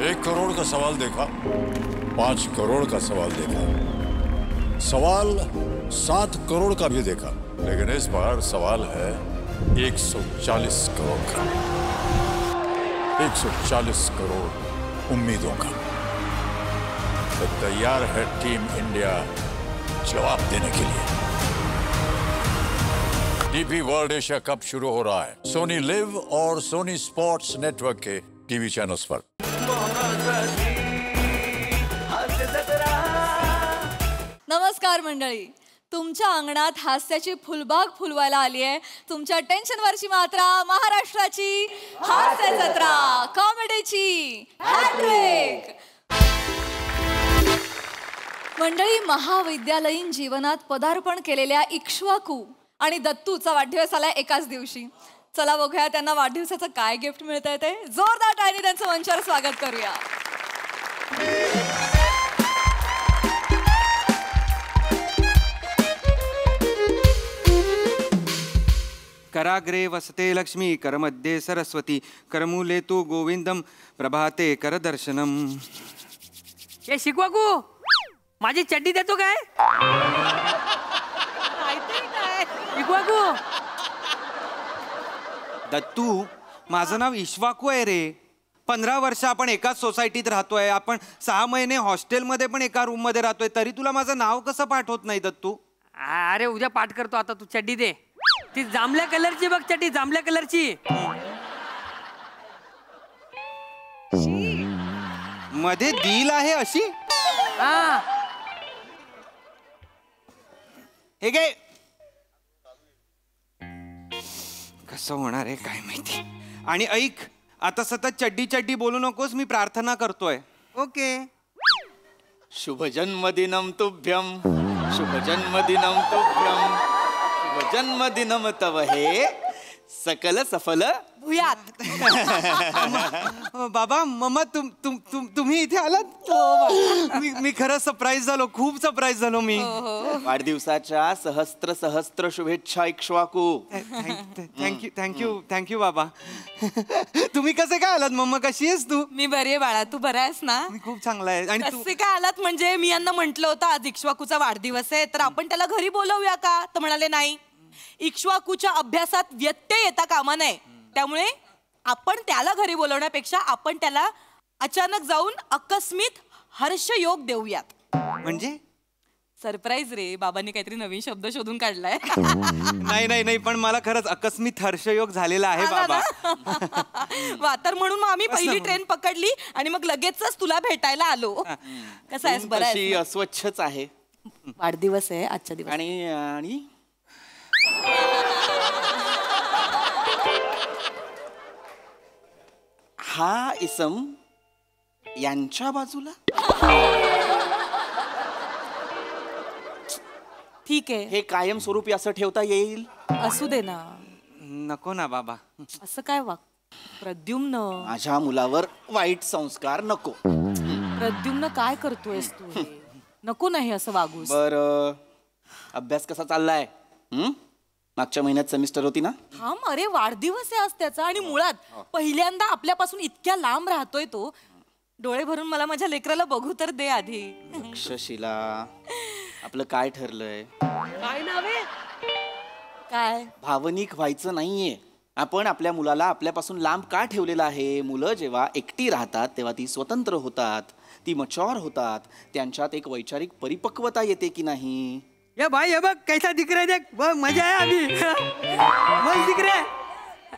1 करोड़ का सवाल देखा, 5 करोड़ का सवाल देखा, सवाल 7 करोड़ का भी देखा, लेकिन इस बार सवाल है 140 करोड़ का। 140 करोड़ उम्मीदों का। तो तैयार है टीम इंडिया जवाब देने के लिए। डीपी वर्ल्ड एशिया कप शुरू हो रहा है सोनी लिव और सोनी स्पोर्ट्स नेटवर्क के टीवी चैनल्स पर। नमस्कार मंडळी, तुमच्या अंगणात हास्याची फुलबाग फुलवायला आली आहे। तुमच्या टेन्शनवरची मात्रा महाराष्ट्राची हास्य जत्रा, कॉमेडीची हॅट्रिक। मंडळी, महाविद्यालयीन जीवनात पदार्पण केलेल्या इक्ष्वाकू आणि दत्तूचा वाढदिवस आलाय एकाच दिवशी। चला बघूया त्यांना वाढदिवसाचं काय गिफ्ट मिळतंय ते। जोरदार टाळी त्यांचं मंचावर स्वागत करूया। कराग्रे वसते लक्ष्मी, करमध्ये सरस्वती, करमूले तू गोविंदम, प्रभाते करदर्शनम। हे शिकवाकू, माझी चड्डी देतो काय? शिकवाकू, दत्तू, माझं नाव इश्वाकू आहे रे। 15 वर्ष आपण एकाच सोसायटीत राहतोय, आपण 6 महिने हॉस्टेलमध्ये पण एका रूम मध्ये राहतोय, तरी तुला माझं नाव कसं पाठ होत नाही दत्तू? अरे उद्या पाठ करतो, आता तू चड्डी दे। ती जांभळ्या कलरची बघ चड्डी, जांभळ्या कलरची। मध्ये दिल आहे अशी? हा, हे गे कसं होणार आहे काय माहिती। आणि ऐक, आता सतत चड्डी चड्डी बोलू नकोस, मी प्रार्थना करतोय। ओके। शुभ जन्मदिनम तुभ्यम, शुभ जन्मदिनम तुभ्यम, शुभ जन्मदिनम तव हे, सकल सफल भूयात। बाबा मम्मा तुम्ही इथे आलात? मी खरं सरप्राईज झालो, खूप सरप्राईज झालो मी। वाढदिवसाच्या सहस्त्र सहस्त्र शुभेच्छा इक्ष्वाकू। थँक्यू थँक्यू थँक्यू बाबा। तुम्ही कसे काय आलात मम्मा? कशी आहेस तू? मी बरी आहे बाळा, तू बरा आहेस ना? मी खूप चांगला आहे। आणि तू कसे काय आलात म्हणजे? मी यांना म्हंटल होतं आज इक्ष्वाकूचा वाढदिवस आहे, तर आपण त्याला घरी बोलवूया का? तर म्हणाले नाही, इक्ष्वाकूच्या अभ्यासात व्यत्यय येता कामा नये, त्यामुळे आपण त्याला घरी बोलवण्यापेक्षा आपण त्याला अचानक जाऊन आकस्मित हर्षयोग देऊयात। म्हणजे सरप्राईज रे, बाबांनी काहीतरी नवीन शब्द शोधून काढलाय। नाही नाही नाही, पण मला खरंच आकस्मित हर्षयोग झालेला आहे बाबा। वा, तर म्हणून मग आम्ही पहिली ट्रेन पकडली आणि मग लगेचच तुला भेटायला आलो। कसं आहेस? बरं अशी आहेस? अस्वच्छच आहे। वाढदिवस आहे आजच्या दिवस। आणि हा इसम यांच्या बाजूला? ठीक आहे, हे कायमस्वरूपी असं ठेवता येईल? असू दे ना। नको ना बाबा। असं काय वाग प्रद्युम्न? माझ्या मुलावर वाईट संस्कार नको। प्रद्युम्न काय करतोयस तू हे? नको नाही असं वागूस। बर, अभ्यास कसा चाललाय? मागच्या महिन्यात सेमिस्टर होती ना? थांब, अरे वाढदिवस आहे आज त्याचा, आणि मुळात पहिल्यांदा आपल्यापासून इतक्या लांब राहतोय तो। डोळे भरून मला माझ्या लेकराला बघू तर दे आधी। तक्षशिला, आपलं काय ठरलंय? काय नाव आहे? काय? भावनिक व्हायचं नाहीये। आपण आपल्या मुलाला आपल्यापासून लांब का ठेवलेलं आहे? मुलं जेव्हा एकटी राहतात तेव्हा ती स्वतंत्र होतात, ती मच्युअर होतात, त्यांच्यात एक वैचारिक परिपक्वता येते की नाही? ये भाई ये बघ कैसा दिख रहा है, देख बहुत मजा है अभी। मस्त दिख रहा है।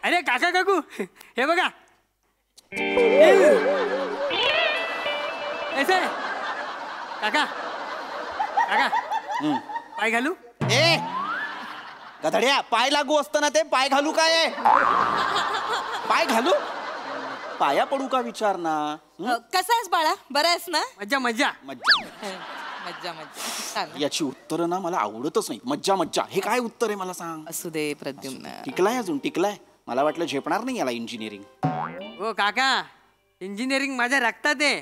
अरे काका काकू, हे बघा ऐसे काका काका पाय घालू? ए गधड्या, पाय लागू असताना ते पाय घालू काय आहे? पाय घालू? पाया पडू का विचार ना। कसा आहेस बाळा? बरा आहेस ना? मज्जा मज्जा मज्जा मज्जा मज्जा। याची उत्तरं ना मला आवडतच नाही। मज्जा मज्जा हे काय उत्तर आहे मला सांग? असू दे प्रद्युम्न। टिकलाय अजून टिकलाय? मला वाटलं झेपणार नाही याला इंजिनिअरिंग। हो काका, इंजिनिअरिंग माझ्या रक्तात आहे।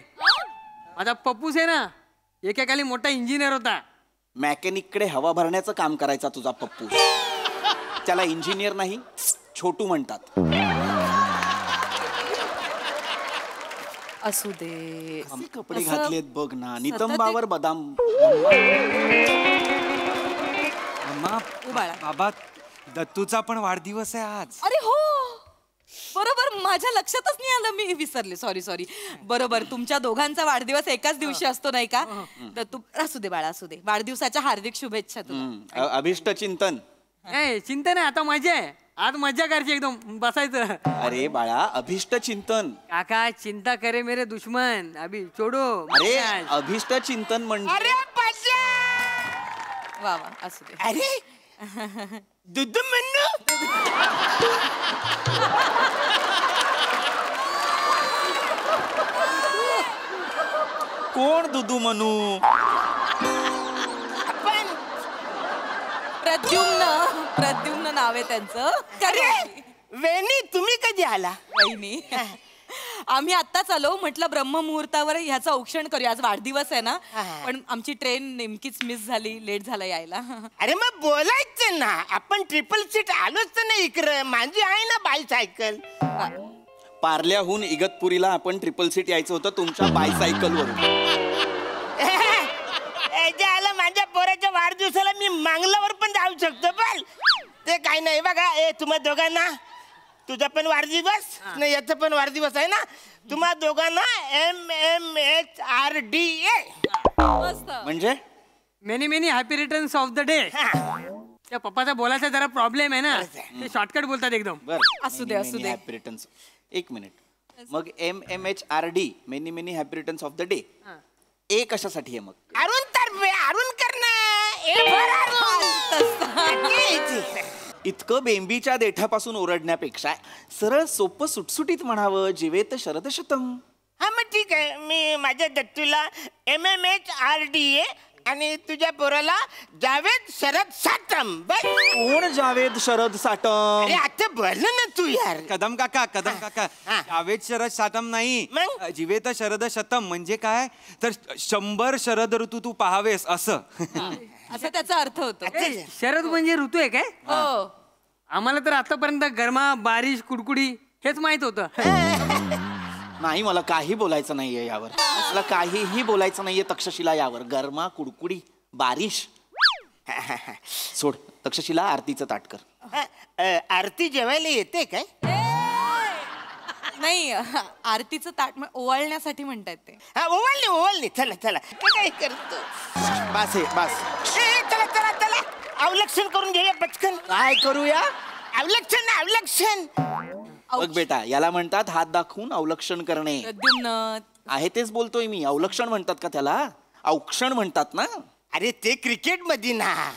माझा पप्पूस आहे ना, एकेकाली मोठा इंजिनियर होता। मॅकॅनिक कडे हवा भरण्याचं काम करायचा तुझा पप्पू। त्याला इंजिनियर नाही, छोटू म्हणतात। असू दे. कसे कपडे असं घातलेत बघ ना. सतत नितंबावर बदाम. अम्मा बाळा. बाबा दत्तूचा पण वाढदिवस आहे आज. अरे हो बरोबर, माझ्या लक्षातच नाही आलं, मी विसरले. सॉरी. बरोबर, तुमच्या दोघांचा वाढदिवस एकाच दिवशी असतो नाही का? तर तू असू दे बाळा, असू दे. वाढदिवसाच्या हार्दिक शुभेच्छा तुला. अभिष्ट चिंतन. ए चिंता नाही, आता मजा आहे. आज मजा करायची एकदम, बसायचं. अरे बाळा, अभिष्ट चिंतन. काका चिंता करे मेरे दुश्मन, अभी छोडो. अरे अभिष्ट चिंतन म्हणजे वा असू दे. अरे दूध म्हणू. कोण दुदू म्हणू? प्रद्युम्न नाव आहे त्यांचं. अरे वेणी, तुम्ही कधी आला? वहिनी आम्ही आत्ताच आलो. म्हटलं ब्रह्ममुहूर्तावर ह्याचं औक्षण करूया, आज वाढदिवस आहे ना. पण आमची ट्रेन नेमकीच मिस झाली, लेट झाला यायला. अरे मग बोलायचं ना, आपण ट्रिपल सीट आलोच तर नाही इकडं. माझी आहे ना बायसायकल. पार्ल्याहून इगतपुरीला आपण ट्रिपल सीट यायचं होतं तुमच्या बायसायकलवरून. आला माझ्या पोराच्या वाढदिवसाला मी मांगलावर पण जाऊ शकतो, पण ते काही नाही. बघा तुम्हा दोघांना, तुझा पण वाढदिवस नाही, याचा पण वाढदिवस आहे ना. तुम्हा दोघांना MMHRDA. म्हणजे many many happy returns of the day. त्या पप्पाचा बोलायचा जरा प्रॉब्लेम आहे ना, ते शॉर्टकट बोलतात एकदम. बरं, असू दे, असू दे. Happy returns. एक मिनिट, मग MMHRD many many happy returns of the day. ए कशासाठी आहे मग? अरुण तर्फे, अरुण करणं. ए भर अरुण. इतकं बेंबीच्या देठापासून ओरडण्यापेक्षा सरळ सोपं सुटसुटीत म्हणावं, जीवेत शरदशतम. हा मग ठीक आहे, मी माझ्या दत्तूला MMHRDA आणि तुझ्या पोराला जावेद शरद साटम. बस. कोण जावेद शरद साटम? अरे आता बोल ना तू यार. कदम काका जावेद शरद शतम नाही, मग? जीवेत शरद शतम म्हणजे काय तर 100 शरद ऋतू तू पाहावेस असं. असा त्याचा अर्थ होतो. शरद म्हणजे ऋतू आहे काय? हो. आम्हाला तर आतापर्यंत गरमा, बारिश, कुडकुडी हेच माहित होतं. नाही, मला काही बोलायचं नाहीये यावर. मला काहीही बोलायचं नाहीये तक्षशिला यावर. गरमा, कुडकुडी, बारिश सोड. तक्षशिला, आरतीचं ताट कर. आरती जेवायला येते काय? नाही, आरतीचं ताट ओवाळण्यासाठी म्हणतायत ते. हा ओवाळणी. चला काय करतो. बस बस. चला अवलक्षण करून घेऊया पटकन. काय करूया? अवलक्षण. बघ बेटा, याला म्हणतात हात दाखवून अवलक्षण करणे. प्रद्युम्न आहे तेच बोलतोय मी. अवलक्षण म्हणतात का त्याला? औक्षण म्हणतात ना. अरे ते क्रिकेट मध्ये ना,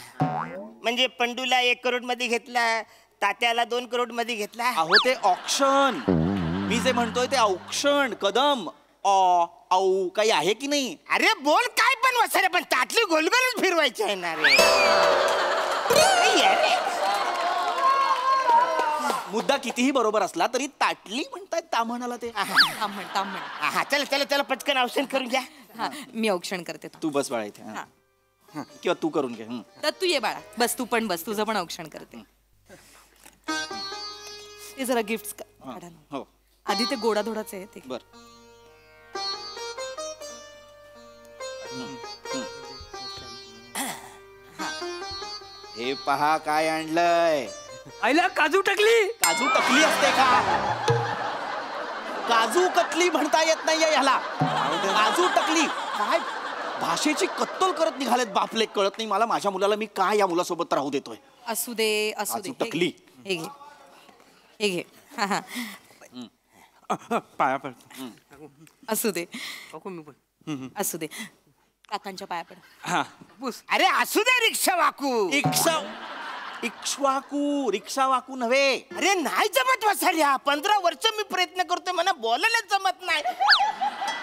म्हणजे पंडूला 1 करोड मध्ये घेतला, तात्याला 2 करोड मध्ये घेतला. अहो ते ऑक्शन. मी जे म्हणतोय ते औक्षण. कदम औ काही आहे की नाही? अरे बोल काय पण वसारे, पण ताटली गोलगोलच फिरवायची आहे ना रे. मुद्दा कितीही बरोबर असला तरी ताटली म्हणतात त्या म्हणाला ते. तांबण. हा चला पटकन औषण करून घ्या. हा, मी औक्षण करते. तू बस बाळा इथे. हा. किंवा तू करून घे. तर तू ये बाळा, बस. तू पण बस, तुझं पण औक्षण करते. ते जरा गिफ्ट काढा ना. हो आधी ते गोडाधोडाचे आहे ते. बर. हे पहा काय आणलंय. आईला काजू टाकली. काजू टकली असते का? काजू कतली म्हणता येत नाहीये ह्याला. काजू टकली. काय भाषेची कत्तल करत निघालेत बापले, कळत नाही मला. माझ्या मुलाला मी काय या मुलासोबत राहू देतोय. असू दे. काजू टकली. हे घे. हा. पाया पडतो. असू दे. मी पण. असू दे. काकांच्या पाया पड. हा. अरे असू दे रिक्षा वाकू. रिक्षा वाकू नव्हे. अरे नाही जमत वसाऱ्या. 15 वर्ष मी प्रयत्न करतोय, मला बोलायला जमत नाही.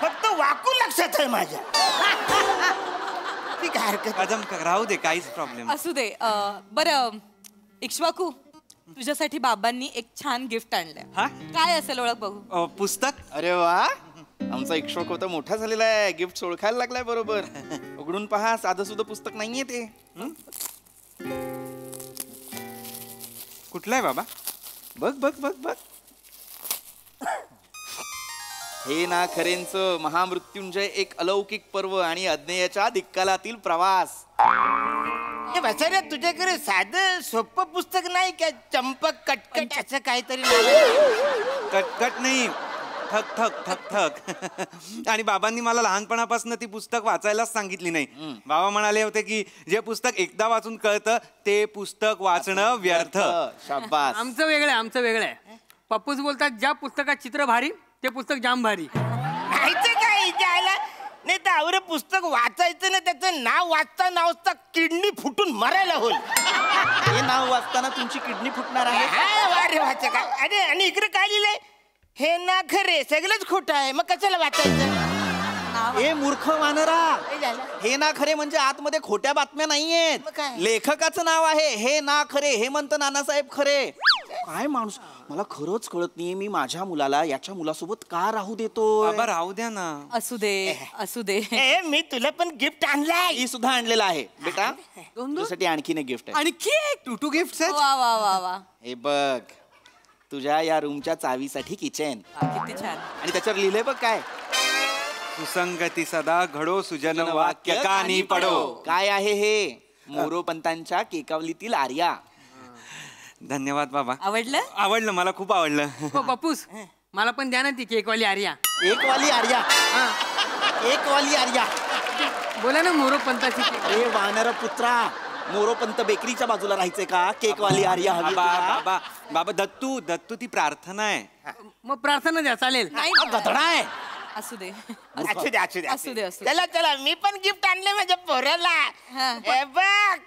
फक्त वाकू लक्षात आहे माझ्या. ठीक आहे, हरकत कदम राहू दे, काहीच प्रॉब्लेम. असू दे. बरं इक्ष्वाकू, तुझ्यासाठी बाबांनी एक छान गिफ्ट आणलंय. हा? काय असेल ओळख बघू. पुस्तक. अरे वा, आमचा इक्ष्वाकू होता मोठा झालेला आहे. गिफ्ट ओळखायला लागलाय बरोबर. उघडून पहा, साधं सुद्धा पुस्तक नाहीये ते. कुठलं आहे बाबा? बघ. हे ना खरेंचं महामृत्युंजय एक अलौकिक पर्व आणि अज्ञेयाच्या दिक्कालातील प्रवास. हे बसाऱ्या तुझ्याकडे साधं सोपं पुस्तक नाही का? चंपक कटकट असं काहीतरी नाव आहे? कटकट नाही, ठक ठक ठक ठक. आणि बाबांनी मला लहानपणापासून ती पुस्तक वाचायलाच सांगितली नाही. बाबा म्हणाले होते की जे पुस्तक एकदा वाचून कळतं ते पुस्तक वाचणं व्यर्थ. शाबास. आमचं वेगळं आहे, आमचं वेगळं आहे. पप्पूच बोलतात ज्या पुस्तकात चित्र भारी ते पुस्तक जाम भारी. माहिती काय जायला नाही तर आवरे पुस्तक वाचायचं ना, त्याचं नाव वाचता किडनी फुटून मरायला होईल. हे नाव वाचताना तुमची किडनी फुटणार आहे. हा, वा रे वाचा काय. अरे आणि इकडे काय लिहिलंय? हे ना खरे सगळंच खोटं आहे, मग कशाला वाचायचं? हे मूर्ख वानरा, हे झालं. हे ना खरे म्हणजे आतमध्ये खोट्या बातम्या नाहीयेत. मग काय? लेखकाचं नाव आहे हे ना खरे, हेमंत नानासाहेब खरे. काय माणूस, मला खरंच कळत नाहीये मी माझ्या मुलाला याच्या मुलासोबत का राहू देतो. बाबा राहू द्या ना. असू दे असू दे. ए, मी तुला पण गिफ्ट आणलंय. ही सुद्धा आणलेलं आहे बेटा, तुझ्यासाठी आणखीन एक गिफ्ट आहे. आणखी एक. टू गिफ्ट आहेत. वा वा वा वा. हे बघ, तुझ्या या रूमच्या चावीसाठी किचन. किती छान. आणि त्याच्यावर लिहिलंय बघ काय, सुसंगती सदा घडो सुजन वाक्य कानी पडो. काय आहे हे? मोरोपंतांच्या केकावलीतील आर्या. धन्यवाद बाबा. आवडलं? आवडलं, मला खूप आवडलं. हो पप्पूस, मला पण द्या ना ती केकवाली आर्या. एक वाली आर्या, एक वाली आर्या. बोला ना मोरोपंताची केक. अरे वानर पुत्रा, मोरोपंत बेकरीच्या बाजूला राहायचंय का? केकवाली आर्या हवी बाबा तुला? बाबा बाबा, दत्तू दत्तू ती प्रार्थना आहे. मग प्रार्थना द्या, चालेल. नाही हा गधडा आहे. असू दे. असू दे असू दे असू दे, असू दे. चला चला, मी पण गिफ्ट आणले माझ्या पोराला. हा. हे बघ,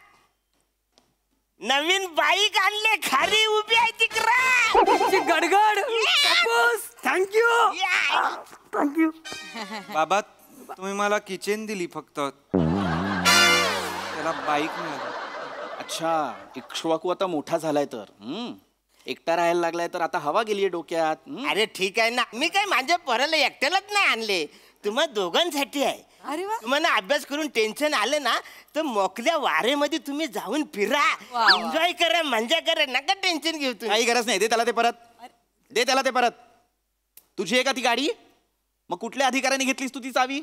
नवीन बाईक आणले, खाली उभी आहे तिकडे. गडगड. पप्पूस थँक्यू. थँक्यू. बाबा तुम्ही मला किचन दिली फक्त, त्याला बाईक मिळाली. अच्छा, इक्ष्वाकू आता मोठा झालाय तर एकटा राहायला लागलाय तर आता हवा गेलीये डोक्यात. अरे ठीक आहे ना, मी काय माझ्या पोराला एकट्यालाच नाही आणले, तुम्हा दोघांसाठी आहे. अरे वा. तुम्हाला अभ्यास करून टेन्शन आलं ना तर मोकल्या वारेमध्ये तुम्ही जाऊन फिरा, एन्जॉय करा, मजा करा, नका टेन्शन घेऊ तुम्ही. काही गरज नाही. दे त्याला ते परत, दे त्याला ते परत. तुझी आहे का ती गाडी? मग कुठल्या अधिकाऱ्याने घेतलीस तू ती चावी?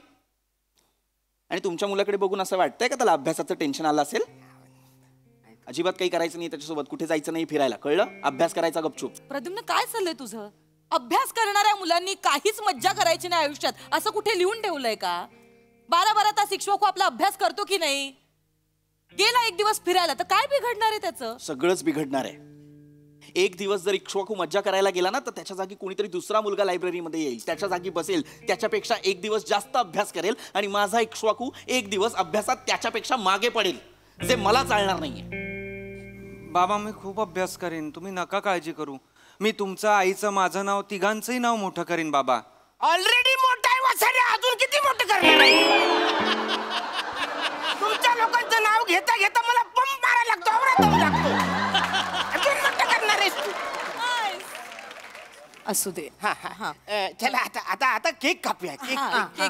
आणि तुमच्या मुलाकडे बघून असं वाटतंय का त्याला अभ्यासाचं टेन्शन आलं असेल? अजिबात काही करायचं नाही त्याच्यासोबत, कुठे जायचं नाही फिरायला, कळलं? अभ्यास करायचा गपचूप. प्रद्युम्न काय चाललंय तुझं? अभ्यास करणाऱ्या मुलांनी काहीच मज्जा करायची नाही आयुष्यात, असं कुठे लिहून ठेवलंय का? 12-12 तास शिक्षक आपला अभ्यास करतो की नाही? गेला एक दिवस फिरायला तर काय बिघडणार आहे त्याचं? सगळंच बिघडणार आहे. एक दिवस जर इक्ष्वाकू मज्जा करायला गेला ना तर त्याच्या जागी कोणीतरी दुसरा मुलगा लायब्ररीमध्ये येईल, त्याच्या जागी बसेल, त्याच्यापेक्षा एक दिवस जास्त अभ्यास करेल आणि माझा इक्ष्वाकू एक दिवस अभ्यासात त्याच्यापेक्षा मागे पडेल, जे मला चालणार नाहीये. बाबा मी खूप अभ्यास करेन, तुम्ही नका काळजी करू. मी तुमचं, आईचं, माझं नाव, तिघांचंही नाव मोठं करीन बाबा. ऑलरेडी मोठा आहे वासारे, अजून किती मोठं करणार आहे? तुमच्या लोकांचं नाव घेता घेता मला पंप मारायला लागतो, आवरा लागतो. अजून मोठं करणार आहेस तू. असू दे. चला आता आता आता केक कापूया. केक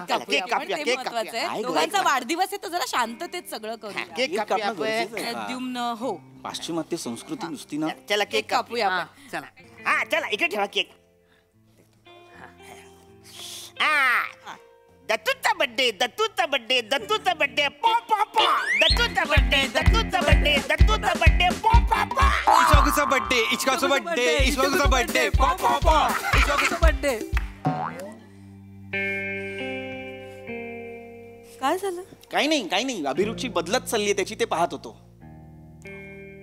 कापूया. केक कापूया. दोघांचा वाढदिवस आहे तर जरा शांततेत सगळं करूया. केक कापूया आपण. प्रद्युम्न, हो पाश्चिमात्य संस्कृती नुसती ना. चला केक कापूया कापूया. आपण. चला. हा चला इकडे ठेवा केक. हा दत्तूचा बर्थडे, दत्तूचा बर्थडे, दत्तूचा बर्थडे, पॉ पॉ पॉ. दत्तूचा बर्थडे, दत्तूचा बर्थडे, दत्तूचा बर्थडे, पॉ पॉ पॉ. इश्वाकूचा बर्थडे, इश्वाकूचा बर्थडे, इश्वाकूचा बर्थडे, पॉ पॉ पॉ. इश्वाकूचा बर्थडे. काय झालं? काही नाही. अभिरुची बदलत चालली आहे त्याची, ते पाहत होतो.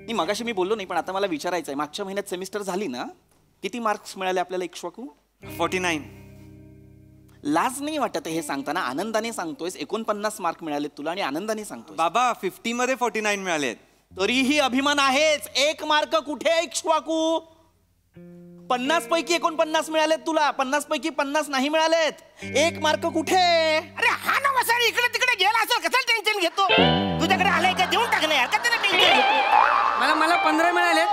मी मगाशी मी बोललो नाही पण आता मला विचारायचंय, मागच्या महिन्यात सेमिस्टर झाली ना, किती मार्क्स मिळाले आपल्याला इक्ष्वाकू? 49. लाज नाही वाटत हे सांगताना? आनंदाने सांगतोयस. 49 मार्क मिळाले तुला आणि आनंदाने सांगतोय. बाबा 50 मध्ये 49 मिळालेत. तरीही अभिमान आहेच. 1 मार्क कुठे इक्ष्वाकू? 50 पैकी 49 मिळालेत तुला, 50 पैकी 50 नाही मिळालेत. 1 मार्क कुठे? अरे हा ना वसारी, इकडे तिकडे गेला असेल, कसं टेन्शन घेतो? तुझ्याकडे आलाय का, देऊन टाक ना यार, का त्याला टेन्शन घेतो? मला 15 मिळाले.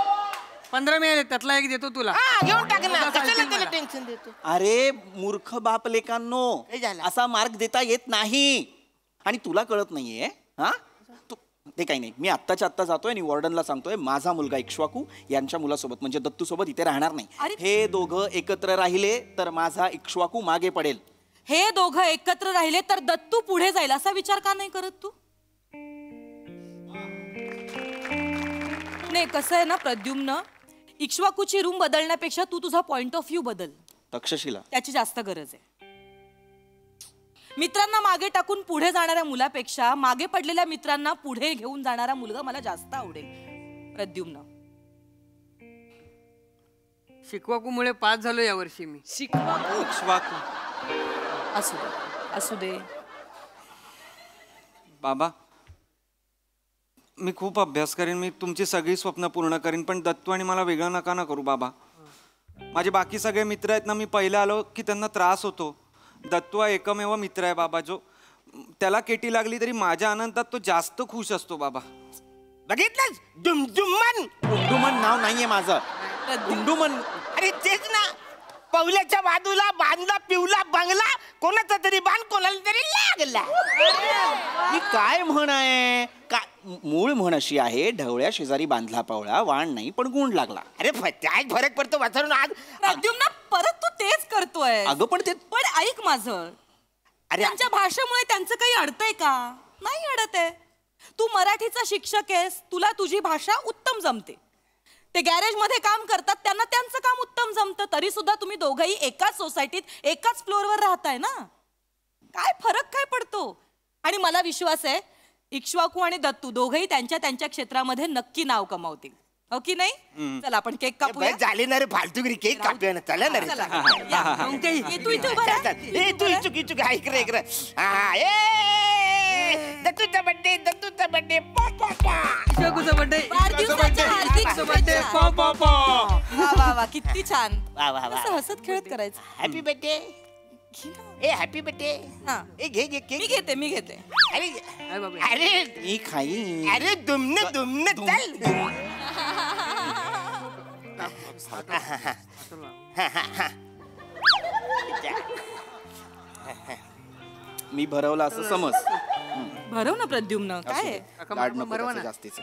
15 मिळाले, त्यातला एक देतो तुला. हा घेऊन टाक ना, तुला कशाला चालतील त्याला मला. टेन्शन देतो? अरे मूर्ख बाप लेकांनो, काय झालं? असा मार्क देता येत नाही आणि तुला कळत नाहीये. हा ते काही नाही, मी आत्ताच्या आत्ता जातोय आणि वॉर्डनला सांगतोय माझा मुलगा इक्ष्वाकू यांच्या मुलासोबत म्हणजे दत्तू सोबत इथे राहणार नाही. अरे! हे दोघं एकत्र राहिले तर माझा इक्ष्वाकू मागे पडेल. हे दोघं एकत्र राहिले तर दत्तू पुढे जाईल असा विचार का नाही करत तू? नाही कसं आहे ना प्रद्युम्न, इक्ष्वाकूची रूम बदलण्यापेक्षा तू तुझा पॉइंट ऑफ व्ह्यू बदल. तक्षशिला त्याची जास्त गरज आहे. मित्रांना मागे टाकून पुढे जाणाऱ्या मुलापेक्षा मागे पडलेल्या मित्रांना पुढे घेऊन जाणारा मुलगा मला जास्त आवडेल प्रद्युम्न. शिकवाकूमुळे पास झालो यावर्षी मी. इक्ष्वाकू. असू दे असू दे. बाबा मी खूप अभ्यास करेन, मी तुमची सगळी स्वप्न पूर्ण करीन, पण दत्तू आणि मला वेगळं नका ना करू बाबा. माझे बाकी सगळे मित्र आहेत ना, मी पहिले आलो की त्यांना त्रास होतो. दत्तू हा एकमेव मित्र आहे बाबा जो त्याला केटी लागली तरी माझ्या आनंदात तो जास्त खुश असतो बाबा. बघितलंच दुमदुमन. गुंडुमन नाव नाहीये माझं. गुंडुमन. अरे तेच ना, पवल्याच्या बाजूला बांधला पिवला बंगला, कोणाचा तरी बांध कोणाला तरी लागला. ही काय म्हण आहे? का मूळ म्हण अशी आहे, ढवळ्या शेजारी बांधला पावळा वाण नाही पण गुंड लागला. अरे काय फरक पडतो वाचून आज. प्रद्युम्न परत तू तेच करतोय. अगं पण ते पण ऐक माझं, अरे त्यांच्या भाषेमुळे त्यांचं काही अडतंय का? नाही अडत आहे. तू मराठीचा शिक्षक आहेस, तुला तुझी भाषा उत्तम जमते. ते गॅरेज मध्ये काम करतात, त्यांना त्यांचं काम उत्तम जमतं, तरी सुद्धा तुम्ही दोघंही एकाच सोसायटीत एकाच फ्लोअरवर राहताय ना. काय फरक काय पडतो? आणि मला विश्वास आहे इक्ष्वाकू आणि दत्तू दोघंही त्यांच्या त्यांच्या क्षेत्रामध्ये नक्की नाव कमावतील. हो की नाही? चला आपण केक कापूया. झाले ना रे फालतूगिरी, केक कापूया ना. चला ना रे. चला. या. ये तू इथे उभा राहा. ए तू चुकी चुकी ऐक रे ऐक रे. हा ए दत्तूचा बर्थडे दत्तूचा बर्थडे. शिकवाकूचा बर्थडे. वाढदिवसाच्या हार्दिक शुभेच्छा. वा वा वा किती छान. वा वा वा. असं हसत खेळत करायचं. Happy birthday. ए हॅपी बर्थडे. हा. ए घे घे मी केक. घेते घेते. अरे हाय बाबा. अरे मी खाई. अरे दुमन चल. मी भरवला असं समज. भरव ना प्रद्युम्न. काय आहे? लाड नको बरोबर त्याचे ना. जास्तीचे.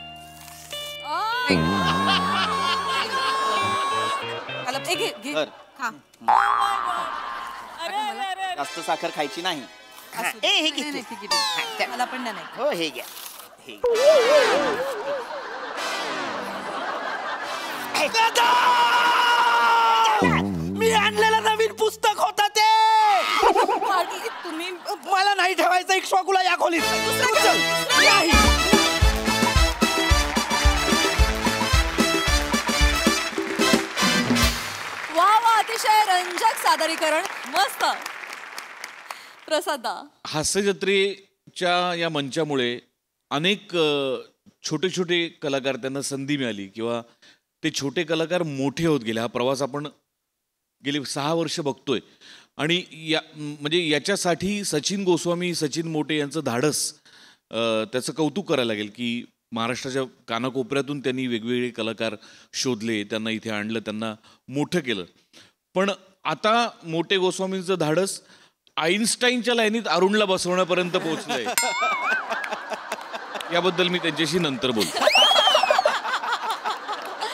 आला, ए, घे घे कर. खा. जास्त साखर खायची नाही. ए हे घे. नाही, नाही, ठीक आहे, ठीक आहे. मला पण नाही. हो हे घ्या. हे मी आणलेलं नवीन पुस्तक होतं ते. वाटली तुम्ही मला नाही ठेवायचं इक्ष्वाकूला या खोलीत. चल. नाही. वा वा, अतिशय रंजक सादरीकरण. मस्त. प्रसादा, हास्य जत्रेच्या या मंचामुळे अनेक छोटे छोटे कलाकार त्यांना संधी मिळाली किंवा ते छोटे कलाकार मोठे होत गेले. हा प्रवास आपण गेली 6 वर्ष बघतोय आणि या म्हणजे याच्यासाठी सचिन गोस्वामी, सचिन मोटे यांचं धाडस, त्याचं कौतुक करायला लागेल की महाराष्ट्राच्या कानाकोपऱ्यातून त्यांनी वेगवेगळे कलाकार शोधले, त्यांना इथे आणलं, त्यांना मोठं केलं. पण आता मोटे गोस्वामींचं धाडस आईन्स्टाईनच्या लाईनीत अरुणला बसवण्यापर्यंत पोहोचलंय. याबद्दल मी त्यांच्याशी नंतर बोलतो.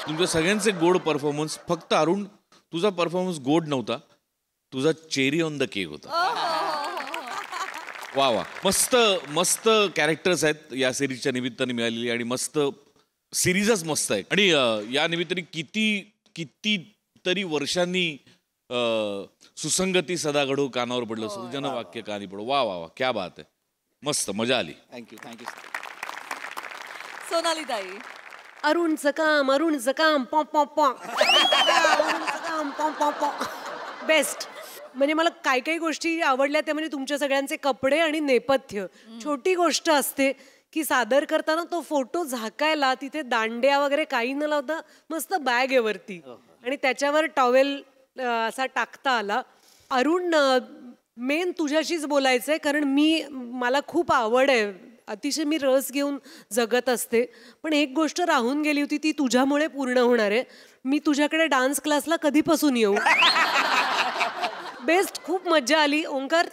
तुमच्या सगळ्यांचे गोड परफॉर्मन्स. फक्त अरुण, तुझा परफॉर्मन्स गोड नव्हता, तुझा चेरी ऑन द केक होता. वा वा, मस्त मस्त कॅरेक्टर्स आहेत या सिरीजच्या निमित्ताने मिळालेली आणि मस्त सिरीजच मस्त आहे. आणि या निमित्ताने किती तरी वर्षांनी सुसंगती सदा घडो कानावर पडलं, सृजन वाक्य कानी पडो. वा वा वा, क्या बात आहे. मस्त मजा आली. Thank you thank you. सोनाली ताई. अरुणचं काम पॉ पॉ पॉ. काम पॉ पॉ पॉ. बेस्ट. म्हणजे मला काही गोष्टी आवडल्या त्या म्हणजे तुमच्या सगळ्यांचे कपडे आणि नेपथ्य. छोटी गोष्ट असते की सादर करताना तो फोटो झाकायला तिथे दांड्या वगैरे काही न लावता मस्त बॅग आहे वरती आणि त्याच्यावर टॉवेल असा टाकता आला. अरुण, मेन तुझ्याशीच बोलायचंय कारण मला खूप आवड आहे, अतिशय मी रस घेऊन जगत असते. पण एक गोष्ट राहून गेली होती, ती तुझ्यामुळे पूर्ण होणार आहे. मी तुझ्याकडे डान्स क्लासला कधीपासून येऊ? बेस्ट. खूप मज्जा आली. ओंकार,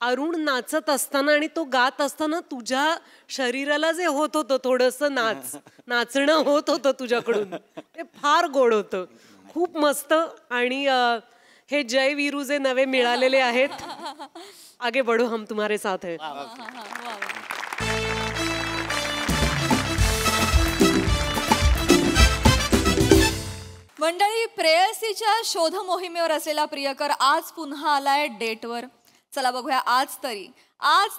अरुण नाचत असताना आणि तो गात असताना तुझ्या शरीराला जे होत होतं थोडंसं नाचणं होत होतं तुझ्याकडून, ते फार गोड होतं. खूप मस्त. आणि हे जय वीरू जे नवे मिळालेले आहेत, आगे बढो, हम तुम्हारे साथ है. मंडळी, प्रेयसीच्या शोध मोहिमेवर असलेला प्रियकर आज पुन्हा आलाय डेटवर. चला बघूया आज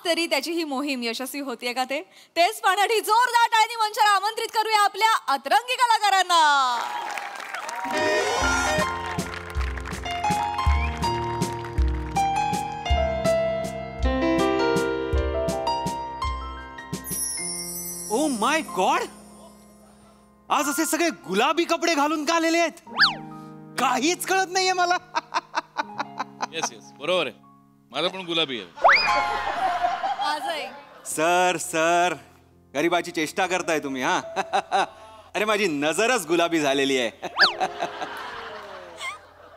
तरी त्याची ही मोहीम यशस्वी होतीये का तेच पाहण्यासाठी जोरदार टाळ्यांनी मंचावर आमंत्रित करूया आपल्या अतरंगी कलाकारांना. ओ माय गॉड, आज असे सगळे गुलाबी कपडे घालून का आलेले आहेत? काहीच कळत नाहीये मला. येस येस, बरोबर आहे, माझा पण गुलाबी आहे. सर गरीबाची चेष्टा करताय तुम्ही हा. अरे माझी नजरच गुलाबी झालेली आहे.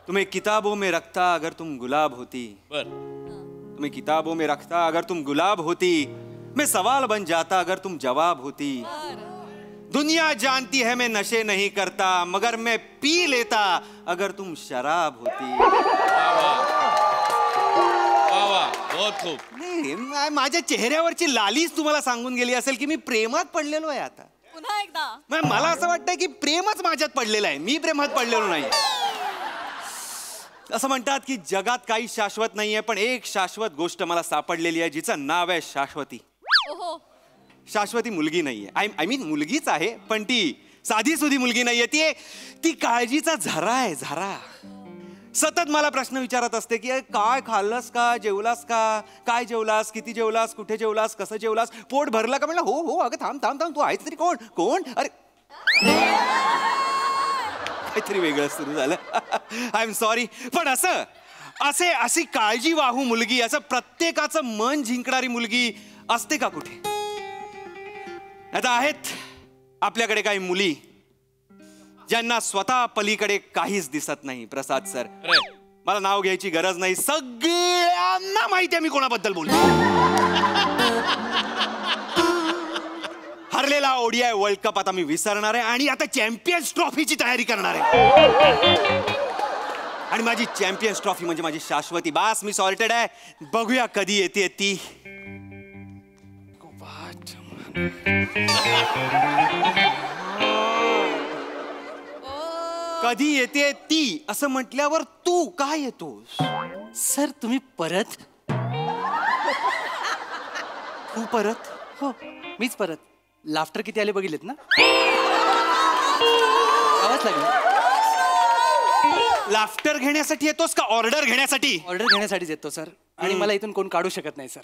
तुम्हें किताबों में रखता अगर तुम गुलाब होती, तुम्हें किताबों में रखता अगर तुम गुलाब होती, मैं सवाल बन जाता अगर तुम जवाब होती. दुनिया जानती है मैं नशे नहीं करता, मगर मैं पी लेता अगर तुम शराब होती. बहुत खूप. नाही, माझ्या चेहऱ्यावरची लालीच तुम्हाला सांगून गेली असेल की मी प्रेमात पडलेलो आहे. आता पुन्हा एकदा मला असं वाटतंय की प्रेमच माझ्यात पडलेलं आहे, मी प्रेमात पडलेलो नाही. असं म्हणतात की जगात काही शाश्वत नाहीये, पण एक शाश्वत गोष्ट मला सापडलेली आहे, जिचं नाव आहे शाश्वती. शाश्वती मुलगी नाहीये, आय मीन मुलगीच आहे, पण ती साधी सुधी मुलगी नाहीये. ती काळजीचा झरा आहे, झरा. सतत मला प्रश्न विचारत असते की काय खाल्लंस का, जेवलास का, काय जेवलास, किती जेवलास, कुठे जेवलास, कसं जेवलास, पोट भरलं का? म्हणलं हो हो. अगं थांब थांब थांब, तू आहेस तरी कोण कोण? अरे काहीतरी वेगळं सुरू झालं. I am sorry. पण अशी काळजी वाहू मुलगी, असं प्रत्येकाचं मन जिंकणारी मुलगी असते का कुठे? आता आहेत आपल्याकडे काही मुली ज्यांना स्वतः पलीकडे काहीच दिसत नाही. प्रसाद सर, मला नाव घ्यायची गरज नाही, सगळ्यांना माहिती आहे मी कोणाबद्दल बोलतो. हरलेला ओडीआय वर्ल्ड कप आता मी विसरणार आहे आणि आता चॅम्पियन्स ट्रॉफीची तयारी करणार आहे. आणि माझी चॅम्पियन्स ट्रॉफी म्हणजे माझी शाश्वती. बास, मी सॉर्टेड आहे. बघूया कधी येते ती. कधी येते ती असं म्हटल्यावर तू काय येतोस? सर तुम्ही परत? तू परत? हो, मीच परत. लाफ्टर किती आले बघितलेत ना? आवाज लागला. लाफ्टर घेण्यासाठी येतोस का ऑर्डर घेण्यासाठी? ऑर्डर घेण्यासाठीच येतो सर. आणि मला इथून कोण काढू शकत नाही सर.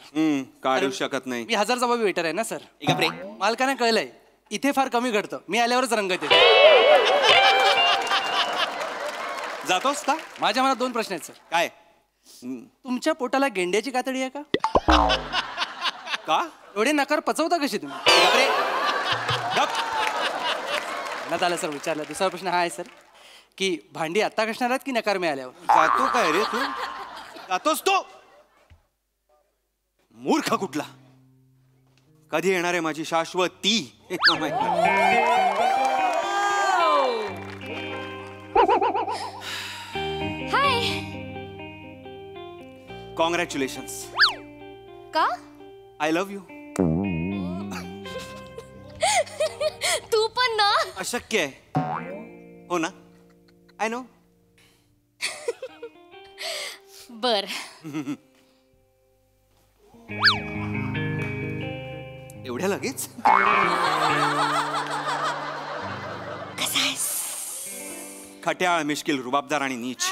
काढू शकत नाही. मी 1000 जबाबी वेटर आहे ना सर. मालकाने कळलंय इथे फार कमी घडतं, मी आल्यावरच रंगत येते. जातोस का? माझ्या मनात 2 प्रश्न आहेत सर. काय? तुमच्या पोटाला गेंड्याची कातडी आहे का? का? एवढे नकार पचवता कशी तुम्ही? मनात आलं सर, विचारलं. दुसरा प्रश्न हा आहे सर की भांडी आत्ता घासणार आहात की नकार मिळाल्यावर? जातो काय रे तू? जातोस तो मूर्ख कुठला? कधी येणार आहे माझी शाश्वती? हाय. कॉंग्रॅच्युलेशन्स. का? I love you. तू पण ना. अशक्य आहे हो ना? I know. बर. एवढ्या लगेच? खट्याळ, मिश्किल, रुबाबदार आणि नीच.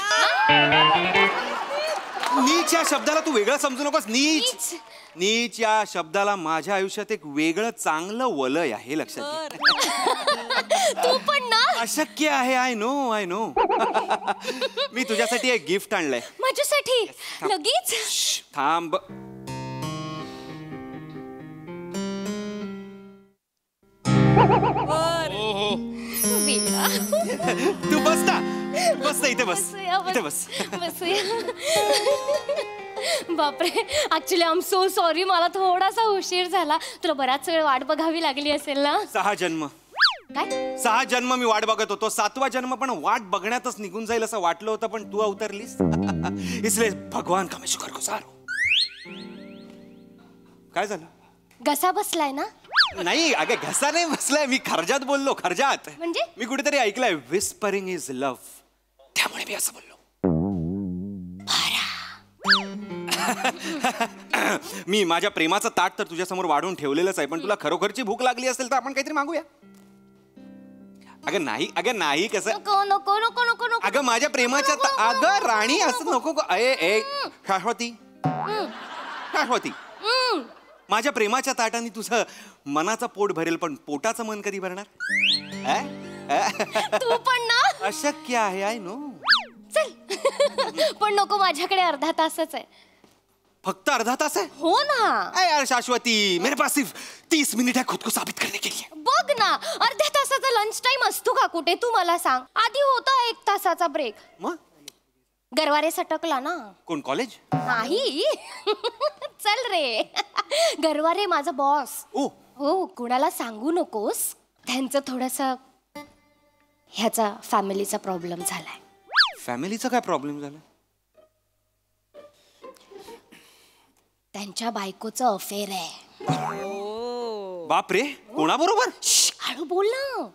नीच या शब्दाला तू वेगळं समजू नकोस. नीच नीच या शब्दाला माझ्या आयुष्यात एक वेगळं चांगलं वलय आहे, लक्षात घे. तू पण ना. अशक्य आहे. I know. मी तुझ्यासाठी एक गिफ्ट आणलंय. माझ्यासाठी? लगेच? थांब. तू बस ना, बस ना, इथे बस, इथे बस. बापरे, actually I am so sorry, मला थोडासा उशीर झाला. तुला बराच वेळ वाट बघावी लागली असेल ना. 6 जन्म काय 6 जन्म मी वाट बघत होतो. 7वा जन्म पण वाट बघण्यातच निघून जाईल असं वाटलं होतं, पण तू अवतरलीस. इसलिए भगवान का मैं शुक्रगुजार हूं. काय झालं? घसा बसलाय ना. नाही अगं, घसा नाही बसलाय, मी खर्जात बोललो. खर्जात म्हणजे? मी कुठेतरी ऐकलंय विस्परिंग इज लव्ह, त्यामुळे मी असं बोललो. मी माझ्या प्रेमाचं ताट तर तुझ्या समोर वाढून ठेवलेलंच आहे, पण तुला खरोखरची भूक लागली असेल तर आपण काहीतरी मागूया. अगं नाही कसं. नको नको नको नको नको. अगं माझ्या प्रेमाच्या अगं राणी असं नको. शाश्वती माझ्या प्रेमाच्या ताटाने तुझं मनाचं पोट भरेल, पण पोटाचं मन कधी भरणार? तू पण ना. अशक्य आहे, आय नो. चल. पण नको, माझ्याकडे अर्धा तासच आहे. फक्त अर्धा तास आहे? हो ना. यार शाश्वती, मेरे पास सिर्फ 30 मिनिट है खुद को साबित करने के लिए. बघ ना, अर्ध्या तासाचा लंच टाइम असतो का कुठे? तू मला सांग. आधी होता 1 तासाचा ब्रेक. मग गरवारे सटकला ना. कोण, कॉलेज? नाही. चल रे. गरवारे माझा बॉस. ओ हो, कुणाला सांगू नकोस. त्यांचं थोडस ह्याचा फॅमिलीचा प्रॉब्लेम झालाय. फॅमिलीचा काय प्रॉब्लेम झाला? त्यांच्या बायकोचं अफेअर आहे. बापरे, कोणाबरोबर? हळू बोल ना,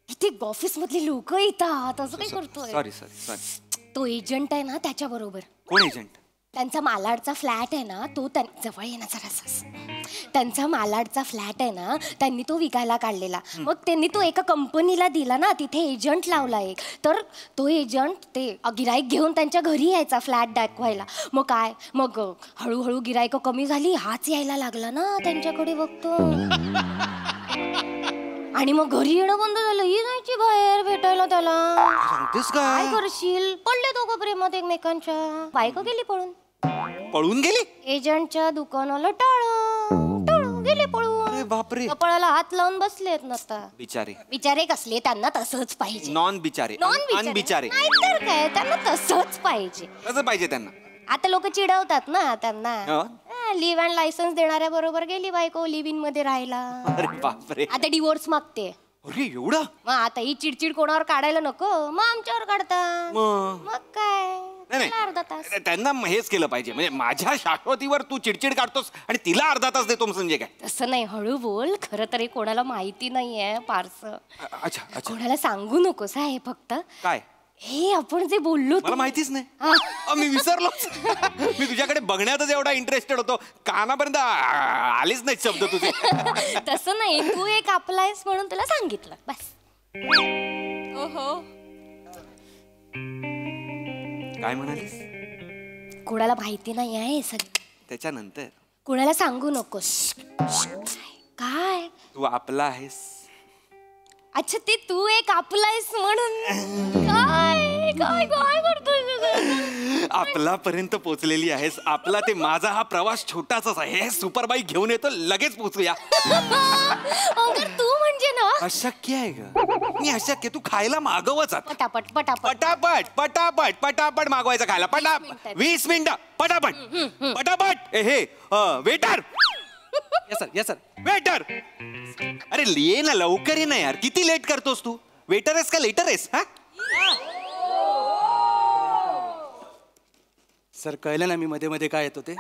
इथे ऑफिस मधली लोक येतात. असं काय करतोय? सॉरी. तो एजंट आहे ना, त्याच्या बरोबर. कोण एजंट? त्यांचा मालाडचा फ्लॅट आहे ना, तो जवळ ये ना जरासाच. त्यांचा मालाडचा फ्लॅट आहे ना, त्यांनी तो विकायला काढलेला. मग त्यांनी तो एका कंपनीला दिला ना, तिथे एजंट लावला एक. तर तो एजंट ते गिराईक घेऊन त्यांच्या घरी यायचा फ्लॅट दाखवायला. मग हळूहळू गिराईक कमी झाली, हाच यायला लागला ना त्यांच्याकडे बघतो. आणि मग घरी येणं बंद झालं. ही जायची बाहेर भेटायला त्याला. काय करशील? पडले दोघं प्रेमात एकमेकांच्या. बायको गेली पळून गेली. एजंटच्या दुकानाला टाळून गेले पळून. बापरे. कपाळाला हात लावून बसलेत ना. बिचारे कसले, त्यांना तसंच पाहिजे. नॉन बिचारे. नाहीतर काय, त्यांना तसंच पाहिजे. कसं पाहिजे त्यांना? आता लोक चिडवतात ना त्यांना. लिव्ह अँड लायसन्स देणाऱ्या बरोबर गेली बायको लिव्ह इन मध्ये राहायला. अरे बापरे. आता डिवोर्स मागते. अरे एवढं? मग आता ही चिडचिड कोणावर काढायला नको, मग आमच्यावर काढता. मग काय, अर्धा तास. त्यांना हेच केलं पाहिजे. म्हणजे माझ्या शाश्वतीवर तू चिडचिड काढतोस आणि तिला अर्धा तास देतो म्हणजे काय? तसं नाही, हळू बोल. खरं तरी कोणाला माहिती नाहीये फारसं. अच्छा. कोणाला सांगू नकोस हे फक्त. काय? हे आपण जे बोललो मला माहितीच नाही. मी विसरलो. मी तुझ्याकडे बघण्यातच एवढा इंटरेस्टेड होतो, कानापर्यंत आलीच नाही शब्द तुझे. तसं नाही, तू एक आपलायस म्हणून तुला सांगितलं बस. ओहो, काय म्हणालीस? कोणाला माहिती नाही आहे सगळं. त्याच्यानंतर कोणाला सांगू नकोस. काय? तू आपला आहेस. अच्छा, ते तू एक आपलायस म्हणून. काय काय काय करतोय? आपलापर्यंत पोहोचलेली आहेस. आपला ते माझा हा प्रवास छोटासाच आहे. सुपर बाईक घेऊन येतो, लगेच पोहोचूया. तू म्हणजे ना अशक्य आहे ग. मी अशक्य. तू खायला मागवच. पटापट मागवायचं खायला. 20 मिनिटं पटापट. हे वेटर. Yes sir. वेटर, अरे ये ना, लवकर ये ना यार. किती लेट करतोस तू? वेटर आहेस का लेटर आहेस? सर कळलं ना मी मध्ये मध्ये काय येतो ते.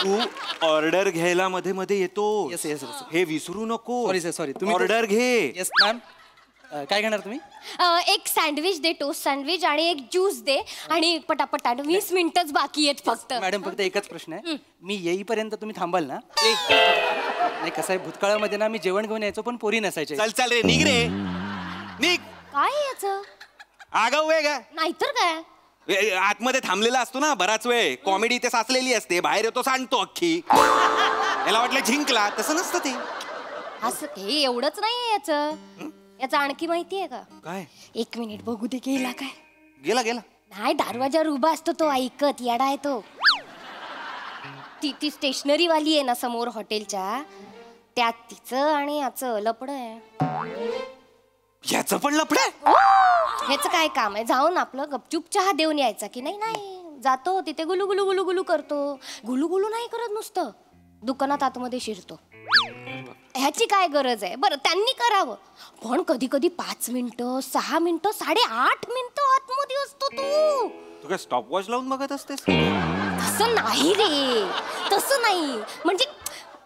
तू ऑर्डर घ्यायला मध्ये मध्ये येतो. येस. हे विसरू नको. सॉरी. तुम्ही ऑर्डर घे. Yes ma'am. काय घेणार तुम्ही? एक सँडविच दे, टोस्ट सँडविच, आणि एक ज्यूस दे. आणि पटापट 20 मिनिटच बाकी आहेत फक्त. मॅडम फक्त एकच प्रश्न आहे, मी येईपर्यंत तुम्ही थांबाल ना? नाही, कसं आहे, भूतकाळामध्ये ना मी जेवण घेऊन यायचो पण पोरी नसायचे. चल रे, निघ रे, निघ. काय याचं? आगाऊ आहे का? नाहीतर काय. आतमध्ये थांबलेला असतो ना बराच वेळ. कॉमेडी ते साचलेली असते, बाहेर येतो सांगतो अख्खी. याला वाटलं जिंकला, तसं नसतं ते. असं हे एवढंच नाही याचं आणखी माहिती आहे का? काय? 1 मिनिट बघू दे. गेला काय? गेला नाही, दरवाजावर उभा असतो तो ऐकत. येडा आहे तो. ती स्टेशनरी वाली आहे ना समोर हॉटेलच्या, त्यात तिचं आणि याचं लपड आहे. याचं पण लफडं आहे? ह्याचं काय काम आहे? जाऊन आपलं गपचूप चहा देऊन यायचा की नाही? नाही जातो तिथे गुलू गुलू गुलू गुलू करतो. गुलू गुलू नाही करत, नुसतं दुकानात आतमध्ये शिरतो. ह्याची काय गरज आहे? बरं त्यांनी करावं, पण कधी कधी 5 मिनिटं 6 मिनिटं 8.5 मिनिटं आतमध्ये असतो तू काय स्टॉप वॉच लावून बघत असतेस? तसं नाही रे, तसं नाही. म्हणजे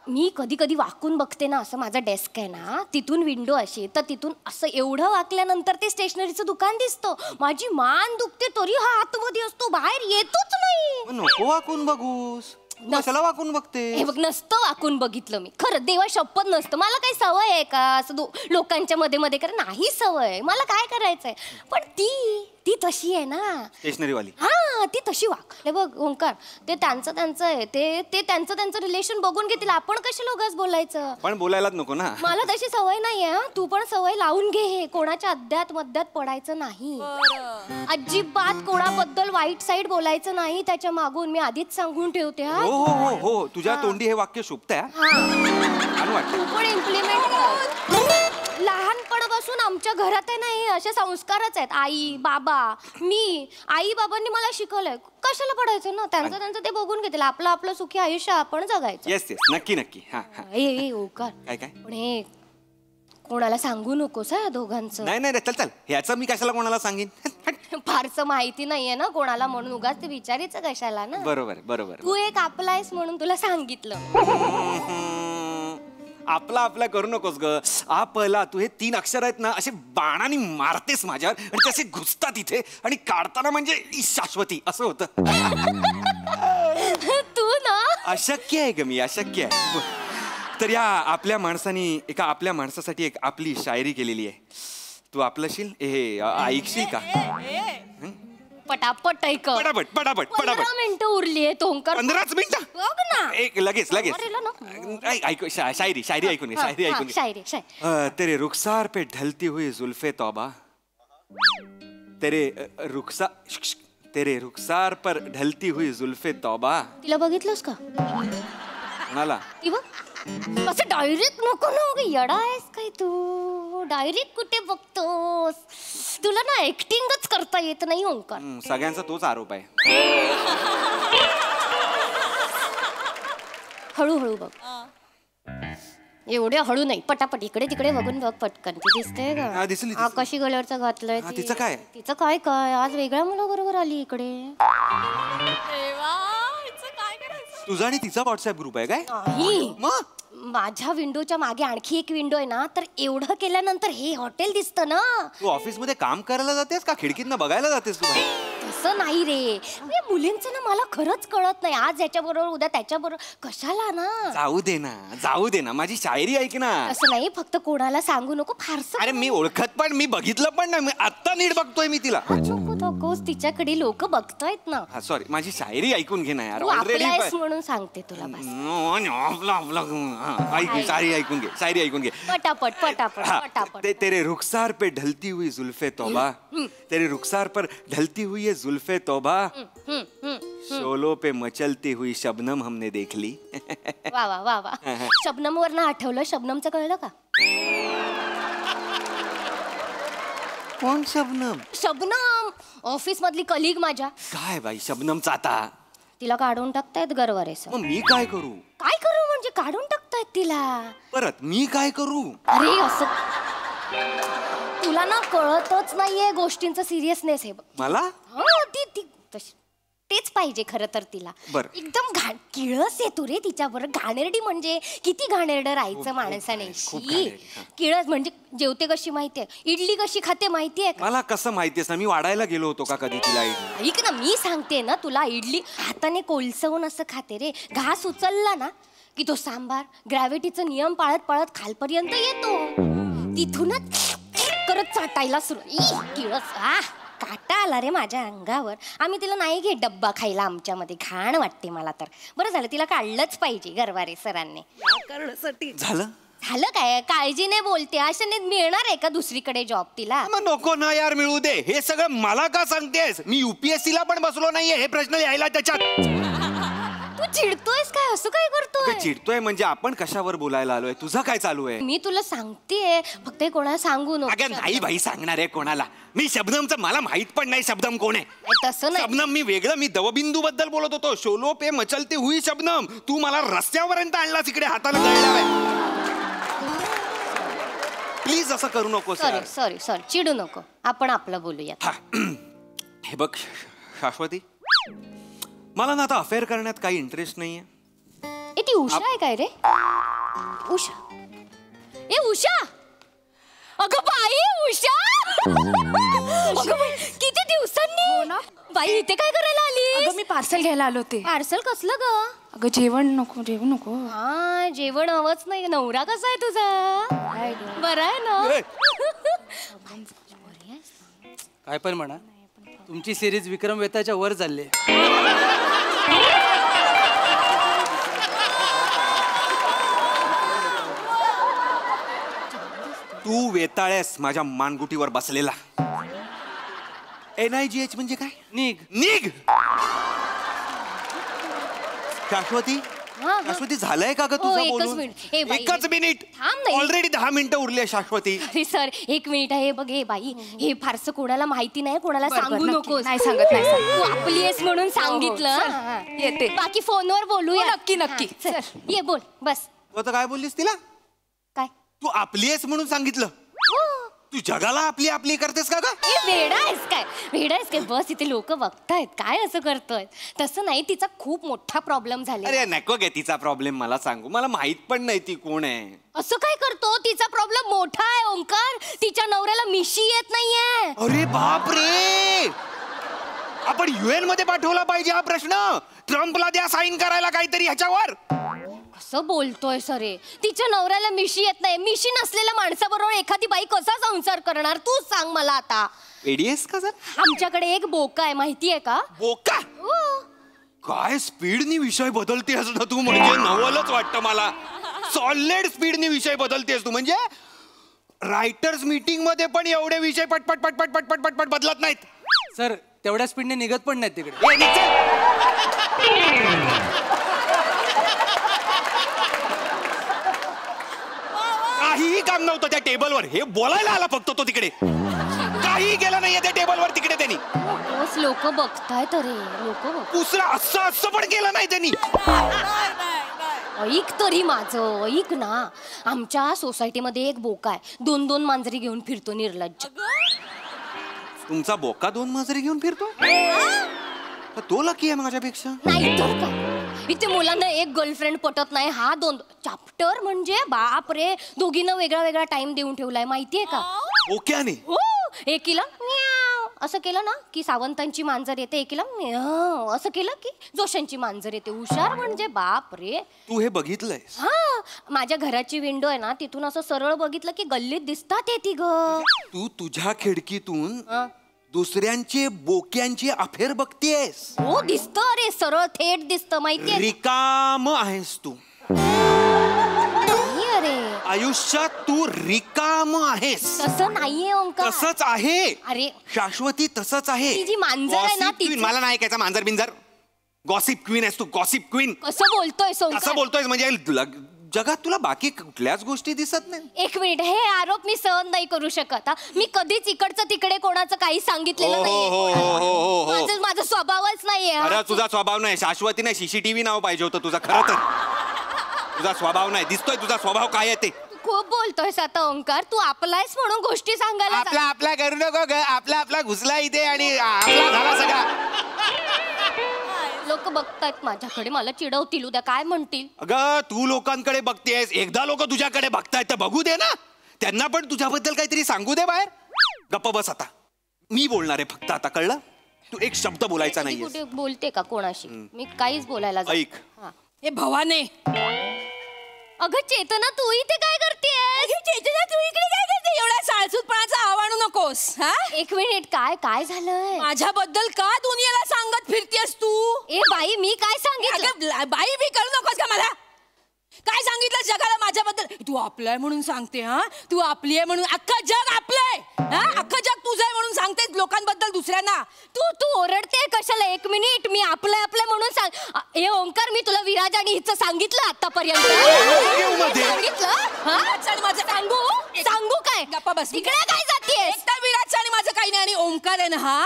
मी कधी कधी वाकून बघते ना, असं माझा डेस्क आहे ना, तिथून विंडो अशी, तर तिथून असं एवढं वाकल्यानंतर ते स्टेशनरीचं दुकान दिसतं. माझी मान दुखते तरी हा आतमध्ये असतो, बाहेर येतोच नाही. नको वाकून बघूस, कशाला वाकून बघते? हे बघ, नसतं वाकून बघितलं मी, खरं देवा शपथ नसतं. मला काही सवय आहे का असं लोकांच्या मध्ये मध्ये करा? नाही सवय, मला काय करायचंय. पण ती तशी आहे ना स्टेशनरीवाली. हा, ती तशी वाक. हे बघ ओंकार, ते त्यांचं आहे, ते त्यांचं रिलेशन बघून घेतील. आपण कशाला उगाच बोलायचं? पण बोलायलाच नको ना. मला तशी सवय नाहीये. तू पण सवय लावून घे. हे कोणाच्या अद्यात मध्यात पडायचं नाही, अजिबात कोणाबद्दल वाईट साईड बोलायचं नाही त्याच्या मागून. मी आधीच सांगून ठेवते. हा, हो हो हो हो, तुझ्या तोंडी हे वाक्य शोभतंय. तू पण इम्प्लिमेंट कर. लहानपणापासून आमच्या घरात आहे नाही असे संस्कारच आहेत. आई बाबा, मी, आई बाबांनी मला शिकवलंय कशाला पडायचं ना. त्यांचं ते बघून घेतील. आपलं सुखी आयुष्य आपण जगायचं. येस येस, नक्की नक्की. ओकार, काय काय? पण हे कोणाला सांगू नकोस हा दोघांचं. नाही नाही, चल ह्याचं मी कशाला कोणाला सांगेन? फारसं माहिती नाहीये ना कोणाला, म्हणून उगाच ते विचारायचं कशाला ना. बरोबर. तू एक आपलायस म्हणून तुला सांगितलं. आपला करू नकोस ग. आपला तू हे 3 अक्षर आहेत ना, असे बाणाने मारतेस माझ्यावर आणि तसे घुसतात इथे, आणि काढताना म्हणजे शाश्वती असं होतं. तू ना अशक्य आहे ग मी, अशक्य आहे. तर या आपल्या माणसानी एका आपल्या माणसासाठी एक आपली शायरी केलेली आहे. तू आपलंशील हे ऐकशील का? पटापट ऐक. पटापट 15 मिनिटं उरली आहे. ओंकार 15 मिनिटं? बघ ना. एक लगेच ऐक, शायरी ऐकून घे, शायरी ऐकून घे. शायरी. तेरे रुखसार पे ढलती हुई जुल्फे तौबा, तेरे रुखसार पर ढलती हुई जुल्फे तौबा. तिला बघितलंस का? कोणाला? ती बघ, असं डायरेक्ट नको ना. येडा आहेस काय तू? डायरेक्ट कुठे बघतोस? तुला ना ऍक्टिंगच करता येत नाही ओंकार. सगळ्यांचा तोच आरोप आहे. हळूहळू बघ. एवढ्या हळू नाही, पटापट इकडे तिकडे बघून बघ पटकन. ती दिसते का? दिसली. आकाशी कलरचं घातलंय. तिचं काय? तिचं काय आज वेगळ्या मुलाबरोबर आली इकडे. तुझा आणि तिचा व्हॉट्सअप ग्रुप आहे काय? मग माझ्या विंडोच्या मागे आणखी एक विंडो आहे ना, तर एवढं केल्यानंतर हे हॉटेल दिसतं ना. तू ऑफिस मध्ये काम करायला जातेस का खिडकीतनं बघायला जातेस तू? तसं नाही रे, मुलींचं ना मला खरंच कळत नाही. आज याच्याबरोबर उद्या त्याच्याबरोबर, कशाला ना. जाऊ दे ना, माझी शायरी ऐक ना. असं नाही, फक्त कोणाला सांगू नको फारसं. अरे मी ओळखत पण, मी बघितलं पण नाही, आत्ता नीट बघतोय मी तिला. तिच्याकडे लोक बघतायत ना. सॉरी, माझी शायरी ऐकून घे ना यार. ऑलरेडी म्हणून सांगते तुला. शायरी ऐकून घे. पटापट. तेरे रुखसार पे ढलती हुई जुल्फे तौबा, तेरे रुखसार पर ढलती हुई है जुल्फे तौबा, शोलों पे मचलती हुई शबनम हमने देख ली. वा. शबनम वर ना आठवलं. शबनमचं कळलं का? कोण शबनम? शबनम ऑफिस मधली कलीग माझ्या. काय बाई शबनमचा आता? तिला काढून टाकतायत गरवारे. मग मी काय करू? काय करू म्हणजे काढून टाकतायत तिला. परत मी काय करू? अरे असं तुला ना कळतच नाहीये गोष्टींचा सिरियसनेस. हे बघ मला ती तेच पाहिजे खरं तर तिला. एकदम किळस येतो रे तिच्याबरोबर. घाणेरडी म्हणजे किती घाणेरडं राहायचं माणसाने. किळस म्हणजे जेवते कशी माहितीये, इडली कशी खाते माहितीये का? मला कसं माहितीये ना, मी वाढायला गेलो होतो का कधी तिला? ऐक ना, मी सांगते ना तुला, इडली हाताने कोलसवून असं खाते रे. घास उचलला ना की तो सांबार ग्रॅव्हिटीचा नियम पाळत खालपर्यंत येतो. तिथूनच करत चाटायला सुरू. किळस काटा आला रे माझ्या अंगावर. आम्ही तिला नाही घेत डब्बा खायला आमच्यामध्ये, घाण वाटते मला तर. बरं झालं तिला काढलंच पाहिजे गरवारे सरांनी. करण्यासाठी झालं काय? काळजीने बोलते. अशाने मिळणार आहे का दुसरीकडे जॉब तिला? नको ना यार, मिळू दे. हे सगळं मला का सांगतेस? मी UPSC ला पण बसलो नाहीये हे प्रश्न यायला त्याच्यात. तू चिडतोयस काय? असं काय करतोय? चिडतोय म्हणजे आपण कशावर बोलायला आलोय? तुझं काय चालू आहे? मी तुला सांगतेय, फक्त हे कोणाला सांगू नको. अगं नाही भाई, सांगणार आहे कोणाला? मी शबनमचं, मला माहित पण नाही शबनम कोण आहे. तसं नाही. शबनम मी वेगळं, मी दवबिंदू बद्दल बोलत होतो. शोलो पे मचलते हुई शबनम. तू मला रस्त्यापर्यंत आणलास, इकडे हाताला गळणार आहे. प्लीज असं करू नको. सॉरी चिडू नको, आपण आपलं बोलूया. हे बघ शाश्वती, मला ना आता अफेअर करण्यात काही इंटरेस्ट नाहीये. ए ती उषा आहे काय रे? उषा, ए उषा, अगं बाई उषा, अगं बाई, किती दिवसांनी बाई इथे काय करायला आली? अगं मी पार्सल घ्यायला आलो होते. पार्सल कसलं ग? अगं जेवण नको. हा जेवण हवंच नाही. नवरा कसा आहे तुझा? बरा आहे ना? काय पण म्हणा, तुमची सिरीज विक्रम वेताच्या वर चालली. तू वेताळ्यास माझ्या मानगुटीवर बसलेला. NIGH म्हणजे काय? निघ. शाश्वती, शाश्वती झालंय का ग तुझं बोलून? एकच मिनिट. ऑलरेडी 10 मिनिटं उरली शाश्वती. अरे सर 1 मिनिट आहे. बघ हे बाई, हे फारसं कोणाला माहिती नाही, कोणाला सांगू नको. नाही सांगत. तू आपली आहेस म्हणून सांगितलं. येते. बाकी फोनवर बोलूया. नक्की. ये बोल बस. तू आता काय बोललीस तिला? काय? तू आपली आहेस म्हणून सांगितलं? तू जगाला आपली आपली करतेस का ग? वेडा आहेस काय? बस इथे लोक बघतायत, काय असं करतोय? तसं नाही, तिचा खूप मोठा प्रॉब्लेम झाला. अरे नको गे तिचा प्रॉब्लेम मला सांगू, मला माहित पण नाही ती कोण आहे. असं काय करतो? तिचा प्रॉब्लेम मोठा आहे ओंकार. तिच्या नवऱ्याला मिशी येत नाहीये. अरे बाप रे, आपण UN मध्ये पाठवला पाहिजे हा प्रश्न. ट्रम्पला द्या साईन करायला काहीतरी ह्याच्यावर. असं बोलतोय सरे, तिच्या नवऱ्याला मिशी येत नाही. मिशी नसलेल्या माणसाबरोबर एखादी बाई कसा संसार करणार? तू सांग मला आता. एडीएस का? सर आमच्याकडे एक बोका आहे, माहितीये का? बोका? काय स्पीडनी विषय बदलतेस ना तू, म्हणजे नवलच वाटतं मला. सॉलिड स्पीडनी विषय बदलतेस तू. म्हणजे रायटर्स मीटिंग मध्ये पण एवढे विषय पटपट बदलत नाहीत. सर तेवढ्या स्पीडने निघत पण नाहीत तिकडे. काहीही काम नव्हतं त्या टेबलवर. हे बोलायला आला फक्त तो तिकडे. काही केलं नाहीये त्या टेबलवर तिकडे त्यांनी. लोक बघतायत रे, लोक बघ. दुसरं असं पण केलं नाही त्यांनी. ऐक तरी माझं, ऐक ना. आमच्या सोसायटीमध्ये एक बोका आहे, 2 मांजरी घेऊन फिरतो, निर्लज्ज. तुमचा बोका 2 मांजरी घेऊन फिरतो? तो लकी आहे माझ्यापेक्षा. नाही तर काय, इथे मुलांना एक गर्लफ्रेंड पटत नाही, हा 2 चॅप्टर. म्हणजे बाप रे, दोघींना वेगळा टाइम देऊन ठेवलाय, माहितीये का? बोक्याने? हो. एकीला म्याव असं केलं ना की सावंतांची मांजर येते, एकीला म्याव असं केलं की जोशांची मांजर येते. हुशार म्हणजे बाप रे. तू हे बघितलंय? हा, माझ्या घराची विंडो आहे ना, तिथून असं सरळ बघितलं की गल्लीत दिसतात हे तिघं. तू तुझ्या खिडकीतून दुसऱ्यांचे बोक्यांची अफेअर बघतेस? हो दिसत रे, सरळ थेट दिसत, माहितीये. रिकाम आहेस तू. अरे आयुष्यात तू रिकाम आहेस. तसं नाहीये ओंकार. तसंच आहे. अरे शाश्वती तसंच आहे. ती जी मांजर आहे ना ती. मला नाही ऐकायचं मांजर बिंजर. गॉसिप क्वीन आहेस तू, गॉसिप क्वीन. कसं बोलतोय ओंकार? कसं बोलतोय म्हणजे जगात तुला बाकी कुठल्याच गोष्टी दिसत नाही? 1 मिनिट, हे आरोप मी सहन नाही करू शकत. मी कधीच इकडचं तिकडे कोणाचं काही सांगितलेलं नाही. माझा स्वभावच नाहीये. अरे तुझा स्वभाव नाही, शाश्वती नाही, CCTV नाव पाहिजे होतं तुझा. खरं तर तुझा स्वभाव नाही, दिसतोय तुझा स्वभाव काय आहे ते. खूप बोलतोयस आता ओंकार. तू आपलायस म्हणून गोष्टी सांगायला. आपला करू नको ग. आपला घुसला इथे आणि आपला झाला सगळा. लोक बघतायत माझ्याकडे, मला चिडवतील उद्या, काय म्हणतील? अगं तू लोकांकडे बघतेस, एकदा लोक तुझ्याकडे बघतायत तर बघू दे ना. त्यांना पण तुझ्याबद्दल काहीतरी सांगू दे बाहेर. गप्प बस आता. मी बोलणार आहे फक्त आता, कळलं? तू एक शब्द बोलायचा नाही. कुठे बोलते का कोणाशी? मी काहीच बोलायला. ऐक. हे भवाने. अगं चेतना, तू इथे काय करतेस? चेतना तू इकडे काय करते? एवढा साळसूतपणाचा आवाणू नकोस. हा 1 मिनिट, काय झालंय? माझ्याबद्दल का दुनियाला सांगत फिरतेस तू? ए बाई, मी काय सांगितलं? बाई बी करू नकोस का मला? काय सांगितलं जगाला माझ्याबद्दल? तू आपलाय म्हणून सांगते. हा तू आपली आहे म्हणून अख्खं जग आपलंय. हा अख्खं जग तुझं आहे म्हणून सांगते लोकांबद्दल दुसऱ्यांना. तू ओरडते कशाला? 1 मिनिट, मी आपलंय म्हणून सांग. ए ओंकार, मी तुला विराज आणि हिचं सांगितलं आतापर्यंत. सांगितलं हा? आणि माझं सांगू काय? गप्पा बस. तिकडे काय जातीयेस? एकटा विराजचं आणि माझं काही नाही. आणि ओंकार आहे ना हा,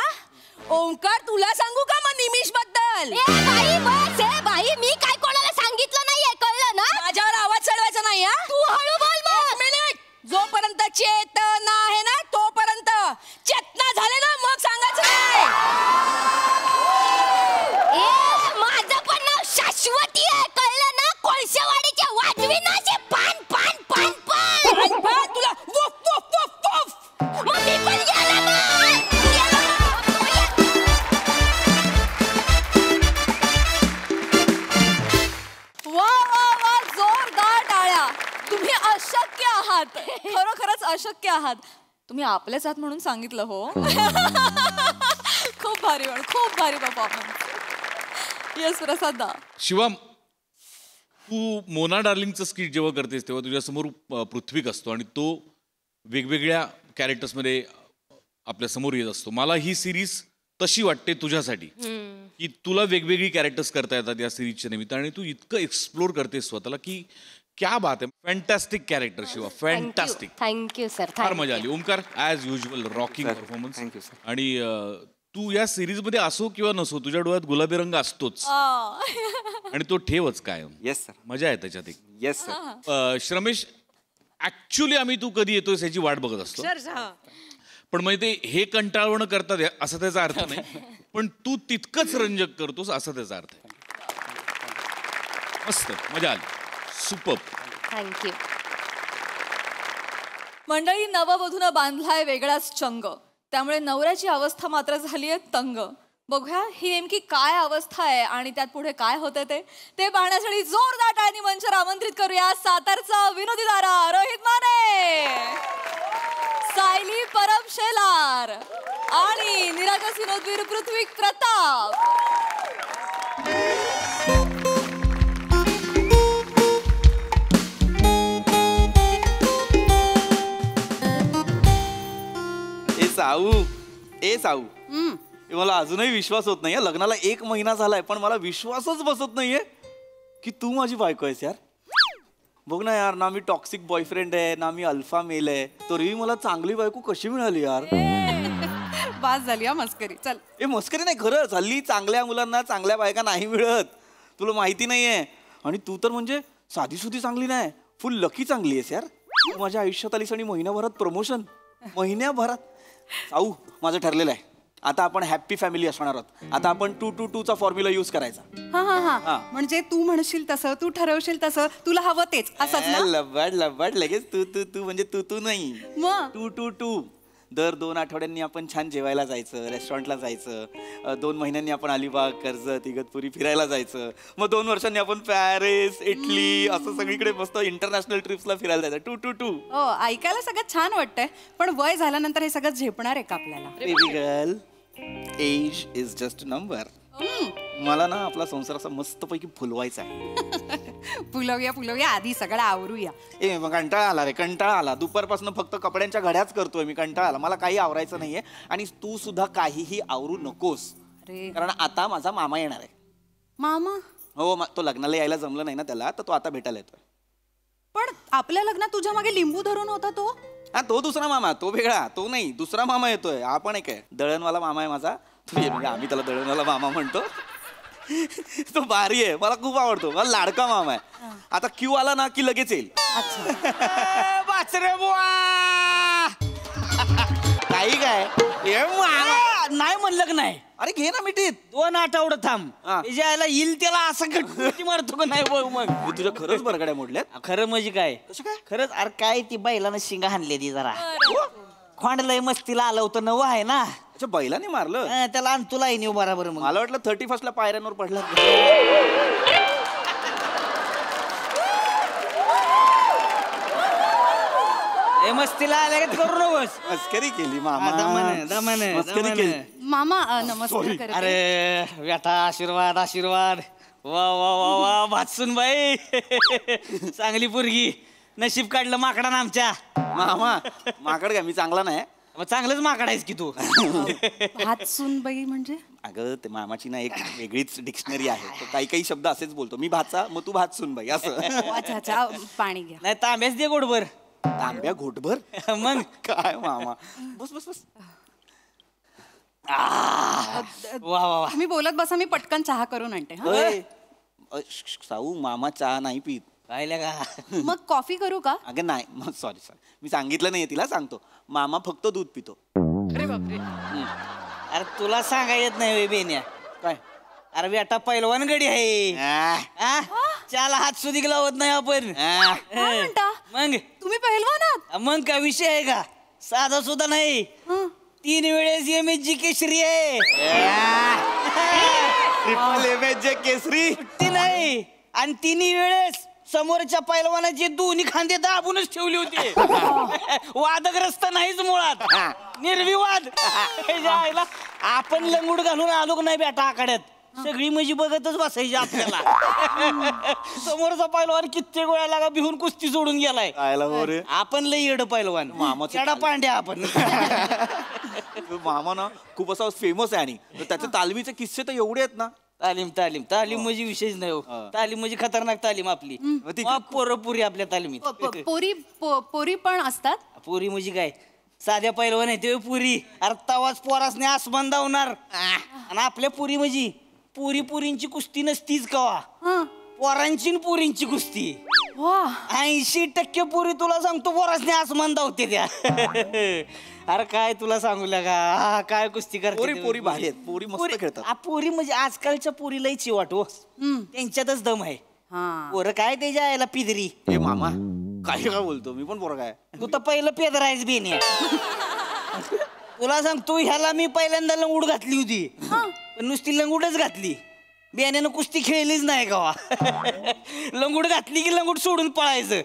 ओंकार तुला सांगू का मग निमिष बद्दल? ए बाई बस, ए बाई, मी काय कोणाला सांगितलं नाहीये, कळलं ना? माझ्यावर आवाज चढवायचा नाही हा. तू हळू बोल मग. एक मिनिट. जोपर्यंत चेतना आहे ना तोपर्यंत, चेतना झाले ना मग सांगायचं नाही. ए माझं पण नाव शाश्वती आहे, कळलं ना? कोळशेवाडीच्या वाजविनाचे पान पान पान पान पण तुला वुफ वुफ वुफ वुफ. मग मी पण गेला मग. वा वा वा, जोरदार टाळ्या. तुम्ही अशक्य आहात, खरोखरच अशक्य आहात. तुम्ही आपलेच आहात म्हणून सांगितलं हो. खूप भारी, खूप भारी परफॉर्मन्स. येस प्रसाद दा. शिवम, तू मोना डार्लिंगचं स्किट जेव्हा करतेस तेव्हा तुझ्यासमोर पृथ्वीक असतो आणि तो वेगवेगळ्या कॅरेक्टर्समध्ये आपल्या समोर येत असतो. मला ही सिरीज तशी वाटते तुझ्यासाठी की तुला वेगवेगळी कॅरेक्टर्स करता येतात या सिरीजच्या निमित्ताने आणि तू इतकं एक्सप्लोर करतेस स्वतःला की क्या बात आहे. Fantastic character Shiva, fantastic. Thank you sir. फार मजा आली. Omkar, as usual rocking performance. Thank you sir. आणि तू या सिरीज मध्ये असो किंवा नसो, तुझ्या डोळ्यात गुलाबी रंग असतोच आणि तो ठेवच कायम. Yes sir. मजा आहे त्याच्यात एक. Yes sir. श्रमेश, ऍक्च्युली आम्ही तू कधी येतोय याची वाट बघत असतो, पण म्हणजे ते हे कंटाळवणं करतात असा त्याचा अर्थ नाही, पण तू तितकंच रंजक करतोस असा त्याचा अर्थ आहे. मस्त मजा आली. सुपर. थँक्यू. मंडळी, नववधूनं बांधलाय वेगळाच चंग, त्यामुळे नवऱ्याची अवस्था मात्र झालीये तंग. बघूया ही नेमकी काय अवस्था आहे आणि त्यात पुढे काय होतं ते पाहण्यासाठी जोरदार टाळ्यांनी मंचावर आमंत्रित करूया सातारचा विनोदी तारा रोहित माने, सायली परब शेलार आणि निरागस विनोदवीर पृथ्वीक प्रताप. साऊ मला अजूनही विश्वास होत नाहीये. लग्नाला 1 महिना झालाय पण मला विश्वासच बसत नाहीये की तू माझी बायको आहेस यार. बघ ना यार, ना मी टॉक्सिक बॉयफ्रेंड आहे ना मी अल्फा मेल आहे, तरीही मला चांगली बायको कशी मिळाली यार. बास झाली हा मस्करी. चल. ए मस्करी नाही, खरंच हल्ली चांगल्या मुलांना चांगल्या बायका नाही मिळत, तुला माहिती नाहीये. आणि तू तर म्हणजे साधी सुधी चांगली नाही, फुल लकी चांगली आहेस यार. तू माझ्या आयुष्यात आलीस आणि महिन्याभरात प्रमोशन. महिन्याभरात. साऊ, माझं ठरलेलं आहे, आता आपण हॅप्पी फॅमिली असणार आहोत. आता आपण 2-2-2 चा फॉर्म्युला यूज करायचा. म्हणजे तू म्हणशील तसं, तू ठरवशील तसं, तुला हवं तेच असंच ना. लबाड लबाड लगेच तू तू तू म्हणजे तू नाही, मग 2-2-2. दर 2 आठवड्यांनी आपण छान जेवायला जायचं, रेस्टॉरंटला जायचं. 2 महिन्यांनी आपण अलिबाग, कर्जत, इगतपुरी फिरायला जायचं. मग 2 वर्षांनी आपण पॅरिस, इटली असं सगळीकडे मस्त इंटरनॅशनल ट्रिप्सला फिरायला जायचं. 2-2-2. हो, ऐकायला सगळं छान वाटतंय, पण वय झाल्यानंतर हे सगळं झेपणार आहे का आपल्याला? Baby girl, age is just number. मला ना आपला संसार असा मस्तपैकी फुलवायचा आहे. फुलवूया आधी सगळं आवरूया. ए मग कंटाळा आला रे, कंटाळा आला. दुपारपासून फक्त कपड्यांच्या घड्याच करतोय मी, कंटाळा आला. मला काही आवरायचं नाहीये आणि तू सुद्धा काहीही आवरू नकोस, कारण आता माझा मामा येणार आहे. मामा? हो, तो लग्नाला यायला जमलं नाही ना त्याला, तर तो आता भेटायला येतोय. पण आपल्या लग्नात तुझ्या मागे लिंबू धरून होता तो? हा, तो दुसरा मामा, तो वेगळा, तो नाही, दुसरा मामा येतोय. हा पण एक आहे, दळणवाला मामा आहे माझा. तो म्हणजे आम्ही त्याला दळणवाला मामा म्हणतो. तो भारी आहे, मला खूप आवडतो, मला लाडका मामा आहे. आता क्यू आला ना की लगेच येईल. काही काय नाही म्हणलं की नाही. अरे घे ना मिठीत. 2 आठवडे थांब, यायला येईल त्याला असं गटगटी मारतो का नाही. बघ मग तुझ्या खरंच बरगड्या मोडल्यात. खरं म्हणजे काय, खरंच. अरे काय ती बैलानं शिंगा हाणली ती जरा, खोंड लय मस्तीला आलं होतं. नवं आहे ना. अच्छा, बैलाने मारलं त्याला आणि तुला येऊ बरोबर. मग मला वाटलं 31st ला पायऱ्यांवर पडला. मस्तीला आल्या करू नकोस. मस्करी केली मामा, मस्करी केली. मामा नमस्कार करते. अरे बेटा, आशीर्वाद आशीर्वाद. वा वा वा वा भातसून बाई, चांगली पोरगी. नशीब काढलं माकडानं आमच्या. मामा माकड काय, मी चांगला नाही. मग चांगलंच माकडायस की तू. भातसूनबाई म्हणजे अगं ते मामाची ना एक वेगळीच डिक्शनरी आहे. तो काही काही शब्द असेच बोलतो. मी भाचा मग तू भात सुन बाई असं. अच्छा अच्छा पाणी घ्या. नाही तांब्याच दे गोडभर. तांब्या घोटभर. मग काय मामा. बस बस बस. वा वा वा. तुम्ही बोलत बसा, मी पटकन चहा करून आणते. हा? ओय, साऊ मामा चहा नाही पित. पाहिलं का. मग कॉफी करू का? अगं नाही सॉरी मी सांगितलं नाहीये तिला. सांगतो मामा फक्त दूध पितो. अरे बापरे. अरे तुला सांगा येत नाही बेन्या. काय अरे बेटा पैलवान गडी आहे. त्याला हात सुधी लावत नाही आपण. काय म्हणता? मग तुम्ही पहिलवान आहात? मग काय विषय आहे का. साधा सुद्धा नाही. 3 वेळेस MSG केसरी आहे. केसरी ती नाही. आणि 3 वेळेस समोरच्या पैलवानाचे दोन्ही खांदे दाबूनच ठेवले होते. वादग्रस्त नाहीच मुळात. निर्विवाद. जायला आपण लंगूड घालून आलो नाही बेटा आखाड्यात. सगळी मजी बघतच बसायची आपल्याला. समोरचा पैलवान कित्येक वेळा लागा भिवून कुस्ती सोडून गेलाय. आपण लई येड पैलवान. मामाचा पांड्या आपण. मामा ना खूप असा फेमस आहे. आणि त्याचे तालमीचे किस्से तर एवढे आहेत ना. तालीम तालीम तालीम म्हणजे विषयच नाही हो. तालीम म्हणजे खतरनाक तालीम आपली. पोरं पुरी आपल्या तालमीत. पोरी पण असतात. पुरी म्हणजे काय साध्या पैलवान आहे ते पुरी. अरे तवाच पोरासने आसमान धावणार. आणि आपल्या पुरी म्हणजे पुरी पुरींची कुस्ती नसतीच कवा. पोरांची पुरींची कुस्ती. 80% पुरी तुला सांगतो पोरासने आसमान धावते त्या. अरे काय तुला सांगू लागा काय कुस्ती करते. पोरी भारी आहेत. पोरी मस्त खेळतात. पोरी म्हणजे आजकालच्या पोरी लई चिवाट हो. त्यांच्यातच दम आहे. पोरं काय त्याच्या यायला पिदरी. हे मामा काय काय बोलतो. मी पण पोरं काय. तू तर पहिलं पेदर आहेस बेने. तुला सांगतो ह्याला मी पहिल्यांदा लंगूड घातली होती. पण नुसती लंगूडच घातली. बेण्यानं कुस्ती खेळलीच नाही गावा. लंगूड घातली की लंगूड सोडून पळायचं.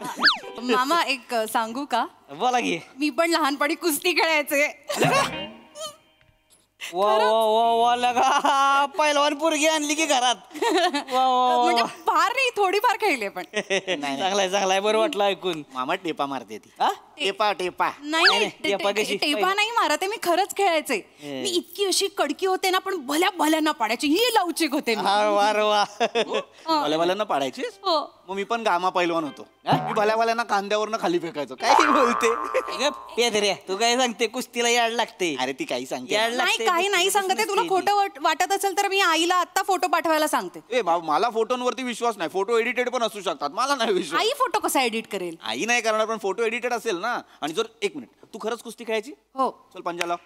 मामा एक सांगू का. बोला की. मी पण लहानपणी कुस्ती खेळायचे. वा वा वा वा लगा पैलवान पोरगी आणली की घरात. म्हणजे फार नाही थोडीफार खेळले पण. चांगलाय चांगलाय बरं वाटलं ऐकून. मामा टेपा मारते ती. टेपा नाही टेपा नाही मारत. मी खरंच खेळायचे. मी इतकी अशी कडकी होते ना पण भल्या भल्यांना पाडायची. ही लवचिक होते. भल्या भल्यांना पाडायची. मग मी पण गामा पैलवान होतो. मी भल्या भल्यांना कांद्यावरनं खाली फेकायचो. काय बोलते पेदऱ्या तू काय सांगते. कुस्तीला याड लागते. अरे ती काही सांगते. नाही काही नाही सांगते. तुला खोटं वाटत असेल तर मी आईला आता फोटो पाठवायला सांगते. ए बाबा मला फोटोंवरती विश्वास नाही. फोटो एडिटेड पण असू शकतात. मला नाही विश्वास. आई फोटो कसा एडिट करेल. आई नाही करणार पण फोटो एडिटेड असेल ना. आणि जर 1 मिनिट तू खरंच कुस्ती खेळायची. हो चल पंजा लाव.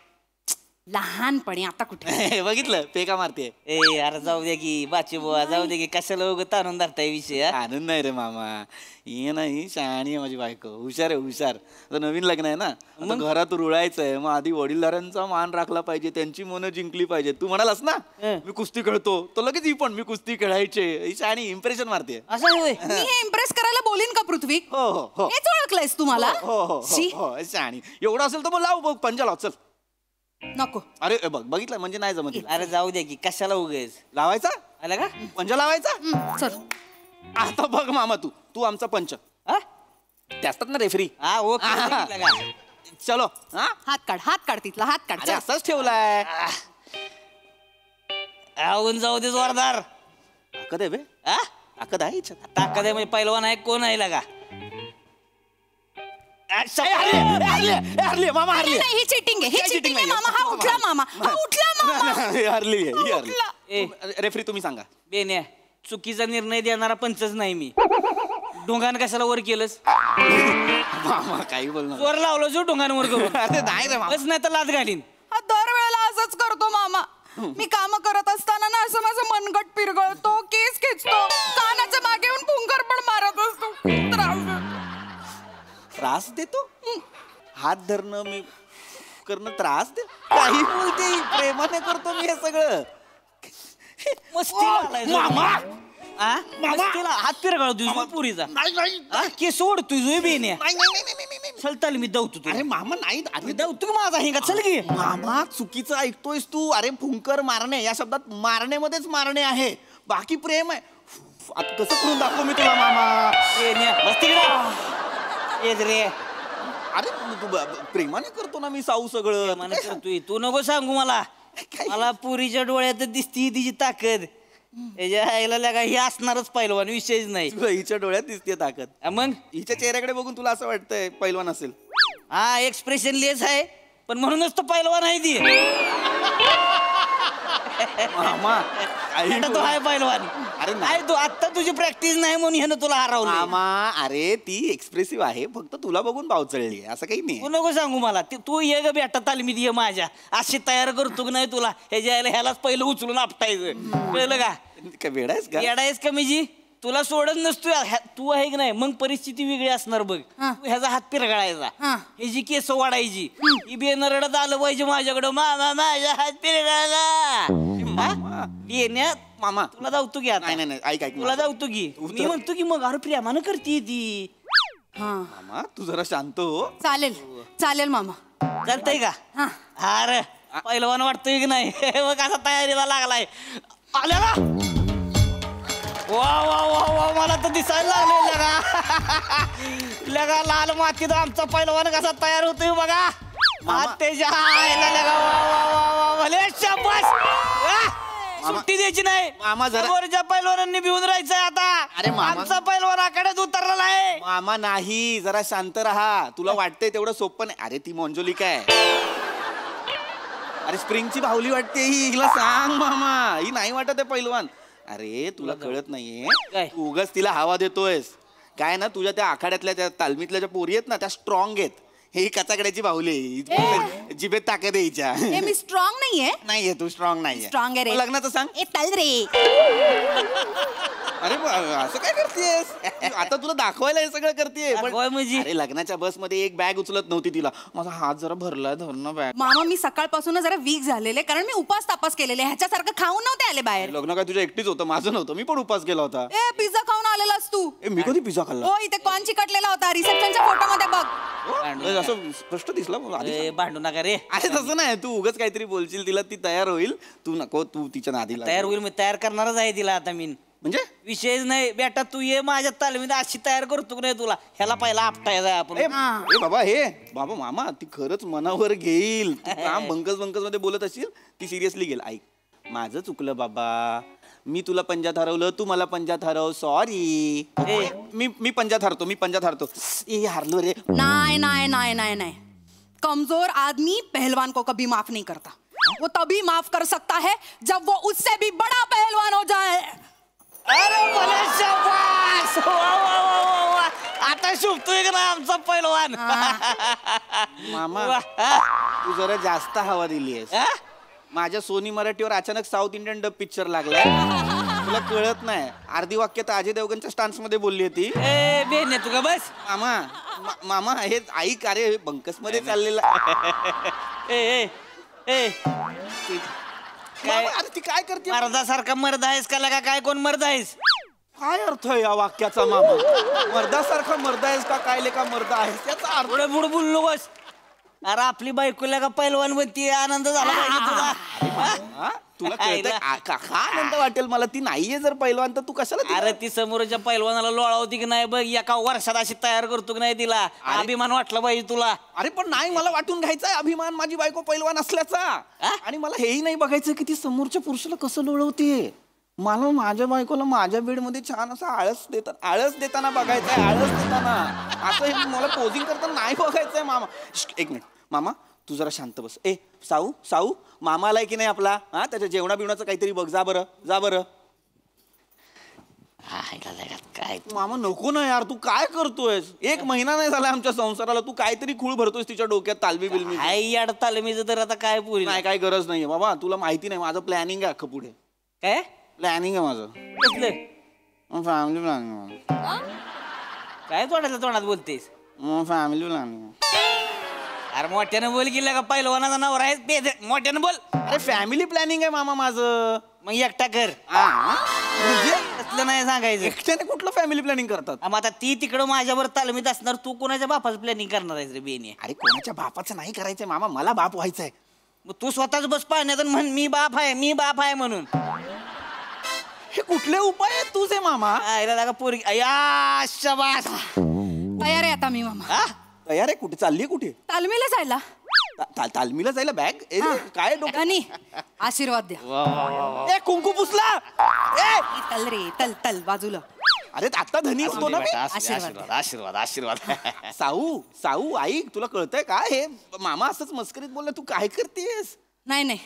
लहानपणी आता कुठे. बघितलं फेका मारते. ए अरे जाऊ दे की बाची बुवा जाऊ दे की कशाला उगं तारून धरताय विषय. आनंद नाही रे मामा. ये नाही शहाणी आहे माझी बायको. हुशार आहे हुशार. आता नवीन लग्न आहे ना. मग घरात रुळायचंय. मग आधी वडीलधाऱ्यांचा मान राखला पाहिजे. त्यांची मनं जिंकली पाहिजे. तू म्हणालास ना मी कुस्ती खेळतो तो लगेच ही पण मी कुस्ती खेळायचे. ही शहाणी इम्प्रेशन मारते. असं होय. मी हे इम्प्रेस करायला बोलीन का पृथ्वी. हो हो हो हेच ओळखलंयस तुम्हाला. हो शहाणी. एवढं असेल तर मग लाव बघ पंजा लाव. चल नको. अरे बघ बघितलं म्हणजे नाही जमत. अरे जाऊ दे की कशाला उगेच लावायचा. आला का पंजा लावायचा. चल आता बघ मामा तू आमचा पंच. ते असतात ना रेफरी. चलो. हात काढ तिथला हात काढ. अरे असाच ठेवलाय. आवून जाऊ दे जोरदार. ताकद आहे बे. ताकद आहे. ताकद आहे म्हणजे पैलवान आहे कोण आहे लगा. हरली मामा हरली. ही चिटिंग आहे. ही चिटिंग आहे मामा. हा उठला मामा. हा उठला मामा. हरली रेफरी तुम्ही सांगा. बेन्या चुकीचा निर्णय देणारा पंचच नाही मी. ढोंगान कशाला वर केलंस. मामा काही बोलणार. वर लावलं जो ढोंगांवर करून. अरे नाही रे बस नाही तर लाच घालीन. हा दरवेळेला असंच करतो मामा. मी काम करत असताना ना असं माझं मनगट पिरगळतो. केस खेचतो. कानाच्या मागे येऊन पुंकर पण मारत असतो. त्रास देतो. हात धरणं मी करणं त्रास दे. काही बोलते. प्रेमाने करतो मी हे सगळं. मस्तीला हात पिरगाळ तुझ्या पुरीचा. के सोड तुझं बेन्या. चल चल मी दवतो तू. अरे मामा नाही. अरे दवतो माझा हिंगा चल गे. मामा चुकीचं ऐकतोयस तू. अरे फुंकर मारणे या शब्दात मारण्यामध्येच मारणे आहे. बाकी प्रेम आहे. आता कसं करून दाखवू मी तुला मामा. बेन्या बस तिकडे. येत रे. अरे तू प्रेमाने करतो ना मी साऊ सगळं. मला करतोय तू नको सांगू मला. मला पुरीच्या डोळ्यात दिसती तिची ताकद. त्याच्या आईला लगा हे असणारच पैलवान, विषयच नाही. तुला हिच्या डोळ्यात दिसते ताकद. मग हिच्या चेहऱ्याकडे बघून तुला असं वाटतंय पैलवान असेल. हा एक्सप्रेशन लेस आहे पण म्हणूनच तो पैलवान आहे ती. मामा आता तो आहे पैलवान. अरे नाही तू आता तुझी प्रॅक्टिस नाही म्हणून ह्यानं तुला हरवलं. मामा अरे ती एक्सप्रेसिव्ह आहे, फक्त तुला बघून भाव चढली असं काही नाही. तू नको सांगू मला. तू ये ग बेटा तालमीत ये माझ्या. अशी तयार करतो की नाही तुला ह्यालाच पहिलं उचलून आपटायचं. कळलं का? काय वेडा आहेस का? येडा आहेस का मी? तुला सोडत नसतो तू आहे की नाही. मग परिस्थिती वेगळी असणार बघ. ह्याचा हात पिरगाळायचा, ह्याची केस वाढायची, ही बेनरडत आलं पाहिजे माझ्याकडं. मामा माझ्या हात पिरगाळला. येण्यात मामा तुला जाऊतो की आता. नाही ऐक तुला जाऊतो की मी म्हणतो की मग अरे प्रेमानं करते ती. मामा तू जरा शांत हो. चालेल मामा. चालतंय का? अरे पहिलवान वाटतोय की नाही. बघ कसा तयारीला लागलाय. आल्या का? वा वा वा वा मला तर दिसायला लागले लगा लाल मातीत आमचा पहिलवान कसा तयार होतोय बघा. त्याच्या आईला लगा वा वा वा वा भले शाबास. सुट्टी द्यायची नाही. मामा जरा समोरच्या पैलवानांनी भिवून राहायचंय आता. अरे मामा आमचा पैलवान आकड्यात उतरलेला आहे. मामा नाही जरा शांत राहा. तुला वाटतंय तेवढं सोपं नाही. अरे ती मंजुलिका आहे. अरे स्प्रिंगची बाहुली वाटते ही. हिला सांग मामा ही नाही वाटत आहे पैलवान. अरे तुला कळत नाहीये तू उगाच तिला हवा देतोयस काय ना. तुझ्या त्या आखाड्यातल्या त्या तालमीतल्या ज्या पोरी आहेत ना त्या स्ट्रॉंग आहेत. ही कचाकड्याची बाहुली जिभेत ताकद यायच्या. मी स्ट्रॉंग नाहीये तू स्ट्रॉंग नाहीये. स्ट्रॉंग आहे रे. लग्नाचं सांग. चल रे. अरे असं काय करतेस आता? तुला दाखवायला हे सगळं करतेय. अरे लग्नाच्या बसमध्ये एक बॅग उचलत नव्हती तिला. माझा हात जरा भरलाय धरणं बॅग. मामा मी सकाळपासून जरा वीक झालेले कारण मी उपास तापास केलेले. ह्याच्यासारखं खाऊन नव्हते आले बाहेर. लग्न काय तुझ्या एकटीच होतं माझं नव्हतं. मी पण उपास केला होता. पिझ्झा खाऊन आलेलास तू. मी कधी पिझ्झा खाल्ला? हो इथे कॉर्न चिकटलेला होता रिसेप्शनच्या फोटोमध्ये बघ. असं स्पष्ट दिसला. भांडू नका रे. अरे तसं नाही तू उगाच काहीतरी बोलशील तिला ती तयार होईल. तू नको तू तिच्या नादीला. तयार होईल मी तयार करणारच आहे तिला आता. मी म्हणजे विषयच नाही बेटा. तू ये माझ्या तालमीत अशी तयार करतो नाही तुला. ह्याला पहिला आपटायचा आपण. बाबा बाबा मामा ती खरंच मनावर घेईल. काम बंकस मध्ये बोलत असेल ती सिरियसली घेईल. ऐक माझं चुकलं बाबा. मी तुला पंजात हरवलं तू मला पंजात हरव. सॉरी. मी पंजात हरतो. हारलो रे. नहीं कमजोर आदमी पहलवान को कभी माफ नहीं करता. वो तभी माफ कर सकता है जब वो उससे भी बड़ा पहलवान हो जाए. अरे मला शाबास. आता शुभतोय का ना आमचा पैलवान. मामा तू जरा जास्त हवा दिलीयस. माझ्या सोनी मराठीवर अचानक साऊथ इंडियन डब पिक्चर लागलाय. तुला कळत नाही. अर्धी वाक्य तर अजय देवगणच्या स्टान्स मध्ये बोलली होती. बेन तू का बस. मामा हे ऐक. अरे बंकस मध्ये चाललेला. अरे ती काय करते? मर्दासारखा मर्द आहेस का लगा? काय कोण मर्द आहेस? काय अर्थ आहे या वाक्याचा मामा? मर्दासारखा मर्द आहेस का काय लेका मर्द आहेस त्याचा अर्थ? पुढे पुढे बोललो बस. अरे आपली बायकोला का पैलवान बनती. आनंद झाला पाहिजे तुला. तुला का आनंद वाटेल मला? ती नाहीये जर पैलवान तर तू कशाला? अरे ती समोरच्या पैलवानाला लोळावती की नाही बघ. एका वर्षात अशी तयार करतो की नाही तिला. अभिमान वाटला पाहिजे तुला. अरे पण नाही मला वाटून घ्यायचा अभिमान माझी बायको पैलवान असल्याचा. आणि मला हेही नाही बघायचं की ती समोरच्या पुरुषाला कसं लोळवते. मला माझ्या बायकोला माझ्या बेडमध्ये छान असं आळस देताना बघायचंय. आळस देताना असं मला पोझिंग करताना नाही बघायचंय मामा. एक मिनिट मामा तू जरा शांत बस. साऊ मामा आलाय की नाही आपला? त्याच्या जेवणा बिवणाचं काहीतरी बघ. जा बरं. काय मामा नको ना यार. तू काय करतोयस? 1 महिना नाही झाला आमच्या संसाराला. तू काहीतरी खूळ भरतोयस तिच्या डोक्यात. तालमी बिलमी आई याड तालमीचं तर आता काय पुरी नाही. काय गरज नाहीये बाबा. तुला माहिती नाही माझं प्लॅनिंग आहे अख्खं पुढे. काय प्लॅनिंग आहे माझं? Family planning. काय तोंडात बोलतेस? Family planning. अरे मोठ्यानं बोल की का पहिलवानाचा नवरा आहे. मोठ्यानं बोल. अरे फॅमिली प्लॅनिंग आहे मामा माझं. मग एकटा कर. असलं नाही सांगायचं. एकट्याने कुठलं फॅमिली प्लॅनिंग करतात? मग आता ती तिकडं माझ्यावर तालमीत असणार. तू कोणाच्या बापाचं प्लॅनिंग करणार आहेस रे बेनी? अरे कोणाच्या बापाचं नाही करायचंय मामा. मला बाप व्हायचंय. मग तू स्वतःच बस पाहण्यात म्हण मी बाप आहे म्हणून. हे कुठले उपाय आहेत तुझे मामा? पोरगी शाबास. तयार आहे आता मी मामा. तयार आहे? कुठे चालली कुठे? तालमीला जायला. तालमीला जायला बॅग? काय डोकं? आणि आशीर्वाद द्या. ए कुंकू पुसला. ए तल रे तल तल बाजूला. अरे आता धनी होतो ना मी. आशीर्वाद आशीर्वाद आशीर्वाद. साऊ साऊ ऐक, तुला कळतंय का हे मामा असंच मस्करीत बोलला, तू काय करतेस? नाही नाही,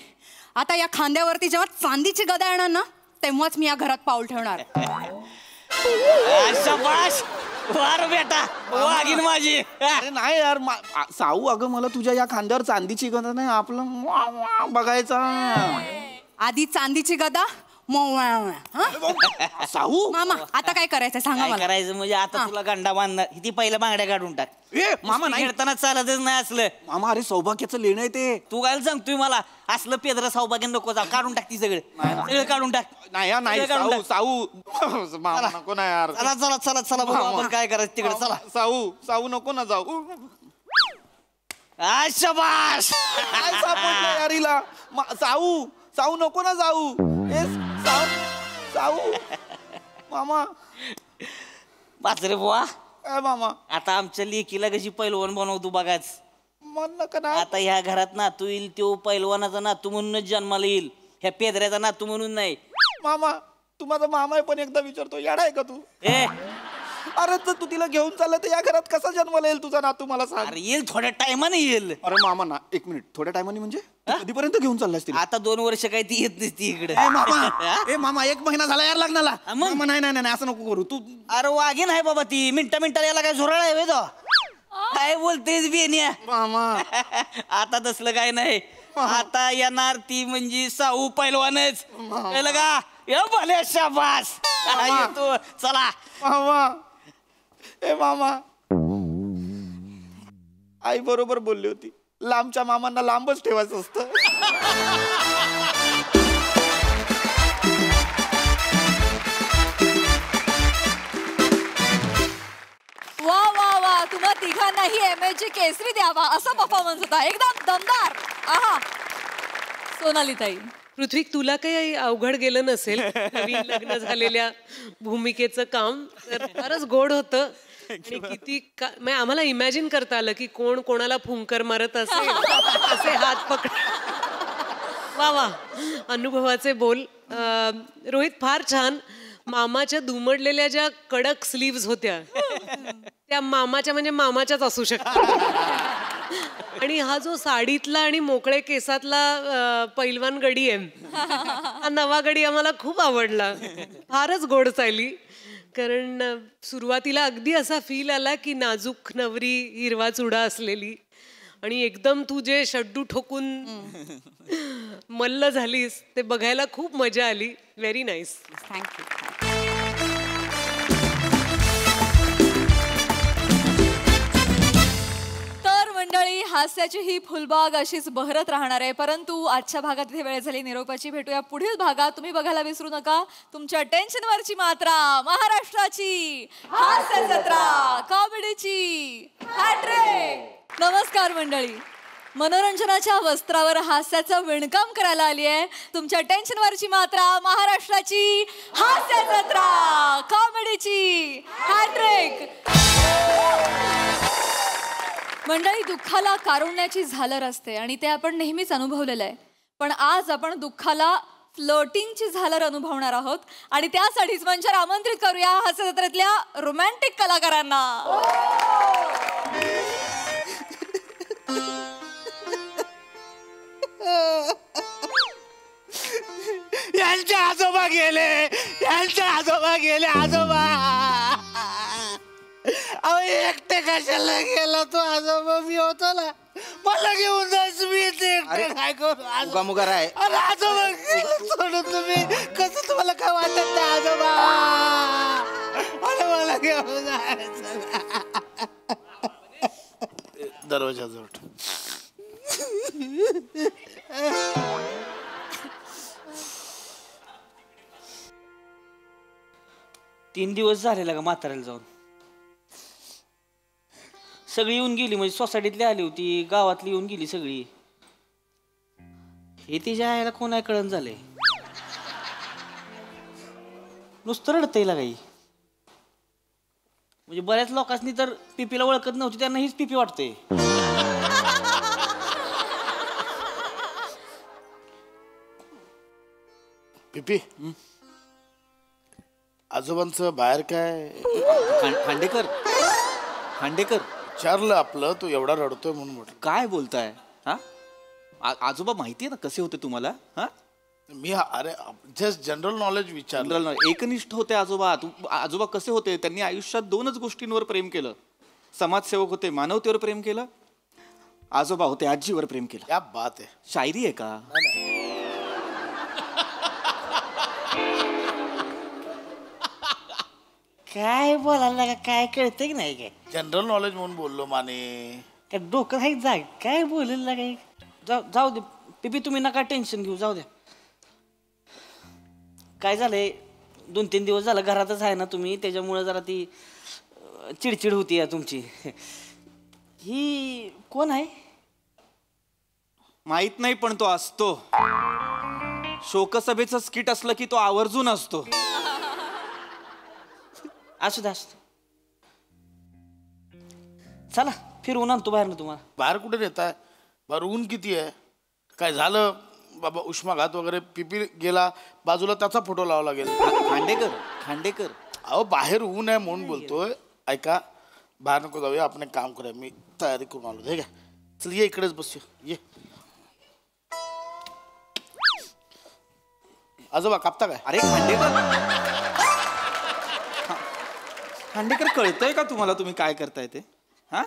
आता या खांद्यावरती जेव्हा चांदीची गदा येणार ना तेव्हाच मी या घरात पाऊल ठेवणार. शाबाश, वार बेटा, वाघीन माझी. अरे नाही यार साऊ, अगं मला तुझ्या या खांद्यावर चांदीची गदा नाही, आपलं बघायचा. आधी चांदीची गदा साऊ. मामा आता काय करायचं सांगा काय मला. करायचं म्हणजे आता तुला गंडा बांधणार, ती पहिल्या बांगड्या काढून टाक. ए मामा नाही, खेळताना चालतच नाही असलं. मामा अरे सौभाग्याचं लेणं आहे ते. तू काय सांगतोय मला असलं पेदर सौभाग्य नको जाऊ, काढून टाक ती सगळं सगळं काढून टाक. नाही नाही साऊ साऊ मामा नको ना यार. चला चला चला चला बघू आपण काय करायचं तिकडे. चला साऊ साऊ नको ना जाऊ. शाबाश. काय सापडलं यार हिला? साऊ साऊ नको ना जाऊ. ए साऊ साऊ मामा. बाजरे बुवा, काय मामा? आता आमच्या लेकीला कशी पैलवान बनवतो बघाच. मन नका ना. आता ह्या घरात नातू येईल, तो पैलवानाचा नातू म्हणूनच जन्माला येईल, ह्या पेदऱ्याचा नातू म्हणून नाही. मामा तू माझा मामा आहे, पण एकदा विचारतो, येडा आहे का तू? ए अरे तर तू तिला घेऊन चालला तर या घरात कसा जन्माला येईल तुझा नातू, मला सांग. अरे येईल, थोड्या टायमाने येईल. अरे मामा ना, एक मिनिट, थोड्या टायमाने म्हणजे कधीपर्यंत घेऊन चाललास तिला? आता 2 वर्ष काही ती येत नसती इकडे. ए मामा 1 महिना झाला यार लग्नाला. मामा नाही नाही नाही असं नको करू तू. अरे वाघीन आहे बाबा ती, मिनिटा याला काय झोराळ आहे तो. काय बोलतेस बेनिया मामा? आता तसलं काय नाही, आता येणार ती म्हणजे साऊ पैलवानच. कळलं का? ये भले शाबास. येतो चला. मामा ए मामा, आई बरोबर बोलली होती, लांबच्या मामांना लांबच ठेवायचं असतं. वा वा वा, तुम्हा तिघांनाही MSG केसरी द्यावा असा परफॉर्मन्स होता, एकदम दमदार. आहा. सोनालीताई, पृथ्वी, तुला काही अवघड गेलं नसेल नवीन लग्न झालेल्या भूमिकेचं काम, तर फारच गोड होतं. आणि किती म्हणजे आम्हाला इमॅजिन करता आलं की कोण कोणाला फुंकर मारत असेल, असे हात पकड. वा वा, अनुभवाचे बोल. रोहित फार छान. मामाच्या दुमडलेल्या ज्या कडक स्लीव्स होत्या त्या मामाच्या म्हणजे मामाच्याच असू शकतात. आणि हा जो साडीतला आणि मोकळे केसातला पैलवान गडी आहे, हा नवा गडी आम्हाला खूप आवडला. फारच गोड चालली, कारण सुरुवातीला अगदी असा फील आला की नाजूक नवरी, हिरवा चुडा असलेली, आणि एकदम तू जे शड्डू ठोकून मल्ल झालीस ते बघायला खूप मजा आली. Very nice. थँक्यू. मंडळी, हास्याची ही फुलबाग अशीच बहरत राहणार आहे, परंतु आजच्या भागात इथे वेळ झाली निरोपाची. भेटूया पुढील भागात. तुम्ही बघायला विसरू नका तुमच्या टेन्शनवरची मात्रा, महाराष्ट्राची हास्य जत्रा, कॉमेडीची हॅट्रिक. नमस्कार मंडळी, मनोरंजनाच्या वस्त्रावर हास्याचं विणकाम करायला आली आहे तुमच्या टेन्शनवरची मात्रा, महाराष्ट्राची हास्य जत्रा, कॉमेडीची हॅट्रिक. मंडळी, दुःखाला कारुण्याची झालर असते आणि ते आपण नेहमीच अनुभवलेलं आहे, पण आज आपण दुःखाला फ्लोटिंगची झालर अनुभवणार आहोत. आणि त्यासाठीच मंचावर आमंत्रित करूया हास्य जत्रेतल्या रोमॅन्टिक कलाकारांना. यांचे आजोबा गेले, यांचे आजोबा गेले. आजोबा अहो, एकटे कशाला गेला तो आजोबा? मी होतो ना, मला घेऊन जायचं. मी एकटे काय करू? मुगा आहे. अरे आजोबा गेलं सोडून तुम्ही, कसं तुम्हाला काय वाटत नाही आजोबा? अरे मला घेऊन जायचं. दरवाजाजवळ 3 दिवस झालेला का म्हाताऱ्याला जाऊन? सगळी येऊन गेली, म्हणजे सोसायटीतली आली होती, गावातली येऊन गेली सगळी. हे तिच्या आईला कोण आहे कळण झालंय. नुसतं रडतंय काही. म्हणजे बऱ्याच लोकांनी तर पिपीला ओळखत नव्हती, त्यांना हीच पिपी वाटते. पिपी आजोबांचं बाहेर काय खांडेकर खांडेकर विचारलं आपलं, तू एवढा रडतोय म्हणून म्हटलं. काय बोलताय हा? आजोबा माहितीये ना कसे होते तुम्हाला? हा मी अरे जस्ट जनरल नॉलेज विचारलं. General knowledge. एकनिष्ठ होते आजोबा. आजोबा कसे होते? त्यांनी आयुष्यात 2च गोष्टींवर प्रेम केलं. समाजसेवक होते, मानवतेवर प्रेम केलं. आजोबा होते, आजीवर प्रेम केलं. क्या बात आहे. शायरी आहे का? काय बोलायला का काय कळतंय की नाही? काय जनरल नॉलेज म्हणून बोललो माने. काय डोकं आहे जाग काय बोलायला काय? जाऊ दे पिपी, तुम्ही नका टेन्शन घेऊ, जाऊ द्या. काय झालंय 2-3 दिवस झालं घरातच आहे ना तुम्ही, त्याच्यामुळे जरा ती चिडचिड होती या तुमची. ही कोण आहे? माहित नाही, पण तो असतो. शोकसभेचं स्किट असलं की तो आवर्जून असतो. असू द्या. चला फिरवून आणतो बाहेर ना तुम्हाला. बाहेर कुठे नेताय? बाहेर ऊन किती आहे? काय झालं बाबा? उष्माघात वगैरे? पिपी गेला बाजूला, त्याचा फोटो लावा लागेल. खांडेकर अहो बाहेर ऊन आहे म्हणून बोलतोय. ऐका, बाहेर नको जाऊया, आपण एक काम करूया. मी तयारी करून आलो. हे काय, चल ये इकडेच बसूया. ये आजोबा कापता काय? अरे खांडेकर कळतंय का तुम्हाला तुम्ही काय करताय ते? हा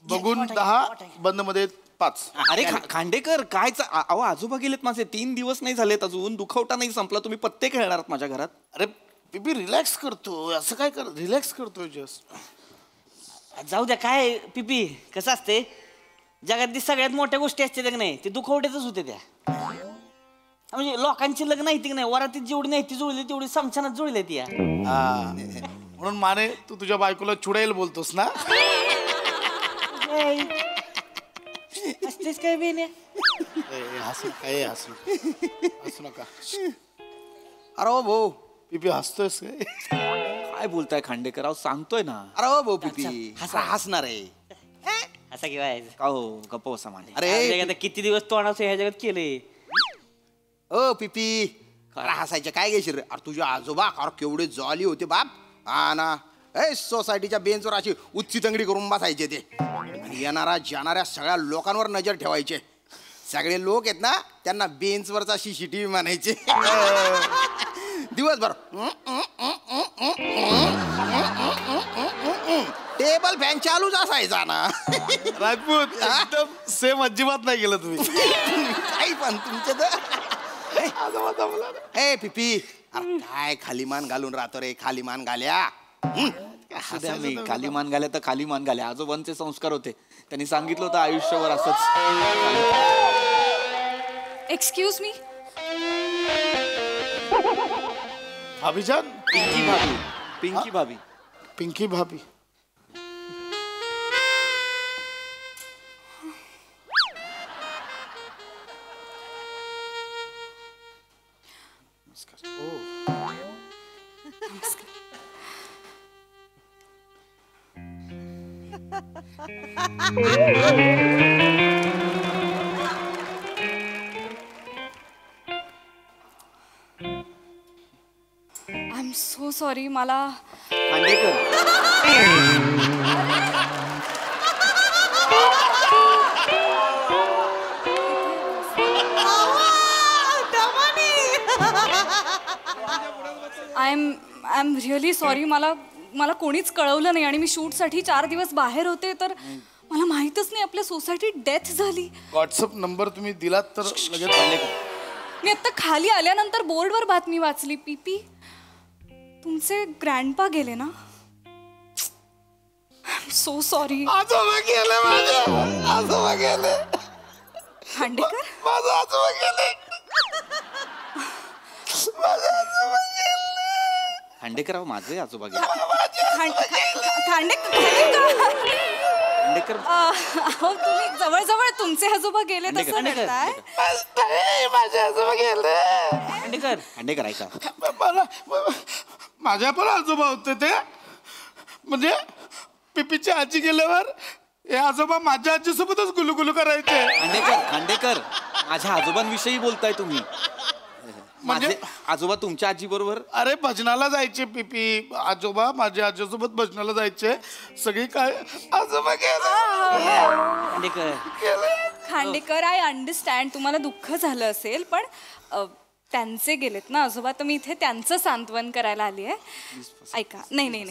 बघून 10 बंद मध्ये 5. अरे खांडेकर काय अहो आजोबा गेलेत माझे 3 दिवस नाही झालेत अजून. दुखवटा नाही संपला. तुम्ही पत्ते खेळणार आहात माझ्या घरात? अरे पिपी रिलॅक्स करतो. असं काय कर, रिलॅक्स करतोय जस्ट. जाऊ द्या. काय पिपी कसं असते, जगातली सगळ्यात मोठ्या गोष्टी असते की नाही, ते दुखवट्यातच होते त्या. म्हणजे लोकांची लग्न नाही की नाही, वरातीत जेवढी नाही ती जुळली तेवढी समशानात जुळली ती. म्हणून माने तू तुझ्या बायकोला चुडेल बोलतोस ना? असतेच काय बेने. हसू नका. अरे ओ भाऊ, पिपी हसतोयस काय बोलताय खांडेकर? अहो सांगतोय ना. अरे ओ भाऊ पिपी हसणार आहे. असा किंवा का हो गप्प बसा माने. अरे किती दिवस तोंडाचं ह्या जगात केले. ओ पिपी खरा हसायचं काय घेशील रे? अरे तुझे आजोबा अरे केवढे जॉली होते बाप. हा ना, सोसायटीच्या बेंचवर अशी उच्ची तंगडी करून बसायचे ते. आणि जाणाऱ्या सगळ्या लोकांवर नजर ठेवायचे. सगळे लोक आहेत ना, त्यांना बेंचवरचा CCTV म्हणायचे. दिवसभर टेबल फॅन चालूच असायचा ना. राजपूत एकदम सेम अजिबात नाही गेलं तुम्ही. काही पण तुमचे तर ए पिपी काय खाली मान घालून राहतो रे. खाली मान घाल्या. खाली मान घाल्या तर खाली मान घाल्या. आजोबांचे संस्कार होते. त्यांनी सांगितलं होतं आयुष्यभर असंच. Excuse me. भाभीजान. पिंकी भाभी. पिंकी भाभी. I am so sorry. मला आय एम रिअली सॉरी. मला कोणीच कळवलं नाही आणि मी शूटसाठी 4 दिवस बाहेर होते, तर मला माहीतच नाही आपल्या सोसायटीत डेथ झाली. व्हॉट्सअप नंबर तुम्ही दिलात तर लगेच आले का? मी आता खाली आल्यानंतर बोर्डवर बातमी वाचली. पीपी तुमचे ग्रँडपा गेले ना. I am so sorry. आजोबा गेले माझे. आजोबा गेले. खांडेकर माझे आजोबा गेले. खांडेकर माझे आजोबा गेले. खांडेकर तुम्ही जवळ तुमचे आजोबा गेले तसं करताय. माझे आजोबा गेले. खांडेकर ऐका. माझ्या पण आजोबा होते ते. म्हणजे पिपीची आजी गेल्यावर हे आजोबा माझ्या आजीसोबतच गुलुगुलू करायचे. खांडेकर माझ्या आजोबांविषयी बोलताय तुम्ही? म्हणजे आजोबा तुमच्या आजी बरोबर? अरे भजनाला जायचे पिपी. आजोबा माझ्या आजीसोबत भजनाला जायचे. सगळी काय आजोबा खांडेकर, आय अंडरस्टँड तुम्हाला दुःख झालं असेल, पण त्यांचे गेलेत ना आजोबा, तर मी इथे त्यांचं सांत्वन करायला आली आहे. ऐका. नाही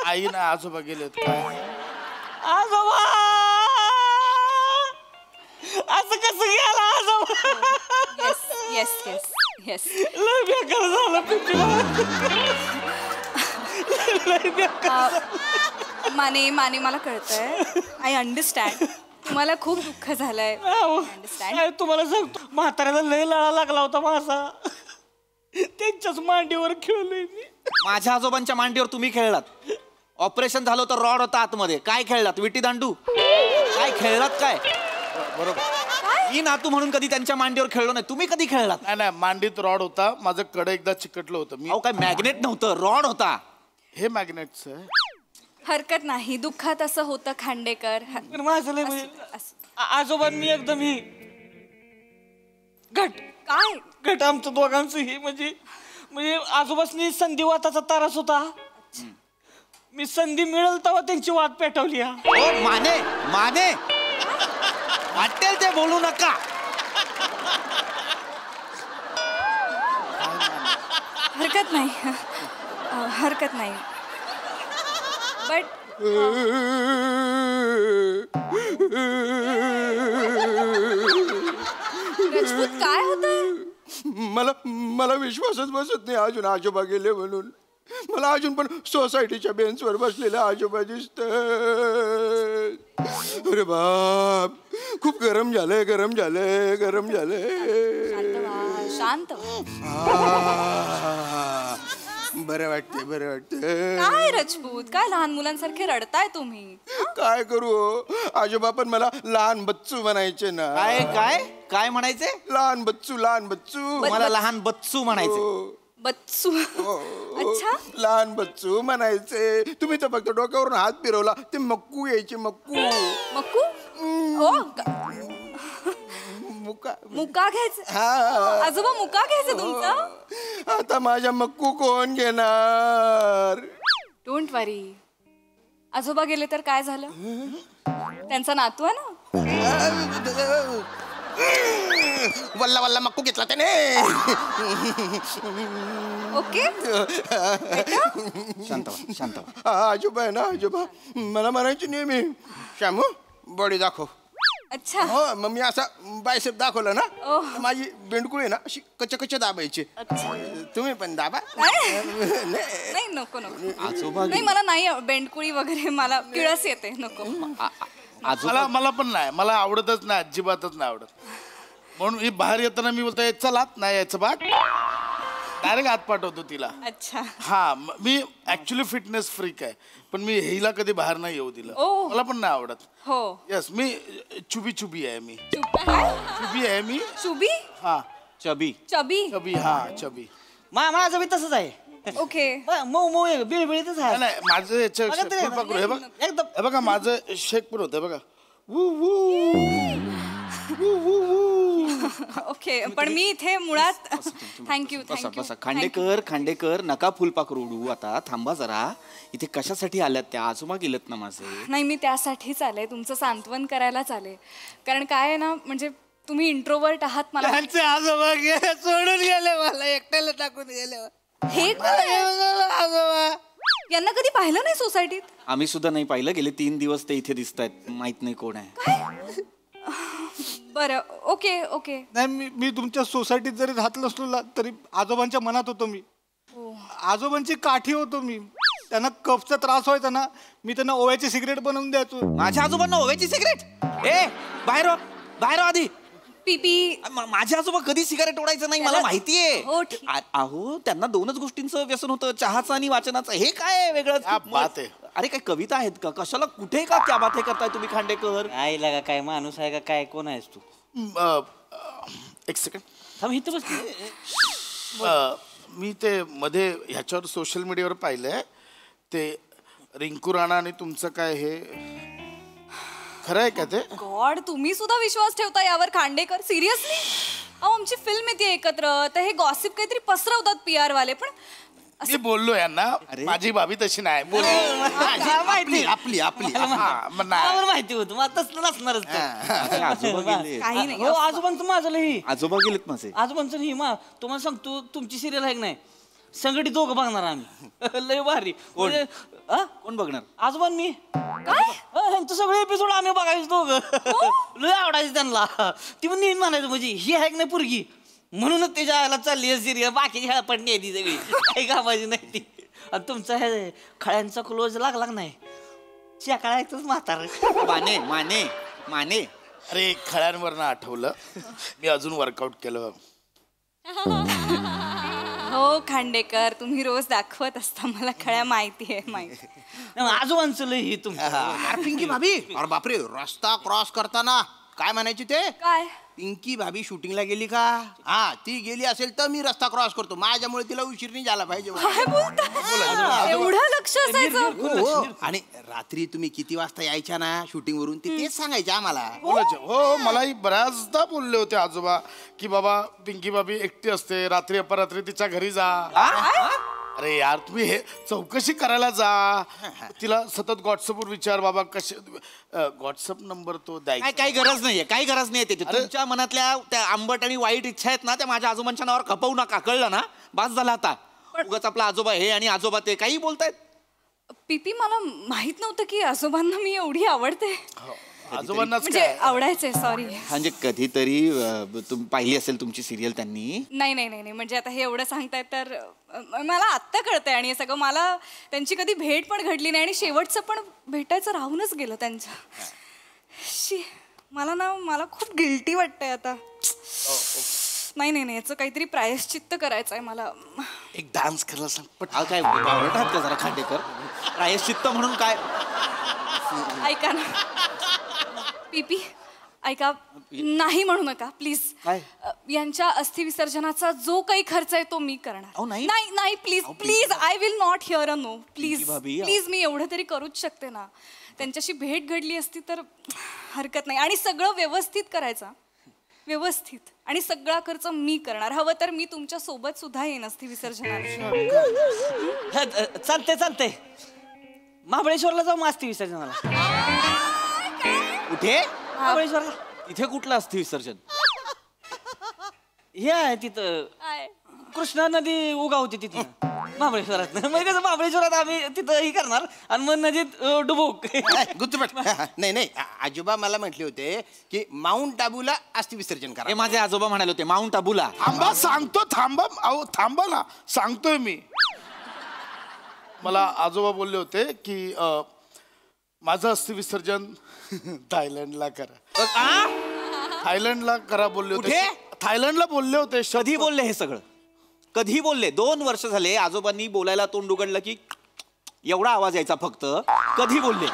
आई ना आजोबा गेलेत काय? आजोबा असं कसं गेला आजोबा? येस लय बेकार झालं माने मला कळतंय. आय अंडरस्टँड तुम्हाला खूप दुःख झालंय. अंडरस्टँड. तुम्हाला सांगतो, म्हाताऱ्याला लय लळा लागला होता माझा. त्यांच्याच मांडीवर खेळलोय मी. माझ्या आजोबांच्या मांडीवर तुम्ही खेळलात? ऑपरेशन झालं होतं, रॉड होता आतमध्ये, काय खेळलात? विटी दांडू काय खेळलात काय? बरोबर. मी नातू म्हणून कधी त्यांच्या मांडीवर खेळलो नाही. तुम्ही कधी खेळलात? नाही, मांडीत रॉड होता. माझं कडे एकदा चिकटलं होतं. मी काय मॅग्नेट नव्हतं, रॉड होता. हे मॅग्नेटच. हरकत नाही, दुःखात असं होतं खांडेकर. माझं लय म्हणजे आजोबांनी एकदम ही घट आमचं दोघांचं ही म्हणजे आजोबांनी संधिवाताचा त्रास होता. मी संधी मिळेल तेव्हा त्यांची वाट पेटवली. माने वाटेल ते बोलू नका. हरकत नाही बट राजपूत काय होतंय? मला विश्वासच बसत नाही अजून आजोबा गेले म्हणून. मला अजून पण सोसायटीच्या बेंचवर बसलेले आजोबा दिसत. अरे बाप, खूप गरम झालंय. शांत. बरं वाटते. काय राजपूत, काय लहान मुलांसारखे रडताय तुम्ही? काय करू, आजोबा पण मला लहान बच्चू म्हणायचे ना. काय म्हणायचे? लहान बच्चू. मला लहान बच्चू म्हणायचे. बच्चू? अच्छा, लहान बच्चू म्हणायचे. तुम्ही तर फक्त डोक्यावरून हात फिरवला ते मक्कू यायचे. मक्कू. मुका घ्यायचं? आजोबा मुका घ्यायचं तुमचा? आता माझ्या मक्कू कोण घेणार? डोंट वरी, आजोबा गेले तर काय झालं? त्यांचा नातू आहे ना. वल्ला मक्कू घेतला त्याने. ओके. शांत. आजोबा आहे ना, आजोबा मला म्हणायचे नेहमी, श्यामू बॉडी दाखव. अच्छा. हो, मग मी असा बायसेप दाखवला ना, माझी बेंडकुळी ना अशी कच दाबायची. तुम्ही पण दाबा. नाही, नको. नाही, मला नाही बेंडकुळी वगैरे, मला किळस येते. नको. मला पण नाही, मला आवडतच नाही, अजिबातच नाही आवडत. म्हणून ही बाहेर येताना मी बोलतोय चलात नाही यायचं बाग, डायरेक्ट हात पाठवतो तिला. अच्छा. हा, मी ऍक्च्युली फिटनेस फ्रीक आहे, पण मी हिला कधी बाहेर नाही येऊ दिलं. मला पण नाही आवडत. हो. यस, मी चुबी आहे. मी चुबी आहे. मी चुबी. हा, चबी. हा, चबी. माझं बी तसंच आहे. ओके. मऊ बिळबिळीतच आहे. नाही, माझं याच्या हे बघा, माझं शेक पण होतं बघा. ओके, पण मी इथे मुळात. थँक्यू. खांडेकर नका फुलपाखरू उडू. आता थांबा जरा. इथे कशासाठी आल्यात? त्या आजोबा गेलेत ना माझे. नाही, मी त्यासाठीच आले, तुमचं सांत्वन करायलाच आले. कारण काय आहे ना, म्हणजे तुम्ही इंट्रोवर्ट आहात. मला त्यांचे आजोबा सोडून गेले, मला एकट्याला टाकून गेले. हे आजोबा यांना कधी पाहिलं नाही सोसायटीत? आम्ही सुद्धा नाही पाहिलं. गेले 3 दिवस ते इथे दिसत आहेत. माहित नाही कोण आहे. बरं, ओके. नाही, मी तुमच्या सोसायटीत जरी राहत नसलो तरी आजोबांच्या मनात होतो मी. आजोबांची काठी होतो मी. त्यांना कफचा त्रास व्हायचा ना, मी त्यांना ओव्याची सिगरेट बनवून द्यायचो. माझ्या आजोबांना ओव्याची सिगरेट? बाहेर आधी. पीपी. माझे आजोबा कधी सिगारेट ओढायचं नाही, मला माहितीये. अहो, त्यांना 2च गोष्टींचं व्यसन होतं, चहाचं आणि वाचनाचं. हे काय वेगळं? अरे काय कविता आहेत का? कशाला कुठे का त्या बाते करताय तुम्ही खांडेकर? काय लागा, काय माणूस आहे का काय? कोण आहेस तू? एक सेकंड थांब इथं बस. मी ते मध्ये ह्याच्यावर सोशल मीडियावर पाहिलंय ते रिंकू राणा आणि तुमचं काय हे खरं आहे का ते? गॉड, तुम्ही सुद्धा विश्वास ठेवता यावर खांडेकर? सिरियसली? अहो, आमची फिल्म येते एकत्र, तर हे गॉसिप काहीतरी पसरवतात PR वाले. पण मी बोललो यांना माझी भाभी तशी नाही बोललो. माहिती आपली आपली मला माहिती होतं मग तसलं नसणारच ते. काही नाही. हो आजोबांचं माझं लई. आजोबा गेलेत माझे. आजोबांचं नाही तुम्हाला सांगतो तुमची सिरियल आहे की नाही संघटित दोघं बघणार आम्ही. लय भारी. कोण बघणार? आजोबा मी ह्यांचं सगळे एपिसोड आम्ही बघायचो दोघं. लय आवडायचं त्यांना. ती पण नेहमी म्हणायचं म्हणजे ही आहे की नाही पोरगी म्हणूनच त्याच्या आयला चालली सिरियल. बाकीची ह्याला पण नाही ती सगळी काही कामाची नाही ती. आणि तुमचा हे खळ्यांचा क्लोज लागला नाही शेकाळायचंच म्हातार. माने माने माने. अरे खळ्यांवरनं आठवलं मी अजून वर्कआउट केलं. हो खांडेकर, तुम्ही रोज दाखवत असता मला खळ्या. माहिती आहे. आजोबांचं लय ही तुमचं. पिंकी भाभी, अरे बापरे, रस्ता क्रॉस करताना काय म्हणायची ते? काय? पिंकी भाभी शूटिंगला गेली का? हा, ती गेली असेल तर मी रस्ता क्रॉस करतो. माझ्यामुळे तिला उशीर नाही झाला पाहिजे. एवढं लक्ष असायचं? हो. आणि रात्री तुम्ही किती वाजता यायच्या ना शूटिंग वरून तेच सांगायचे आम्हाला. हो मलाही बऱ्याचदा बोलले होते आजोबा की बाबा पिंकी भाभी एकटी असते, रात्री अपरात्री तिच्या घरी जा. अरे यार तुम्ही हे चौकशी करायला जा. तिला सतत व्हॉट्सअपवर विचार बाबा कसे. व्हॉट्सअप नंबर तो द्यायचा. काही गरज नाहीये, काही गरज नाहीये. तुमच्या मनातल्या त्या आंबट आणि वाईट इच्छा आहेत ना त्या माझ्या आजोबांच्या नावावर खपवू नका, कळलं ना? बास झाला आता. उगाच आपला आजोबा हे आणि आजोबा ते काही बोलतायत. पीपी, मला माहित नव्हतं की आजोबांना मी एवढी आवडते. आजोबांनाच म्हणजे आवडायचंय. सॉरी. म्हणजे कधीतरी तुम्ही पाहिली असेल तुमची सिरियल त्यांनी. नाही नाही नाही म्हणजे आता हे एवढं सांगताय तर मला आत्ता कळतंय. आणि हे सगळं मला त्यांची कधी भेट पण घडली नाही आणि शेवटचं पण भेटायचं राहूनच गेलं त्यांचं. मला खूप गिल्टी वाटतंय आता. नाही नाही नाही, याचं काहीतरी प्रायश्चित्त करायचंय मला. एक डान्स करायला सांग पट. काय आवडतात का जरा खांडेकर? प्रायश्चित्त म्हणून काय? ऐका ना पीपी, ऐका, नाही म्हणू नका प्लीज. यांच्या अस्थि विसर्जनाचा जो काही खर्च आहे तो मी करणार. नाही नाही please please, I will not hear a no. Please please, मी एवढं तरी करूच शकते ना. त्यांच्याशी भेट घडली असती तर हरकत नाही. आणि सगळं व्यवस्थित करायचं, व्यवस्थित. आणि सगळा खर्च मी करणार. हवं तर मी तुमच्या सोबत सुद्धा येईन अस्थि विसर्जनाला. चालते चालते. महाबळेश्वरला जाऊ मग अस्थि विसर्जनाला. कुठे? महाबळेश्वरला. इथे कुठलं अस्थि विसर्जन? हे आहे तिथं कृष्णा नदी उगावते तिथे महाबळेश्वरात. म्हणजे कसं महाबळेश्वरात आम्ही तिथं ही करणार आणि मग नदीत डुबुक. गुप्तपट. नाही नाही, आजोबा मला म्हटले होते की माउंट आबूला अस्थि विसर्जन करा. हे माझे आजोबा म्हणाले होते माउंट आबूला. थांबा सांगतो. थांबा ना, सांगतोय मी. मला आजोबा बोलले होते की माझं अस्थि विसर्जन थायलंडला करा. थायलंडला करा बोलले होते. थायलंडला बोलले होते. कधी बोलले हे सगळं? कधी बोलले? 2 वर्ष झाले आजोबांनी बोलायला तोंड उघडलं की एवढा आवाज यायचा फक्त. कधी बोलले?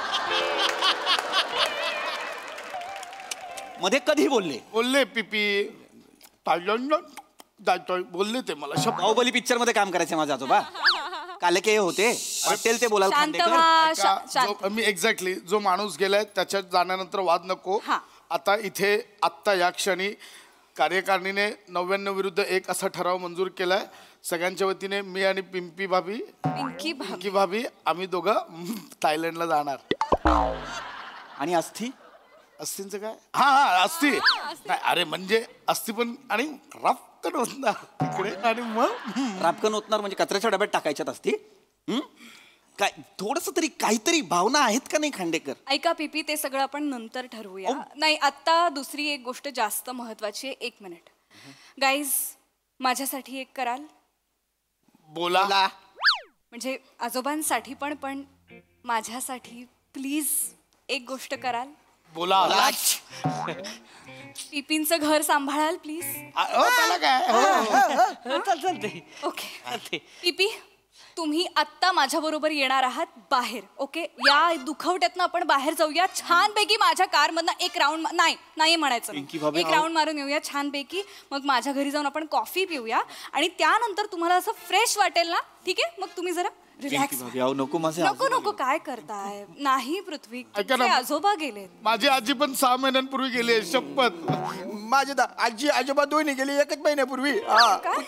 मध्ये कधी बोलले? बोलले पीपी थायलंडला जायचंय बोलले ते मला. बाहुबली पिक्चर मध्ये काम करायचे माझे आजोबा. कालके होते वाटेल ते बोलायला. मी एक्झॅक्टली जो माणूस गेलाय त्याच्यात जाण्यानंतर वाद नको. आता इथे आत्ता या क्षणी कार्यकारिणीने 99 विरुद्ध 1 असा ठराव मंजूर केलाय. सगळ्यांच्या वतीने मी आणि पिंकी भाभी आम्ही दोघं थायलंडला जाणार. आणि अस्थींचं काय? हा अस्थी नाही. अरे म्हणजे अस्थी पण आणि रापकन होणार तिकडे. आणि मग रापकन होणार म्हणजे कचऱ्याच्या डब्यात टाकायच्यात असती. काय थोडस तरी काहीतरी भावना आहेत का नाही खांडेकर? ऐका पीपी, ते सगळं आपण नंतर ठरवूया. नाही, आता दुसरी एक गोष्ट जास्त महत्वाची आहे. 1 मिनिट गाईज, माझ्यासाठी एक कराल? बोला. म्हणजे आजोबांसाठी पण माझ्यासाठी प्लीज एक गोष्ट कराल? बोला. पीपींचं घर सांभाळाल प्लीज? त्याला काय? चालते. ओके पीपी, तुम्ही आत्ता माझ्या बरोबर येणार आहात बाहेर. ओके, या दुखवट्यातनं आपण बाहेर जाऊया छानपैकी. माझ्या कारमधनं एक राऊंड नाही म्हणायचं, एक राऊंड मारून येऊया छानपैकी. मग माझ्या घरी जाऊन आपण कॉफी पिऊया आणि त्यानंतर तुम्हाला असं फ्रेश वाटेल ना, ठीक आहे? मग तुम्ही जरा रिलॅक्स. नको माझे नको नको काय करताय? नाही पृथ्वी, तुमचे आजोबा गेले. माझी आजी पण 6 महिन्यांपूर्वी गेली आहे, शपथ. माझे आजी आजोबा दोन्ही गेले 1 महिन्यापूर्वी.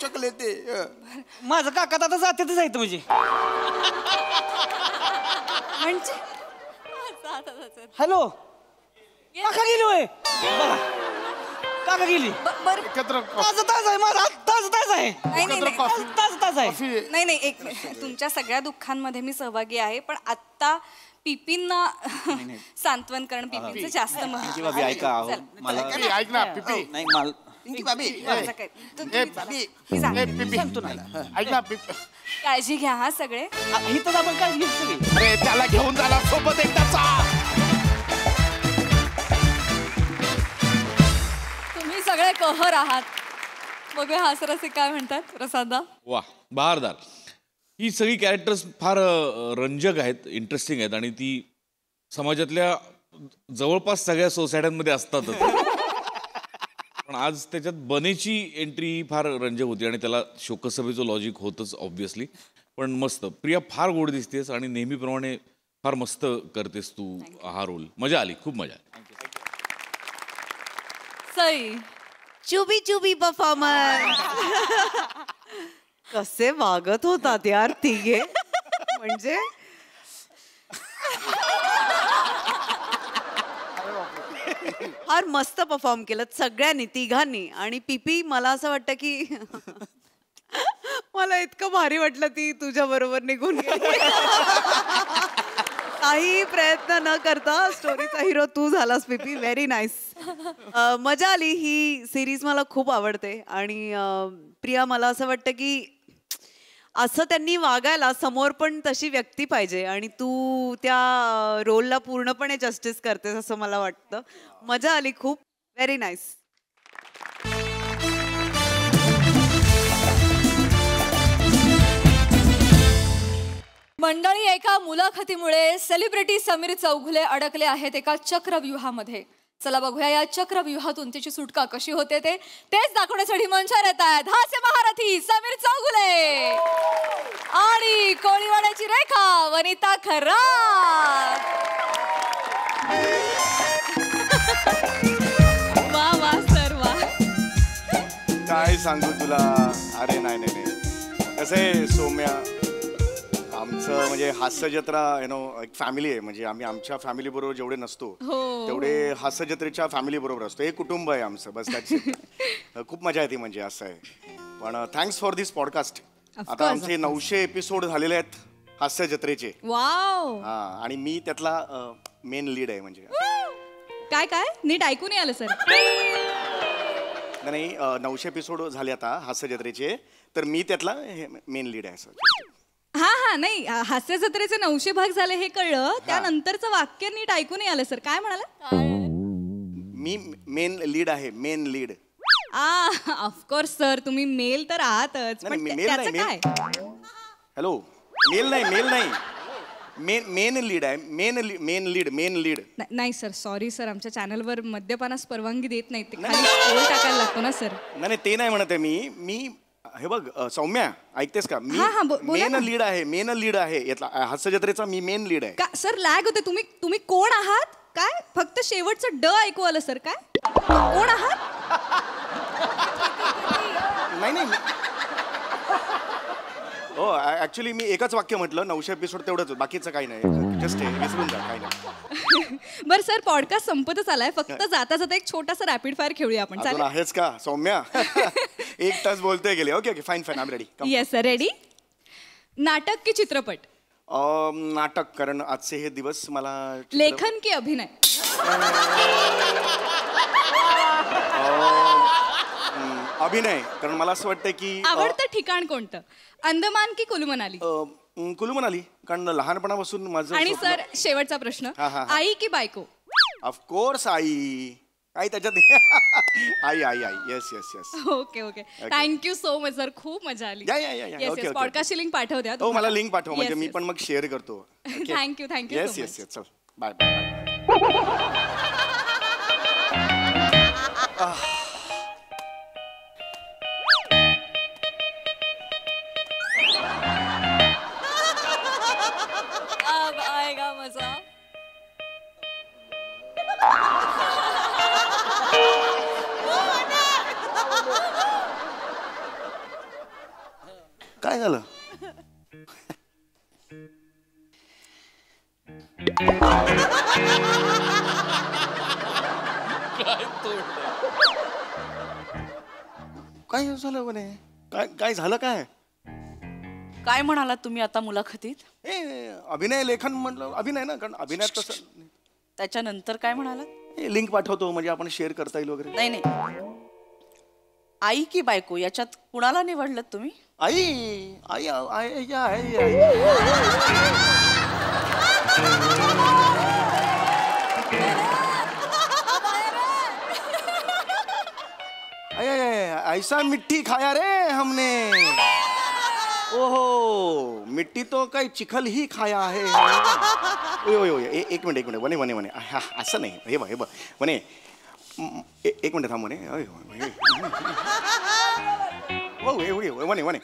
चकले ते माझं काका आता जातेच आहेत म्हणजे. हॅलो, काका गेली होय? बघा, काका गेली. एकत्र ताज आहे माझा, ताज आहे. ताज आहे. नाही एक मिनिट. तुमच्या सगळ्या दुःखांमध्ये मी सहभागी आहे, पण आत्ता पिपींना सांत्वन करणं पिपींचं जास्त महत्त्व आहे. ऐका मला ऐक ना पिपी. नाही मला ऐक ना पिपी, काळजी घ्या हा सगळे. इथं आपण काळजी घेऊ सगळी. अरे त्याला घेऊन जाणार सोबत एकदाचा. तुम्ही सगळे कहर आहात. बघूया हासरसे काय म्हणतात. प्रसादा, वा, बहारदार. ही सगळी कॅरेक्टर्स फार रंजक आहेत, इंटरेस्टिंग आहेत आणि ती समाजातल्या जवळपास सगळ्या सोसायट्यांमध्ये असतातच. पण आज त्याच्यात बनेची एंट्री फार रंजक होती आणि त्याला शोकसभेचं लॉजिक होतच ऑब्व्हियसली. पण मस्त. प्रिया फार गोड दिसतेस आणि नेहमीप्रमाणे फार मस्त करतेस तू हा रोल. मजा आली, खूप मजा आली. Sai, chubby chubby performance. कसे वागत होतात यार तिघे, म्हणजे फार मस्त परफॉर्म केलं सगळ्यांनी, तिघांनी. आणि पिपी, मला असं वाटतं की मला इतकं भारी वाटलं ती तुझ्या बरोबर निघून गेली. काही प्रयत्न न करता स्टोरीचा हिरो तू झालास पिपी. Very nice. मजा आली. ही सिरीज मला खूप आवडते. आणि प्रिया, मला असं वाटतं की असं त्यांनी वागायला समोर पण तशी व्यक्ती पाहिजे आणि तू त्या रोलला पूर्णपणे जस्टिस करतेस असं मला वाटतं. मजा आली खूप. Very nice. मंडळी, एका मुलाखतीमुळे सेलिब्रिटी समीर चौगुले अडकले आहेत एका चक्रव्यूहामध्ये. चला बघूया या चक्रव्यूहातून त्याची सुटका कशी होते तेच दाखवण्यासाठी मंचावर येत आहेत हास्य महारथी समीर चौगुले आणि कोळीवाड्याची रेखा वनिता खरात. वा वा सर वा. काय सांगू तुला. अरे नाही कसं आहे सौम्या, आमचं म्हणजे हास्य जत्रा एक फॅमिली आहे. म्हणजे आम्ही आमच्या फॅमिली बरोबर जेवढे नसतो तेवढे हास्य जत्रेच्या फॅमिली बरोबर असतो. हे कुटुंब आहे आमचं, बस त्याची खूप मजा येते. म्हणजे असं आहे. पण थँक्स फॉर दिस पॉडकास्ट. आता आमचे 900 एपिसोड झालेले आहेत हास्य जत्रेचे. वाव. हा, आणि मी त्यातला मेन लीड आहे. म्हणजे काय नीट ऐकून आलं सर. नाही 900 एपिसोड झाले आता हास्य जत्रेचे, तर मी त्यातला मेन लीड आहे. हा नाही, हास्य जत्रेचे 900 भाग झाले हे कळलं. त्यानंतरचं वाक्य नीट ऐकून आलं सर. काय म्हणाला? मी मेन लीड आहे. Main lead. ऑफकोर्स सर, तुम्ही मेल तर आहातच. हॅलो, मेल नाही मेन लीड आहे. Main lead. नाही सर, सॉरी सर, आमच्या चॅनलवर मद्यपानास परवानगी देत नाही. ते खाली स्क्रोल टाकायला लागतो ना सर. नाही ते नाही म्हणत आहे मी. हे बघ सौम्या, ऐकतेस का? मी मेन लीड आहे यातला हास्य जत्रेचा. मी मेन लीड आहे. सर लॅग होते. तुम्ही कोण आहात? काय फक्त शेवटचं ड ऐकू आलं सर. काय कोण आहात? नाही हो, ऍक्च्युली मी एकच वाक्य म्हटलं. 900 एपिसोड तेवढंच, बाकीचं काही नाही. जस्ट विसरून जा, काही नाही. बरं सर, पॉडकास्ट संपतच आलाय. फक्त जाता जाता एक छोटासा रॅपिड फायर खेळूया आपण. चालेल? आहेच का सौम्या? 1 तास बोलतोय गेले. Okay fine I am ready. Yes sir, ready. नाटक की चित्रपट? नाटक, कारण आजचे हे दिवस मला. लेखन की अभिनय? अभिनय, कारण मला असं वाटतं की. आवडतं ठिकाण कोणतं? अंदमान की कुलू मनाली? कुलू मनाली, कारण लहानपणापासून माझं. आणि सर शेवटचा प्रश्न, आई की बायको? ऑफकोर्स आई. काय त्याच्यात आई आई आई yes yes yes. Okay okay thank you so much sir, खूप मजा आली. या ओके पॉडकास्टची लिंक पाठव द्या. हो मला लिंक पाठव म्हणजे मी पण मग शेअर करतो. Thank you thank you. Yes yes yes चल बाय बाय. अब आएगा मजा. काय झालं? काय झालं म्हणे? काय काय झालं काय? काय म्हणालात तुम्ही आता मुलाखतीत? अभिनय लेखन म्हटलं अभिनय ना, कारण अभिनयात तसं. त्याच्यानंतर काय म्हणालात? लिंक पाठवतो म्हणजे आपण शेअर करता येईल वगैरे. नाही नाही, आई की बायको याच्यात कुणाला निवडलं तुम्ही? आई आई आई आई आई. ऐसा मिट्टी खाया रे हमने. ओहो मिट्टी तो काही चिखल ही खाया आहे. एक मिनिट वने वने वने असं नाही. हे बघ वने एक मिनिट थांब वने. वने वने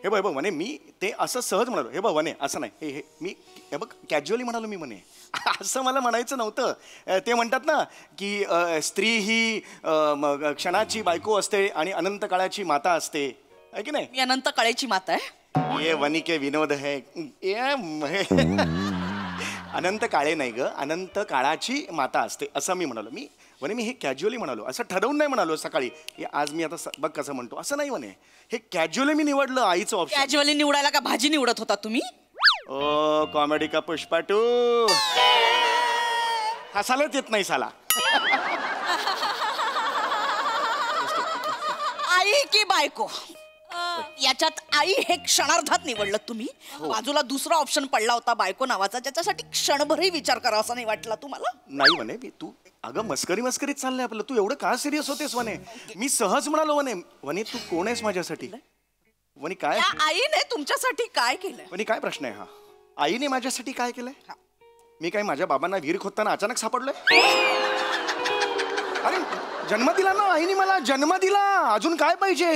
हे बघ वने मी ते असं सहज म्हणालो. हे बघ वने असं नाही. हे मी हे बघ कॅज्युअली म्हणालो मी म्हणे. असं मला म्हणायचं नव्हतं. ते म्हणतात ना की स्त्री ही क्षणाची बायको असते आणि अनंत काळाची माता असते आहे की नाही. मी अनंत काळाची माता आहे. ये वनी के विनोद है. अनंत काळे नाही ग, अनंत काळाची माता असते असं मी म्हणालो. मी म्हणे मी हे कॅज्युअली म्हणालो, असं ठरवून नाही म्हणालो सकाळी आज मी आता बघ कसं म्हणतो असं नाही म्हणे. हे कॅज्युअली मी निवडलं आईचं ऑप्शन. कॅज्युअली निवडायला का भाजी निवडत होता तुम्ही? ओ कॉमेडी का पुष्पा 2 हसायलाच येत नाही साला. आई की बायको याच्यात आई हे क्षणार्धात निवडलं तुम्ही. बाजूला दुसरा ऑप्शन पडला होता बायको नावाचा, ज्याच्यासाठी क्षणभरही विचार करा असं नाही वाटलं तुम्हाला? नाही म्हणे तू अगं मस्करीत चाललंय आपलं. तू एवढं का सिरियस होतेस वने? मी सहज म्हणालो वने. वने तू कोण आहेस माझ्यासाठी? वने काय आईने तुमच्यासाठी काय केलंय? वने काय प्रश्न आहे हा? आईने माझ्यासाठी काय केलंय? मी काय माझ्या बाबांना विहीर खोदताना अचानक सापडलोय? अरे जन्म दिला ना आईने मला, जन्म दिला. अजून काय पाहिजे?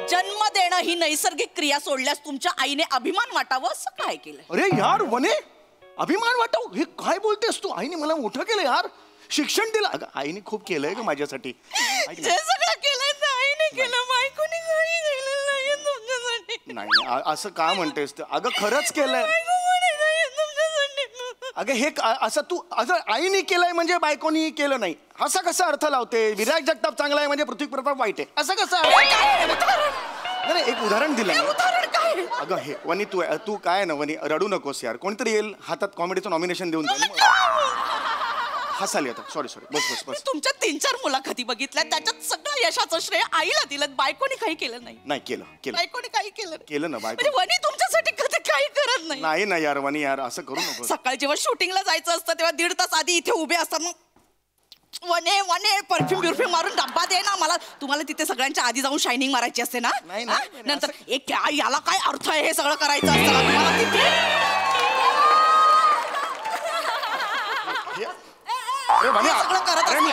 जन्म देणं ही नैसर्गिक क्रिया सोडल्यास तुमच्या आईने अभिमान वाटावं असं काय केलंय? अरे यार वने अभिमान वाटाव हे काय बोलतेस तू? आईने मला मोठं केलं यार, शिक्षण दिलं. अगं आईने खूप केलंय ग माझ्यासाठी. जे सगळं केलंय ते आईने केलं, बायकोने काही केलं नाहीये तुमच्यासाठी. नाही असं का म्हणतेस? अगं खरंच केलंय. अगं हे असं तू असं आईने केलंय म्हणजे बायकोनी केलं नाही असा कसा अर्थ लावते? विराट जगताप चांगला आहे म्हणजे पृथ्वी प्रताप वाईट आहे असं कसं? नाही एक उदाहरण दिलं. अगं हे वनी तू काय ना वनी रडू नकोस यार. कोणतरी येईल हातात कॉमेडीचं नॉमिनेशन देऊन जाईल. हसाली आता. सॉरी बस बस. तुमच्या 3-4 मुलाखती बघितल्या, त्याच्यात सगळं यशाचं श्रेय आईला दिलं, बायकोनी काही केलं नाही. नाही केलं बायकोनी काही केलं ना बायको. म्हणजे वनी तुमच्यासाठी कधी काही करत नाही. नाही ना यार वनी यार असं करू नको. सकाळी जेव्हा शूटिंगला जायचं असतं तेव्हा 1.5 तास आधी इथे उभे असतात. मग वने परफ्यूम मारून डब्बा दे ना मला. तुम्हाला तिथे सगळ्यांच्या आधी जाऊन शायनिंग मारायची असते ना. नंतर एक याला काय अर्थ आहे हे सगळं करायचं असतं ना तुम्हाला तिथे. अरे वने अरे मी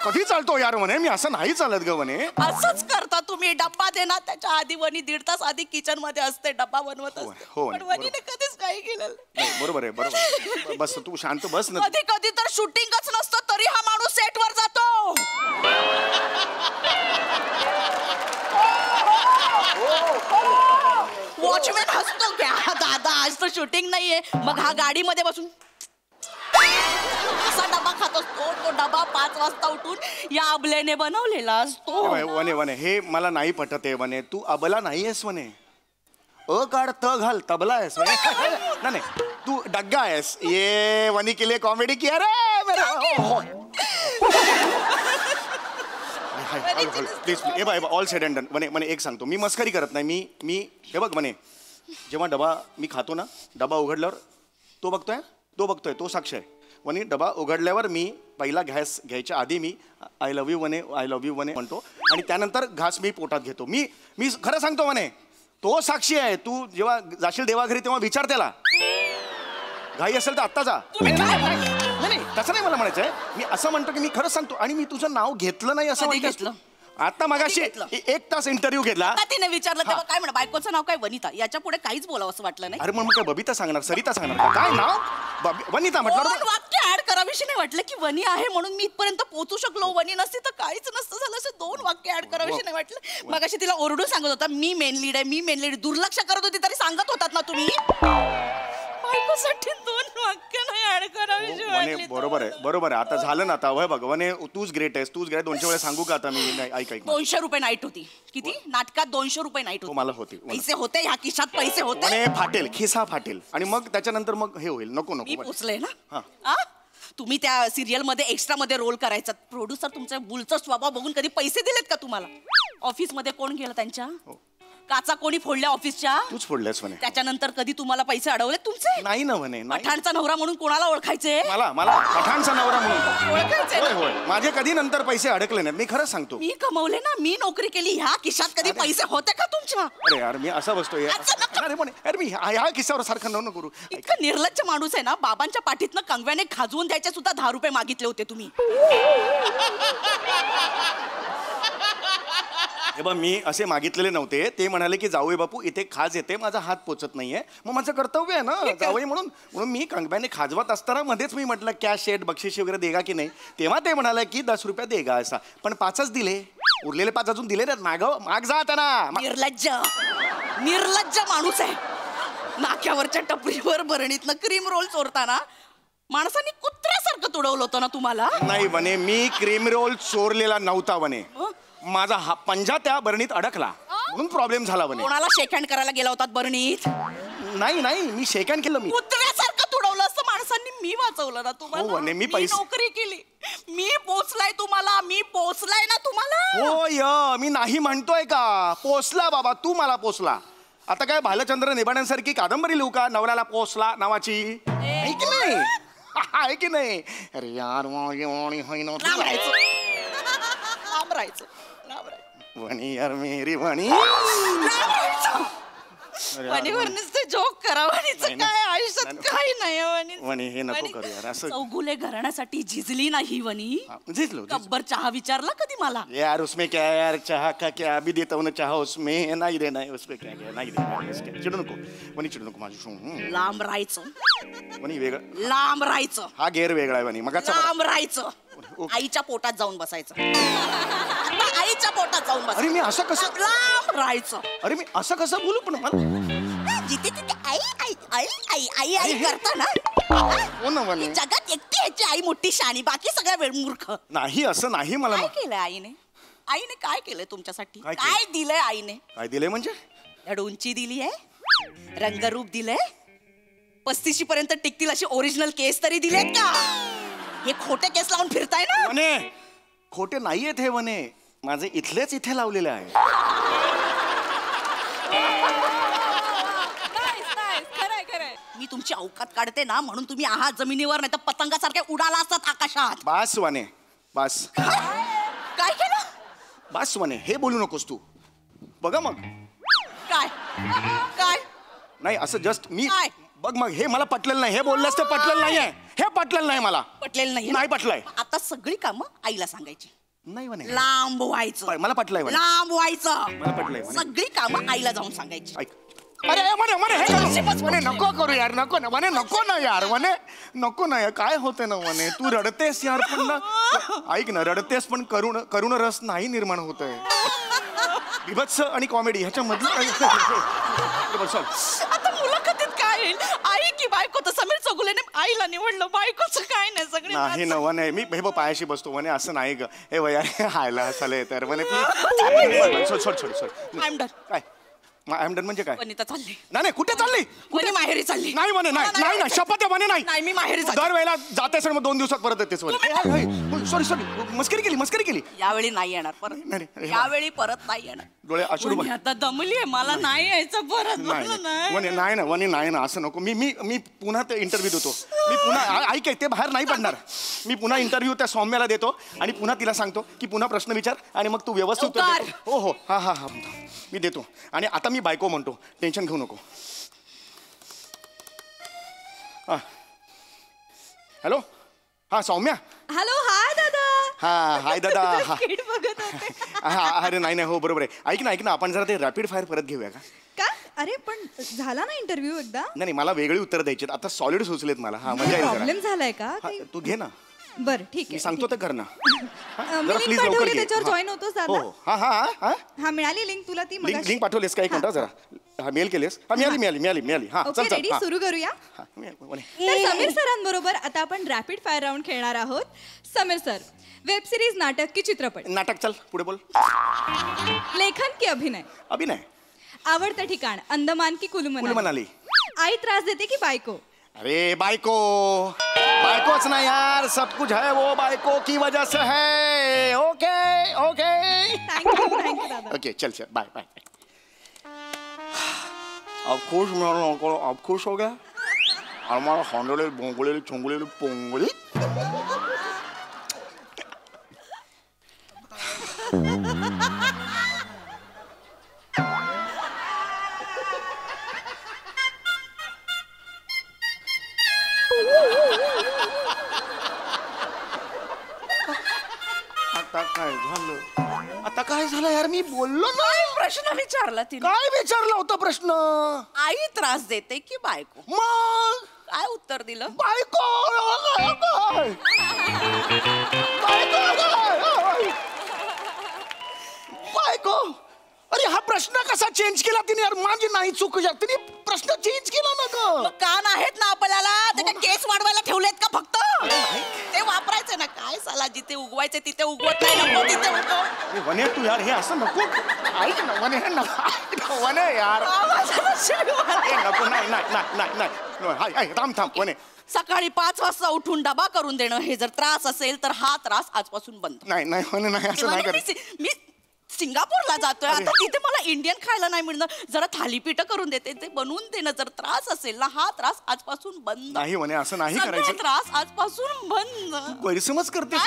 कधी चालतो यार वने? मी असं नाही चालत ग वने. असंच करता तुम्ही. डब्बा दे ना त्याच्या आधी वनी 1.5 तास आधी किचन मध्ये असते, डब्बा बनवत असते. पण वनीने कधीच काही केलं नाही. बरोबर आहे. बस तू शांत बस ना. कधी कधी तर शूटिंगच नसतं तरी हा माणूस सेटवर जातो. वॉचमॅन हसतो क्या दादा आज तर शूटिंग नाहीये. मग हा गाडीमध्ये बसून असा डबा खात असतो. तो डबा 5 वाजता उठून या अबलेने बनवलेला असतो. वने हे मला नाही पटत आहे वने. तू अबला नाहीयेस वने. काढ त घाल तबला आहेस. नाही तू डग्गा आहेस. ये वनी के लिए कॉमेडी किया रे मेरा. प्लीज हे बघ ऑल सेड अँड डन. वने एक सांगतो मी मस्करी करत नाही. मी हे बघ वने जेव्हा डबा मी खातो ना, डबा उघडल्यावर तो बघतोय तो साक्ष आहे. वनी डबा उघडल्यावर मी पहिला घास घ्यायच्या आधी मी आय लव्ह यू वने आय लव्ह यू वने म्हणतो आणि त्यानंतर घास मी पोटात घेतो. मी खरं सांगतो वने, तो साक्षी आहे. तू जेव्हा जाशील देवाघरी तेव्हा विचार त्याला. घाई असेल तर आत्ता जा. नाही तसं नाही मला म्हणायचंय. मी असं म्हणतो की मी खरंच सांगतो आणि मी तुझं नाव घेतलं नाही असं घेतलं. आता मगाशी 1 तास इंटरव्ह्यू घेतला. तिने विचारलं तेव्हा काय म्हणा, बायकोचं नाव काय वनिता, याच्या पुढे काहीच बोलावं असं वाटलं नाही. अरे मग काय बबिता सांगणार, सरिता सांगणार का? काय नाव वनिता म्हटलं. वाक्य ऍड करावीशी नाही वाटलं की वनी आहे म्हणून मी इथपर्यंत पोहोचू शकलो. वनी नसती तर काहीच नसतं झालं. असं 2 वाक्य ऍड करावीशी नाही वाटलं. मगाशी तिला ओरडून सांगत होता मी मेन लीड आहे, मी मेन लीड. दुर्लक्ष करत होती तरी सांगत होतात ना तुम्ही. बायकोसाठी 2 वाक्य नाही ऍड करावीशी वाटली. बरोबर आहे. आता झालं ना. आता वय बघ वने, तूच ग्रेट आहेस, तूच ग्रेट. 200 वेळा सांगू का आता मी? ऐक 200 रुपये नाईट होती. किती नाटकात 200 रुपये नाईट होती. मला होती. पैसे होते ह्या खिशात, पैसे होते. फाटेल, खिसा फाटेल आणि मग त्याच्यानंतर मग हे होईल. नको मी पोचले ना. तुम्ही त्या सिरियल मध्ये एक्स्ट्रा मध्ये रोल करायचा. प्रोड्युसर तुमच्या बुलचा स्वभाव बघून कधी पैसे दिलेत का तुम्हाला? ऑफिस मध्ये कोण गेलं त्यांच्या? काचा कोणी फोडल्या ऑफिसच्या? तूच फोडल्यास म्हणे. त्याच्यानंतर कधी तुम्हाला पैसे अडवले तुमचे? नाही ना म्हणे. पठाणचा नवरा म्हणून कोणाला ओळखायचे? मला पठाणचा नवरा म्हणून ओळखायचे. होय. माझे कधी नंतर पैसे अडकले नाहीत. मी खरंच सांगतो. मी कमवले ना, मी नोकरी केली. ह्या खिशात कधी पैसे होते का तुमच्या? अरे यार मी असं बसतोय. अरे मी ह्या किस्सावर सारखं नको करू. इतकं निर्लज्ज माणूस आहे ना. बाबांच्या पाठीतनं कंगव्याने खाजवून द्यायचे सुद्धा 10 रुपये मागितले होते तुम्ही. हे बघ मी असे मागितलेले नव्हते. ते म्हणाले की जावई बापू इथे खाज येते, माझा हात पोचत नाहीये. मग माझं कर्तव्य आहे ना जावई म्हणून मी कंगव्याने खाजवत असताना मध्येच मी म्हटलं कॅश शेट बक्षीस वगैरे देगा की नाही. तेव्हा ते म्हणाले की 10 रुपये देगा असा. पण 5च दिले. उरलेले 5 अजून दिले नाहीत. माग जा त्यांना. निर्लज्ज माणूस आहे. नाक्यावरच्या टपरीवर भरणीतनं क्रीम रोल चोरताना माणसांनी कुत्र्यासारखं तुडवलं होतं ना तुम्हाला. नाही बने, मी क्रीम रोल चोरलेला नव्हता बने. माझा हा पंजा त्या बरणीत अडकला म्हणून प्रॉब्लेम झाला बने. कोणाला शेक हँड करायला गेला होतात बरणीत? नाही मी शेक हँड केलं. मी कुत्र्यासारखं तुडवलं असतं माणसांनी. मी वाचवलं ना तुम्हाला. मी पैसे नोकरी केली. मी पोचलाय तुम्हाला. मी पोचलाय ना तुम्हाला. हो मी नाही म्हणतोय का. पोचला बाबा, तू मला पोचला. आता काय भालचंद्र निबाड्यांसारखी कादंबरी लिहू का नवऱ्याला पोचला नावाची? आहे की नाही? आहे की नाही? अरे यार वणी यार मेरी वणी. जोक करा. काय आयुष्यात काही नाही. वणी हे नको करू यार. असं चौगुले घराण्यासाठी झिजली नाही वणी. झिजलो. गब्बर चहा विचारला कधी मला? यार उसमें क्या है यार, चाह का क्या अभी देता हूँ ना चाह उसमें. नाही देना है उसमें क्या क्या नाही देना. चिडू नको वणी, चिडू नको माझी. लांब राहायचं वणी. वेगळं लांब राहायचं. हा गेअर वेगळा आहे वणी. मग लांब राहायचं. आईच्या पोटात जाऊन बसायचं. आईच्या पोटात जाऊन बसायचं. अरे मी असं कसं लांब राहायचं? अरे मी असं कसं बोलू पण मला जिथे तिथे आई आई आई आई आई आई करता ना. जगात एकटी ह्याची आई मोठी शाणी, बाकी सगळ्या वेळ मूर्ख. नाही असं नाही. मला काय केलंय आईने? आईने काय केलंय तुमच्यासाठी? काय दिलंय आईने? काय दिलंय म्हणजे? धड उंची दिली आहे, रंगरूप दिलंय, 35 पर्यंत टिकतील अशी ओरिजिनल केस तरी दिलेत का? हे खोटे केस लावून फिरताय ना. वने खोटे नाहीयेत हे वने. माझे इथलेच इथे लावलेले आहे. मी तुमची अवकात काढते ना म्हणून तुम्ही आहात जमिनीवर, नाही तर पतंगासारख्या उडाला असतात आकाशात. बास वने बास. काय केलं? बास वने हे बोलू नकोस तू. बघा मग काय काय नाही असं जस्ट मी बघ. मग हे मला पटलेलं नाही. हे बोललंस ते पटलेलं नाहीये. हे पटलेलं नाही मला. पटलेलं नाही. नाही पटलंय. आता सगळी कामं आईला सांगायची. नाही म्हणे. लांब व्हायचं. मला पटलंय. लांब व्हायचं. मला पटलंय. सगळी कामं आईला जाऊन सांगायची. अरे म्हणे म्हणे हे नको करू यार. नको ना म्हणे. नको ना यार म्हणे. नको ना. काय होते ना म्हणे. तू रडतेस यार. पण ना ऐक ना, रडतेस पण करुण रस नाही निर्माण होत आहे. विभत्स आणि कॉमेडी ह्याच्या मधलं आता मुलाखतीत काय येईल? आई की बायको? तर समीर चौगुलेने आईला निवडलं, बायकोचं काय नाही. सगळे नाही नवा नाही. मी हे पायाशी बसतो म्हणे. असं नाही ग. हे वया हायला हसायला येत म्हणे. सोड सोड सोड. काय आय एम डन म्हणजे काय? वनिता चालली. नाही कुठे चालली? वनी माहेरी चालली. नाही म्हणे नाही शपथ आहे म्हणे नाही. नाही मी माहेरी चालली. दरवेळेला जातेस मग 2 दिवसात परत येतेस म्हणे. सॉरी मस्करी केली. यावेळी नाही येणार परत. यावेळी परत नाही येणार. डोळे अश्रू वनी आता दमली आहे, मला नाही यायचं परत. नाही ना असं नको. मी पुन्हा ते इंटरव्ह्यू देतो. मी पुन्हा ऐक ते बाहेर नाही पडणार. मी पुन्हा इंटरव्ह्यू त्या सौम्याला देतो आणि पुन्हा तिला सांगतो की पुन्हा प्रश्न विचार आणि मग तू व्यवस्थित उत्तर दे. हो हा मी देतो. आणि आता मी बायको म्हणतो, टेन्शन घेऊ नको. हॅलो हा सौम्या. हॅलो हाय दादा. हाय दादा. किट बघत होते. अरे नाही हो बरोबर आहे. ऐक ना आपण जरा ते रॅपिड फायर परत घेऊया का? का? अरे पण झाला ना इंटरव्ह्यू एकदा. नाही मला वेगळी उत्तर द्यायची आता. सॉलिड सुचलेत मला. हा मजा येईल. प्रॉब्लेम झालाय का? तू घे ना. बरं ठीक आहे. सांगतो ते कर ना. मी लिंक पाठवली त्याच्यावर जॉईन होतोस दादा. हा मिळाली लिंक तुला ती मगाशी. लिंक पाठवलीस का? एक मिनिट जरा. मेल केलीस? मिळाली. हा ओके रेडी सुरू करूया. तर समीर सरांबरोबर आता आपण रॅपिड फायर राऊंड खेळणार आहोत. समीर सर, वेब सिरीज, नाटक की चित्रपट? नाटक. चल पुढे बोल. लेखन की अभिनय? अभिनय. आवडतं ठिकाण अंदमान की कुलू मनाली? आई त्रास देते की बायको? अरे बायकोच ना यार, सब कुछ है वो बायको की वजह से है. ओके थँक्यू दादा. ओके चल बाय. अब खुश हो गया. हमारा हॉन्डोले बोंगोले चोंगोले पोंगोली. आता काय झालं यार? मी बोललो नाही. प्रश्न विचारला तिने. काय विचारला होता प्रश्न? आई त्रास देते की बायको? मग काय उत्तर दिलं? बायको. अरे हा प्रश्न कसा चेंज केला तिने यार? माझी नाही चूक. तिने प्रश्न चेंज केला ना ग. कान आहेत ना आपल्याला, ते काय केस वाढवायला ठेवलेत का फक्त? ते वापरायचे ना. काय साला, जिथे उगवायचे तिथे उगवत नाही. नको तिथे उगव. वने तू यार हे असं नको. ऐक ना वने यार. नको नाही. थांब वने. सकाळी 5 वाजता उठून डबा करून देणं हे जर त्रास असेल तर हा त्रास आजपासून बंद. नाही वने नाही असं नाही करत. मी सिंगापूरला जातोय आता, तिथे मला इंडियन खायला नाही मिळणार. जरा थालीपीठ करून देते, ते बनवून देणं जर त्रास असेल ना, हा त्रास आजपासून बंद. नाही म्हणे असं नाही करायचं. त्रास आजपासून बंद. गैरसमज करते.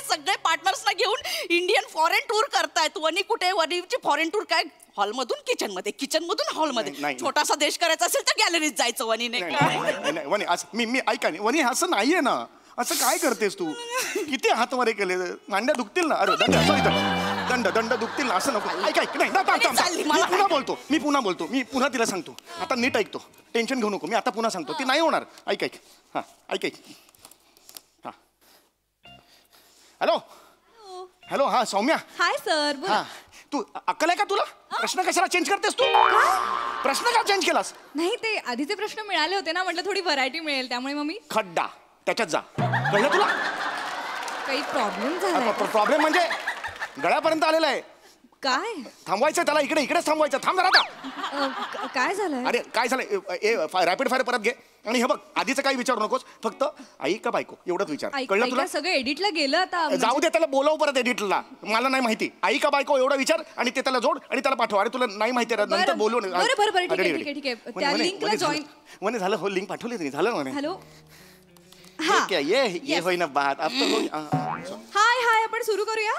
सगळे पार्टनर्सना घेऊन इंडियन फॉरेन टूर करतायत. वनी कुठे? वनीची फॉरेन टूर काय? हॉलमधून किचन मध्ये, किचन मधून हॉलमध्ये. छोटासा देश करायचा असेल तर गॅलरीत जायचं. वनीने वनी असं मी ऐका नाही वनी असं नाहीये ना. असं काय करतेस तू? किती हातवारे केले? मांड्या दुखतील ना. अरे दंड दुखतील ना. असं नको. ऐक नाही. मी पुन्हा बोलतो. मी पुन्हा तिला सांगतो. आता नीट ऐकतो. टेन्शन घेऊ नको. मी आता पुन्हा सांगतो. ती नाही होणार. ऐक हा ऐक. हा हॅलो हा सौम्या. Hi sir. हा तू अक्कल आहे का तुला? प्रश्न कशाला चेंज करतेस तू? प्रश्न का चेंज केलास? नाही ते आधीचे प्रश्न मिळाले होते ना, म्हटलं थोडी व्हरायटी मिळेल त्यामुळे मग मी. खड्डा त्याच्यात जा. कळलं तुला? काही प्रॉब्लेम झाला? प्रॉब्लेम म्हणजे गळ्यापर्यंत आलेला आहे. काय थांबवायचं त्याला? इकडेच थांबवायचं. थांब जरा. काय झालं? अरे काय झालंय? रॅपिड फायर परत घे आणि हे बघ आधीचं काही विचारू नकोस. फक्त आई का बायको एवढंच विचार. कळलं तुला? सगळं एडिटला गेलं आता. जाऊ दे त्याला. बोलव परत एडिटला. मला नाही माहिती. आई का बायको एवढा विचार आणि ते त्याला जोड आणि त्याला पाठव. अरे तुला नाही माहिती नंतर बोलू. बरं ठीक आहे. त्या लिंकला जॉईन. म्हणे झालं. हो लिंक पाठवली तुम्ही. झालं म्हणे. हॅलो ये होईना बात. हाय आपण सुरू करूया.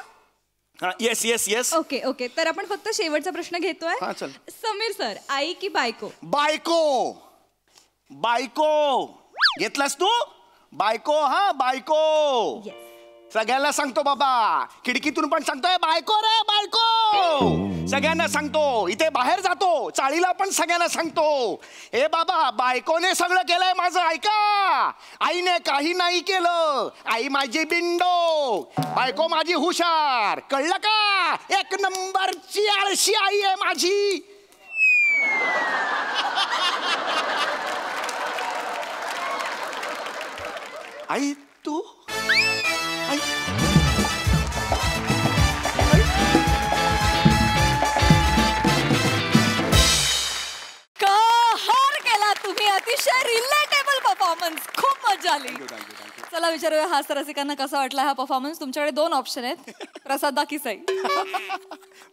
येस. ओके तर आपण फक्त शेवटचा प्रश्न घेतोय. समीर सर, आई की बायको? बायको घेतलास तू? बायको. हा बायको. सगळ्यांना सांगतो बाबा. खिडकीतून पण सांगतोय बायको रे बायको. सगळ्यांना सांगतो. इथे बाहेर जातो चाळीला पण सगळ्यांना सांगतो. हे बाबा बायकोने सगळं केलंय माझं. ऐका. आईने काही नाही केलं. आई माझी बिंडो. बायको माझी हुशार. कळलं का? 1 नंबरची आळशी आई आहे माझी. आई तू प्रसादाला विचारूया हास्य रसिकांना कसा वाटला हा परफॉर्मन्स. तुमच्याकडे 2 ऑप्शन आहेत, प्रसादा की सई.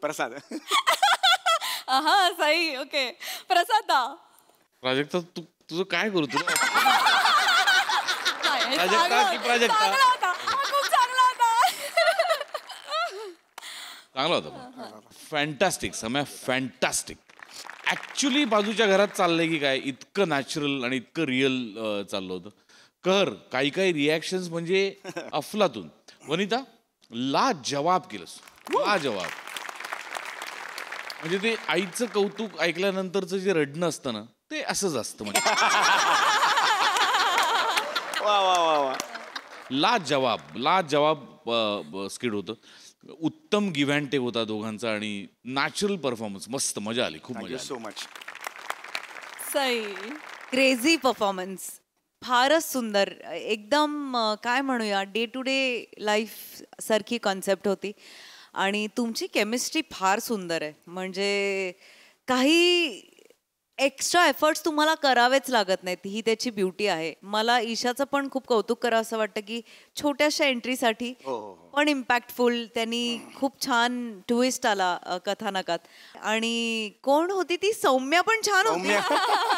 प्रसाद. हा सई. ओके प्रसादा. प्राजक्ता तुझं काय करू तुला चांगला होता. चांगला होता फॅन्टॅस्टिक समय फॅन्टॅस्टिक. ऍक्च्युली बाजूच्या घरात चाललंय की काय इतकं नॅचरल आणि इतकं रिअल चाललं होतं. काही काही रिॲक्शन्स म्हणजे अफलातून. वनिता लाजवाब केलंस, लाजवाब. म्हणजे ते आईचं कौतुक ऐकल्यानंतरचं जे रडणं असतं ना ते असंच असतं म्हणजे. वा वा वा वा. लाजवाब स्किट होतं. उत्तम गिव्ह अँड टेक होता दोघांचा आणि नॅचरल परफॉर्मन्स. मस्त मजा आली, खूप मजा. So much. Sai. Crazy performance, फारच सुंदर. एकदम काय म्हणूया डे टू डे लाईफ सारखी कॉन्सेप्ट होती आणि तुमची केमिस्ट्री फार सुंदर आहे. म्हणजे काही एक्स्ट्रा एफर्ट्स तुम्हाला करावेच लागत नाहीत, ही त्याची ब्युटी आहे. मला ईशाचं पण खूप कौतुक करावं असं वाटतं की छोट्याशा एंट्रीसाठी पण इम्पॅक्टफुल. त्यांनी खूप छान ट्विस्ट आला कथानकात. आणि कोण होती ती सौम्या पण छान होती.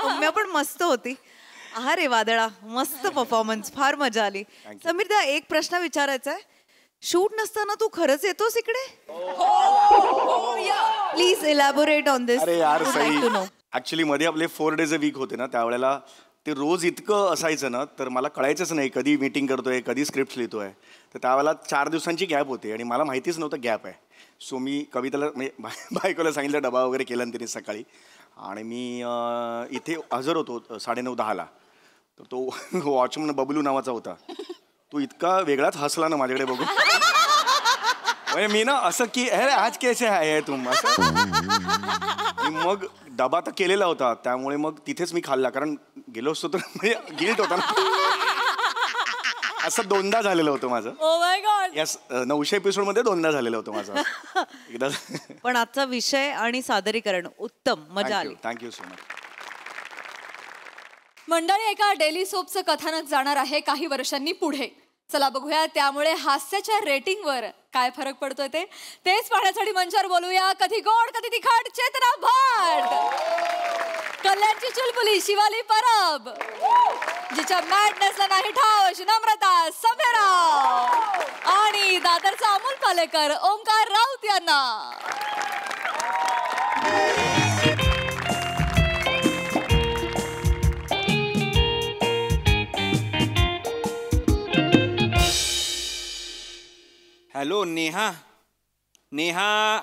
सौम्या पण मस्त होती. अरे वादळा, मस्त परफॉर्मन्स, फार मजा आली. समीर दा एक प्रश्न विचारायचा आहे, शूट नसताना तू खरंच येतोस इकडे? प्लीज इलॅबोरेट ऑन दिस. अरे यार सई, ऍक्च्युली मध्ये आपले 4 days a week होते ना, त्यावेळेला ते रोज इतकं असायचं ना, तर मला कळायचंच नाही कधी मीटिंग करतोय, कधी स्क्रिप्ट लिहितोय. तर त्यावेळेला 4 दिवसांची गॅप होती आणि मला माहितीच नव्हतं गॅप आहे. सो मी कविताला बायकोला सांगितलं, डबा वगैरे केला तिने सकाळी. आणि मी इथे हजर होतो 9:30-10ला. तर तो वॉचमन बबलू नावाचा होता. तो इतका वेगळाच हसला ना माझ्याकडे बघून. म्हणजे मी ना असं की अरे आज कैसे आहे तुम असं. मग डबा तर केलेला होता, त्यामुळे मग तिथेच मी खाल्ला, कारण गेलो असतो तर म्हणजे गिल्ट होता ना. असं 2दा झालेलं होतं माझं. Oh my God. यस, 900 एपिसोडमध्ये 2दा झालेलं होतं माझं एकदा. पण आजचा विषय आणि सादरीकरण उत्तम, मजा आली. Thank you so much. मंडळी, एका डेली सोपचं कथानक जाणार आहे काही वर्षांनी पुढे. चला बघूया त्यामुळे हास्याच्या रेटिंगवर काय फरक पडतोय तेच पाहण्यासाठी मंचावर बोलूया कधी गोड कधी तिखट चेतना भट, कल्याणची चुलबुली शिवाली परब, जिच्या मॅडनेसला नाही ठाव अशी नम्रता समेराव, आणि दादरचा अमोल पालेकर ओंकार राऊत यांना. हॅलो नेहा. नेहा,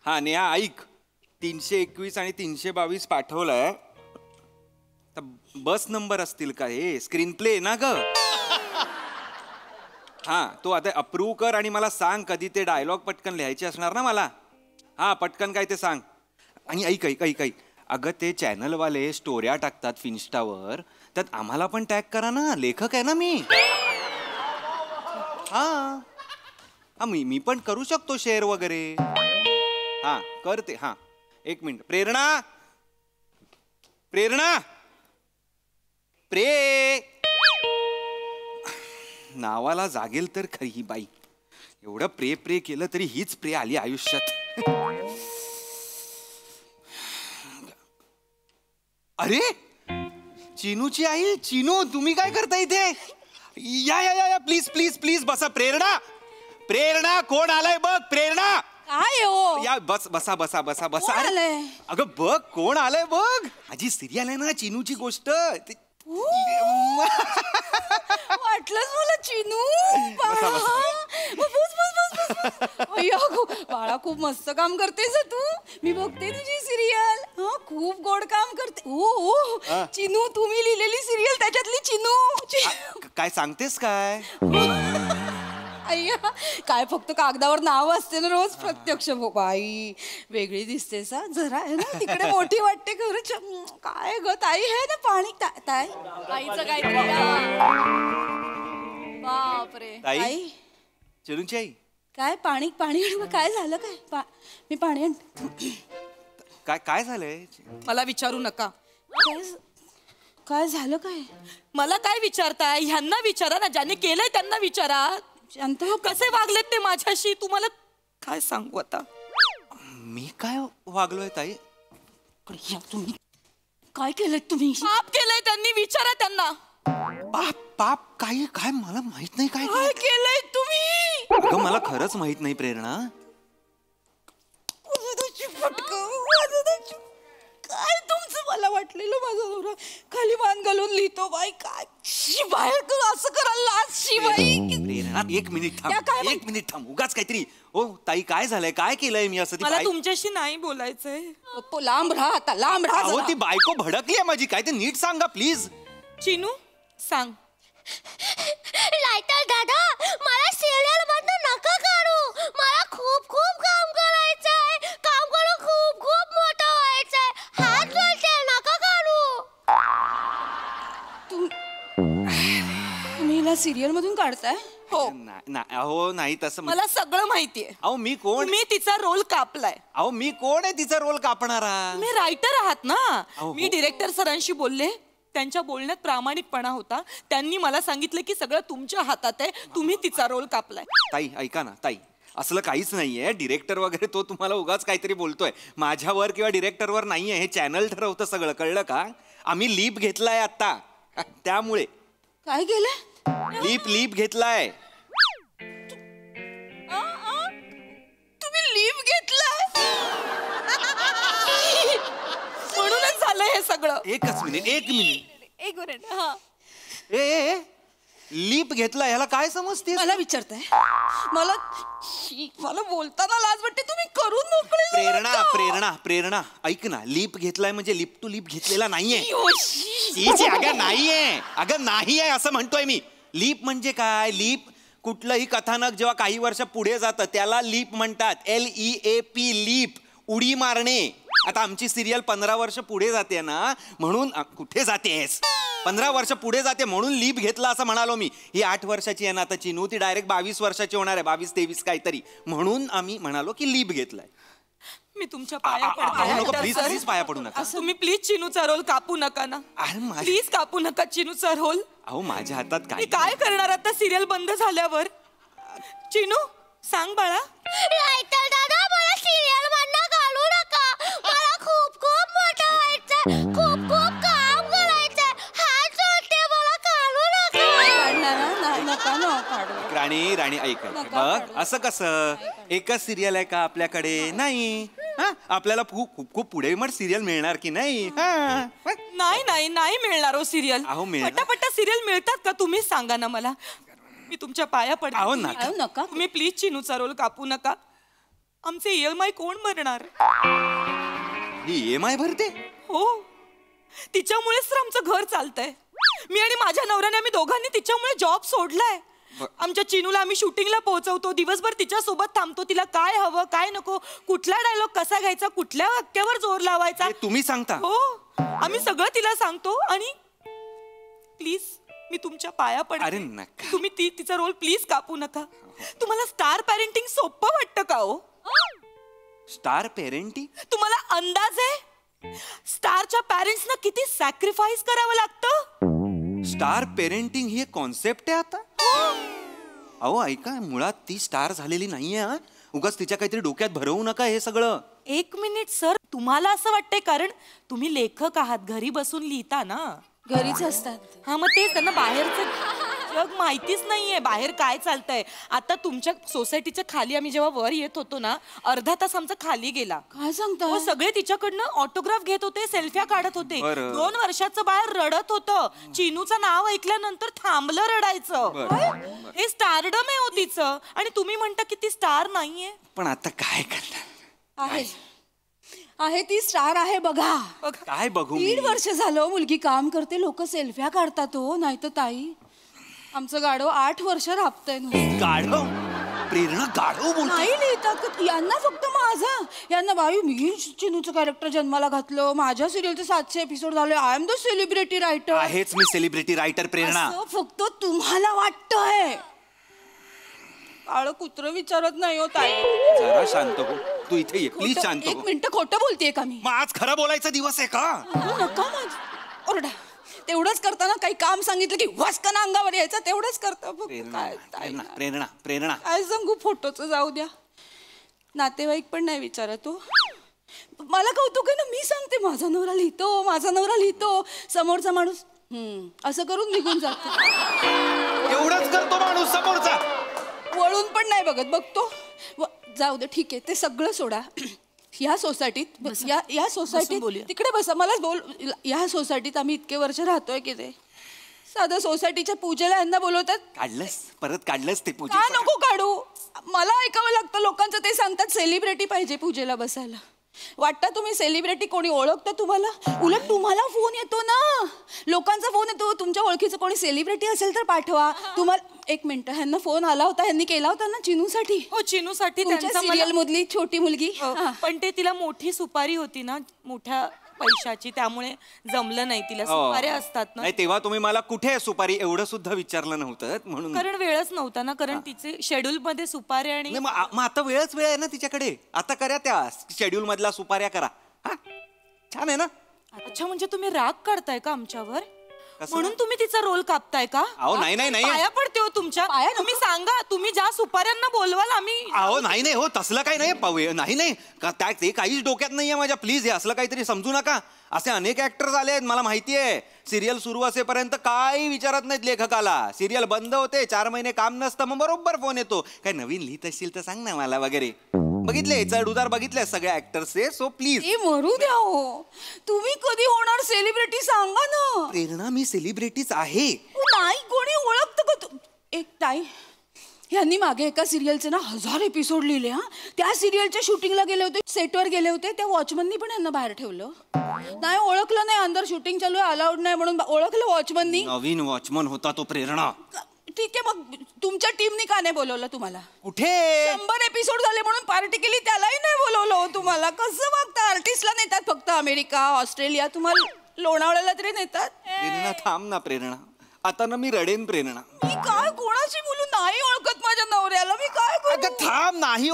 हा नेहा ऐक, 321 आणि 322 पाठवलाय. बस नंबर असतील का हे? स्क्रीन प्ले ना ग. हा तो आता अप्रूव्ह कर आणि मला सांग कधी ते डायलॉग पटकन लिहायचे असणार ना मला. हा पटकन काय ते सांग. आणि ऐक ऐक ऐक ऐक अगं ते चॅनलवाले स्टोऱ्या टाकतात फिन्स्टावर, त्यात आम्हाला पण टॅग करा ना, लेखक आहे ना मी. हा हा मी पण करू शकतो शेअर वगैरे. हा करते. हा एक मिनिट. प्रेरणा प्रेरणा प्रे नावाला जागेल तर खरी ही बाई. एवढं प्रे प्रे केलं तरी हीच प्रे आली आयुष्यात. अरे चिनूची आई. चिनू तुम्ही काय करता इथे? या या या प्लीज प्लीज प्लीज बसा. प्रेरणा प्रेरणा कोण आलाय बघ. प्रेरणा काय हो? या बस बसा बसा बसा बसा. अगं बघ कोण आलंय बघ. माझी सिरियल आहे ना चिनूची गोष्ट. वाटलंच मला चिनू. बाळा खूप मस्त काम करतेस तू. मी बघते तुझी सिरियल. हा खूप गोड काम करते. ओ चिनू, तुम्ही लिहिलेली सिरियल त्याच्यातली चिनू. काय सांगतेस काय? अय्या काय फक्त कागदावर नाव असते ना रोज. प्रत्यक्ष बाई वेगळी दिसतेस जरा आहे ना. तिकडे मोठी वाटते खरंच. काय ग ताई आहे ना पाणी. ताई आईचं काय बापरे. ताई चिनूची आई काय पाणी पाणी काय झालं काय? मी पाणी काय काय झालंय? मला विचारू नका. काय झालं काय? मला काय विचारताय? ह्यांना विचारा ना, ज्याने केलंय त्यांना विचारा. कसे वागलेत ते माझ्याशी तुम्हाला काय सांगू आता. मी काय वागलोय ताई? तुम्ही काय केलंय? तुम्ही पाप केलंय त्यांनी, विचारा त्यांना. पाप काय काय मला माहित नाही काय काय केलंय तुम्ही. अगं मला खरंच माहित नाही प्रेरणा. काय तुमचं? मला वाटलेलं माझा नवरा खाली मान घालून लिहितो. बाई काय बाहेर असं करायला लाज शिवाई. प्रेरणा एक मिनिट थांब उगाच काहीतरी. ओ ताई काय झालंय? काय केलंय मी असं? मला तुमच्याशी नाही बोलायचंय. लांब राहा आता, लांब राहा. अहो ती बायको भडकली आहे माझी. काय ते नीट सांगा प्लीज. चिनू सांग. लायटर दादा, मला सिरियल मधनं नका काढू. मला खूप खूप काम करायचंय. काम करून खूप खूप मोठं व्हायचंय. हात जोडते, नका काढू. तुम्ही हिला सिरियल मधून काढताय? हो. अहो नाही तसं. मला सगळं माहितीये. अहो मी कोण? मी तिचा रोल कापलाय. अहो मी कोण आहे तिचा रोल कापणारा? मी रायटर आहात ना. अहो, मी डिरेक्टर सरांशी बोलले. त्यांच्या बोलण्यात प्रामाणिकपणा होता. त्यांनी मला सांगितलं की सगळं तुमच्या हातात आहे. तुम्ही तिचा रोल कापलाय. ताई ऐका ना ताई, असलं काहीच नाहीये. डिरेक्टर वगैरे तो तुम्हाला उगाच काहीतरी बोलतोय. माझ्यावर किंवा डिरेक्टरवर नाहीये. हे चॅनल ठरवतं सगळं, कळलं का? आम्ही लीप घेतलाय आता, त्यामुळे. काय केलंय? लीप घेतलाय. तुम्ही लीप घेतलाय म्हणूनच झालं हे सगळं. एक मिनिट एक मिनिट. हा ए लीप घेतला ह्याला काय समजते? मला विचारताय? मला बोलताना लाज वाटते. तुम्ही करून मोकळे. प्रेरणा ऐक ना. लीप घेतलाय म्हणजे लिप टू लिप घेतलेला नाहीये. अगं नाहीये असं म्हणतोय मी. लीप म्हणजे काय? लीप कुठलंही कथानक जेव्हा काही वर्ष पुढे जातं त्याला लीप म्हणतात. LEAP लीप, उडी मारणे. आता आमची सिरियल 15 वर्ष पुढे जाते ना, म्हणून. कुठे जातेस? 15 वर्ष पुढे जाते म्हणून लीप घेतला असं म्हणालो मी. ही 8 वर्षाची आहे ना आता चिनू, ती डायरेक्ट 22 वर्षाची होणार आहे. 22-23 काहीतरी. म्हणून आम्ही म्हणालो की लीप घेतलाय. मी तुमच्या पाया पडते. प्लीज पाया पडू नका. तुम्ही प्लीज चिनूचा रोल कापू नका ना. प्लीज कापू नका चिनूचा रोल. अहो माझ्या हातात मी काय करणार आता सिरियल बंद झाल्यावर? चिनू सांग बाळा. लायटर दादा, मला सिरियल मधनं काढू नका. मला खूप खूप मोठं व्हायचंय. खूप खूप काम करायचंय. हात जोडते, मला काढू नका. राणी ऐक बघ. असं कसं? एकच सिरियल आहे का आपल्याकडे? नाही. आपल्याला खूप खूप पुढे मग सिरियल मिळणार की नाही? नाही मिळणार हो सिरियल. पटापटा सिरियल मिळतात का? तुम्ही सांगा ना मला. मी तुमच्या पाया पडते. नका. तुम्ही प्लीज चिनूचा रोल कापू नका. आमचे EMI कोण भरणार? ही EMI भरते? हो, तिच्यामुळेच तर आमचं घर चालतंय. मी आणि माझ्या नवऱ्याने आम्ही दोघांनी तिच्यामुळे जॉब सोडलाय. आमच्या चिनूला आम्ही शूटिंगला पोहोचवतो. दिवसभर तिच्या सोबत थांबतो. तिला काय हवं काय नको, कुठला डायलॉग कसा घ्यायचा, कुठल्या वाक्यावर जोर लावायचा, तुम्ही सांगता? हो, आम्ही सगळं तिला सांगतो. आणि प्लीज मी तुमच्या पाया पडते. तुम्ही तिचा रोल प्लीज कापू नका. तुम्हाला स्टार पॅरेंटिंग सोपं वाटतं का हो? Star parenting? तुम्हाला अंदाज आहे स्टारच्या पॅरेंट्सना किती सॅक्रिफाईस करावं लागतं? स्टार पेरेंटिंग ही एक कॉन्सेप्ट आहे आता. अहो ऐका, मुळात ती स्टार झालेली नाहीये. उगाच तिच्या काहीतरी डोक्यात भरवू नका हे सगळं. एक मिनिट सर, तुम्हाला असं वाटतंय कारण तुम्ही लेखक आहात, घरी बसून लिहिता ना? घरीच असतात. हा मग तेच, त्यांना बाहेरचं जग माहितीच नाहीये, बाहेर काय चालतंय. आता तुमच्या सोसायटीच्या खाली आम्ही जेव्हा वर येत होतो ना, अर्धा तास आमचा खाली गेला. काय सांगता? सगळे तिच्याकडनं ऑटोग्राफ घेत होते, सेल्फ्या काढत होते. 2 वर्षाचं बाहेर रडत होतं. चिनूचं नाव ऐकल्यानंतर थांबलं रडायचं. हे स्टारडम आहे हो तिचं. आणि तुम्ही म्हणता की ती स्टार नाहीये. पण आता काय करणार? आहे ती स्टार आहे. बघा काय बघू? 3 वर्ष झालं मुलगी काम करते, लोक सेल्फ्या काढतात हो. नाही तर ताई, आमचं गाढव 8 वर्ष राबतंय. गाढव? प्रेरणा गाढव बोलते? नाही लिहितात यांना, फक्त माझा. यांना बाई मी चिनूचं कॅरेक्टर जन्माला घातलं, माझ्या सिरियलचे 700 एपिसोड झाले, I am the celebrity writer. आहेच मी सेलिब्रिटी रायटर प्रेरणा. फक्त तुम्हाला वाटतंय. काळं कुत्रं विचारत नाही हो ताई. जरा शांत हो. तू इथे ये प्लीज, शांत हो. 1 मिनिट. खोटं बोलतेय का मी? मग आज खरं बोलायचा दिवस आहे का? नका ओरडा. तेवढंच करताना काही काम सांगितलं की वस्कन अंगावर यायचं तेवढंच करतं प्रेरणा प्रेरणा काय सांगू फोटोचं जाऊ द्या नातेवाईक पण नाही विचारत हो मला कौतुक आहे ना मी सांगते माझा नवरा लिहितो समोरचा माणूस असं करून निघून जातो एवढंच करतो माणूस समोरचा वळून पण नाही बघतो जाऊ दे ठीक आहे ते सगळं सोडा या सोसायटीत या सोसायटीत तिकडे बसा मला बोल या सोसायटीत आम्ही इतके वर्ष राहतोय की ते साधं सोसायटीच्या पूजेला यांना बोलवतात परत काढलंस ते का नको काढू मला ऐकावं लागतं लोकांचं ते सांगतात सेलिब्रिटी पाहिजे पूजेला बसायला वाटतं तुम्ही सेलिब्रिटी कोणी ओळखतं तुम्हाला उलट तुम्हाला फोन येतो ना लोकांचा फोन येतो तुमच्या ओळखीचं कोणी सेलिब्रिटी असेल तर पाठवा तुम्हाला एक मिनिट ह्यांना फोन आला होता ह्यांनी केला होता ना चिनूसाठी हो चिनूसाठी सिरियल मधली छोटी मुलगी पण ते तिला मोठी सुपारी होती ना मोठ्या पैशाची त्यामुळे जमलं नाही तिला सुपाऱ्या असतात ना नाही तेव्हा तुम्ही मला कुठे सुपारी एवढं सुद्धा विचारलं नव्हतं म्हणून कारण वेळच नव्हता ना कारण तिचे शेड्यूल मध्ये सुपाऱ्या आणि मग आता वेळ आहे ना तिच्याकडे आता करा त्या शेड्यूल मधला सुपाऱ्या करा छान आहे ना अच्छा म्हणजे तुम्ही राग काढताय का आमच्यावर म्हणून तुम्ही तिचा रोल कापताय का अहो नाही पाया पडते हो तुमच्या तुम्ही सांगा तुम्ही ज्या सुपाऱ्यांना बोलवाल आम्ही अहो नाही हो तसलं काही नाही नाही ते काहीच डोक्यात नाहीये माझ्या प्लीज हे असलं काहीतरी समजू नका असे अनेक ऍक्टर्स आले आहेत मला माहिती आहे सिरियल सुरू असेपर्यंत काही विचारत नाहीत लेखकाला सिरियल बंद होते 4 महिने काम नसतं मग बरोबर फोन येतो काय नवीन लिहित असशील तर सांग ना मला वगैरे बघितले चढ उतार बघितले सगळ्या ऍक्टर्सचे सो प्लीज मरू द्या हो तुम्ही कधी होणार सेलिब्रिटी सांगा ना प्रेरणा मी सेलिब्रिटीच आहे नाही कोणी ओळखतं का एक ताई यांनी मागे एका सिरियलचे ना 1000 एपिसोड लिहिले त्या सिरियलच्या शूटिंगला गेले होते सेटवर गेले होते त्या वॉचमननी पण यांना बाहेर ठेवलं नाही ओळखलं नाही अंदर शूटिंग चालू आहे अलाउड नाही म्हणून ओळखलं वॉचमननी नवीन वॉचमन होता तो प्रेरणा ठीक आहे मग तुमच्या टीमनी का नाही बोलवलं तुम्हाला कुठे 100 एपिसोड झाले म्हणून पार्टी केली त्यालाही नाही बोलवलं तुम्हाला कसं बघता आर्टिस्टला नेतात फक्त अमेरिका ऑस्ट्रेलिया तुम्हाला लोणावळ्याला तरी नेतात प्रेरणा थांब ना प्रेरणा आता ना मी रडेन प्रेरणा मी काय कोणाची बोलू नाही ओळखत माझ्या नवऱ्याला मी काय करू थांब नाही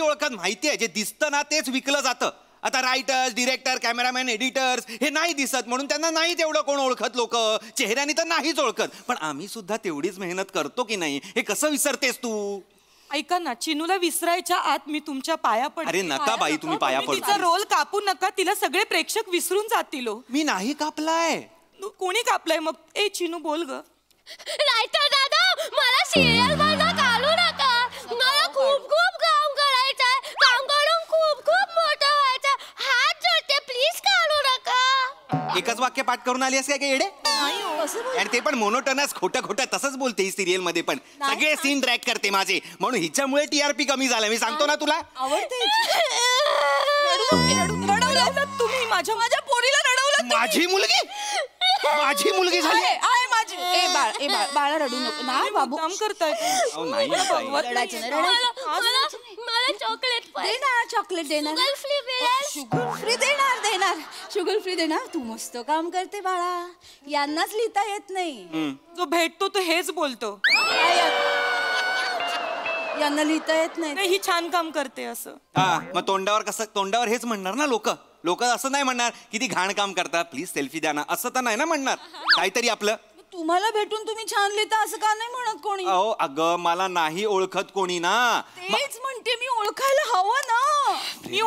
ओळखत माहितीये जे दिसतं ना तेच विकलं जातं आता रायटर्स डिरेक्टर कॅमेरामॅन एडिटर्स हे नाही दिसत म्हणून त्यांना नाही तेवढं कोण ओळखत लोक चेहऱ्याने तर नाहीच ओळखत पण आम्ही सुद्धा तेवढीच मेहनत करतो की नाही हे कसं विसरतेस तू ऐका ना चिनूला विसरायच्या आत मी तुमच्या पाया पडते अरे नका बाई तुम्ही पाया पडू तिचा रोल कापू नका तिला सगळे प्रेक्षक विसरून जातील मी नाही कापलाय कोणी कापलाय मग ए चिनू बोल ग रायटर दादा मला सिरियल मधनं काढू नका मला खूप काम करायचंय काम करून खूप मोठं व्हायचं हात जोडते प्लीज काढू नका एकच वाक्य पाठ करून आली काय येडे आणि ते पण मोनोटनस खोटं तसंच बोलते ही सिरियल मध्ये पण सगळे सीन ट्रॅक करते माझे म्हणून हिच्यामुळे टीआरपी कमी झाला मी सांगतो ना तुला तुम्ही माझ्या पोरीला रडवलं माझी मुलगी झाली आहे माझी बाळा रडू नको नाही बाबू काम करताय मला चॉकलेट चॉकलेट देणार शुगर फ्री देणार तू मस्त काम करते बाळा यांनाच लिहिता येत नाही जो भेटतो तो हेच बोलतो यांना लिहिता येत नाही ही छान काम करते असं मग तोंडावर हेच म्हणणार ना लोक असं नाही म्हणणार किती घाण काम करतात प्लीज सेल्फी द्या ना असं तर नाही ना म्हणणार काहीतरी आपलं तुम्हाला भेटून तुम्ही छान लिहिता असं का नाही म्हणत कोणी अहो अगं मला नाही ओळखत कोणी ना तेच म्हणते मी ओळखायला हवं ना मी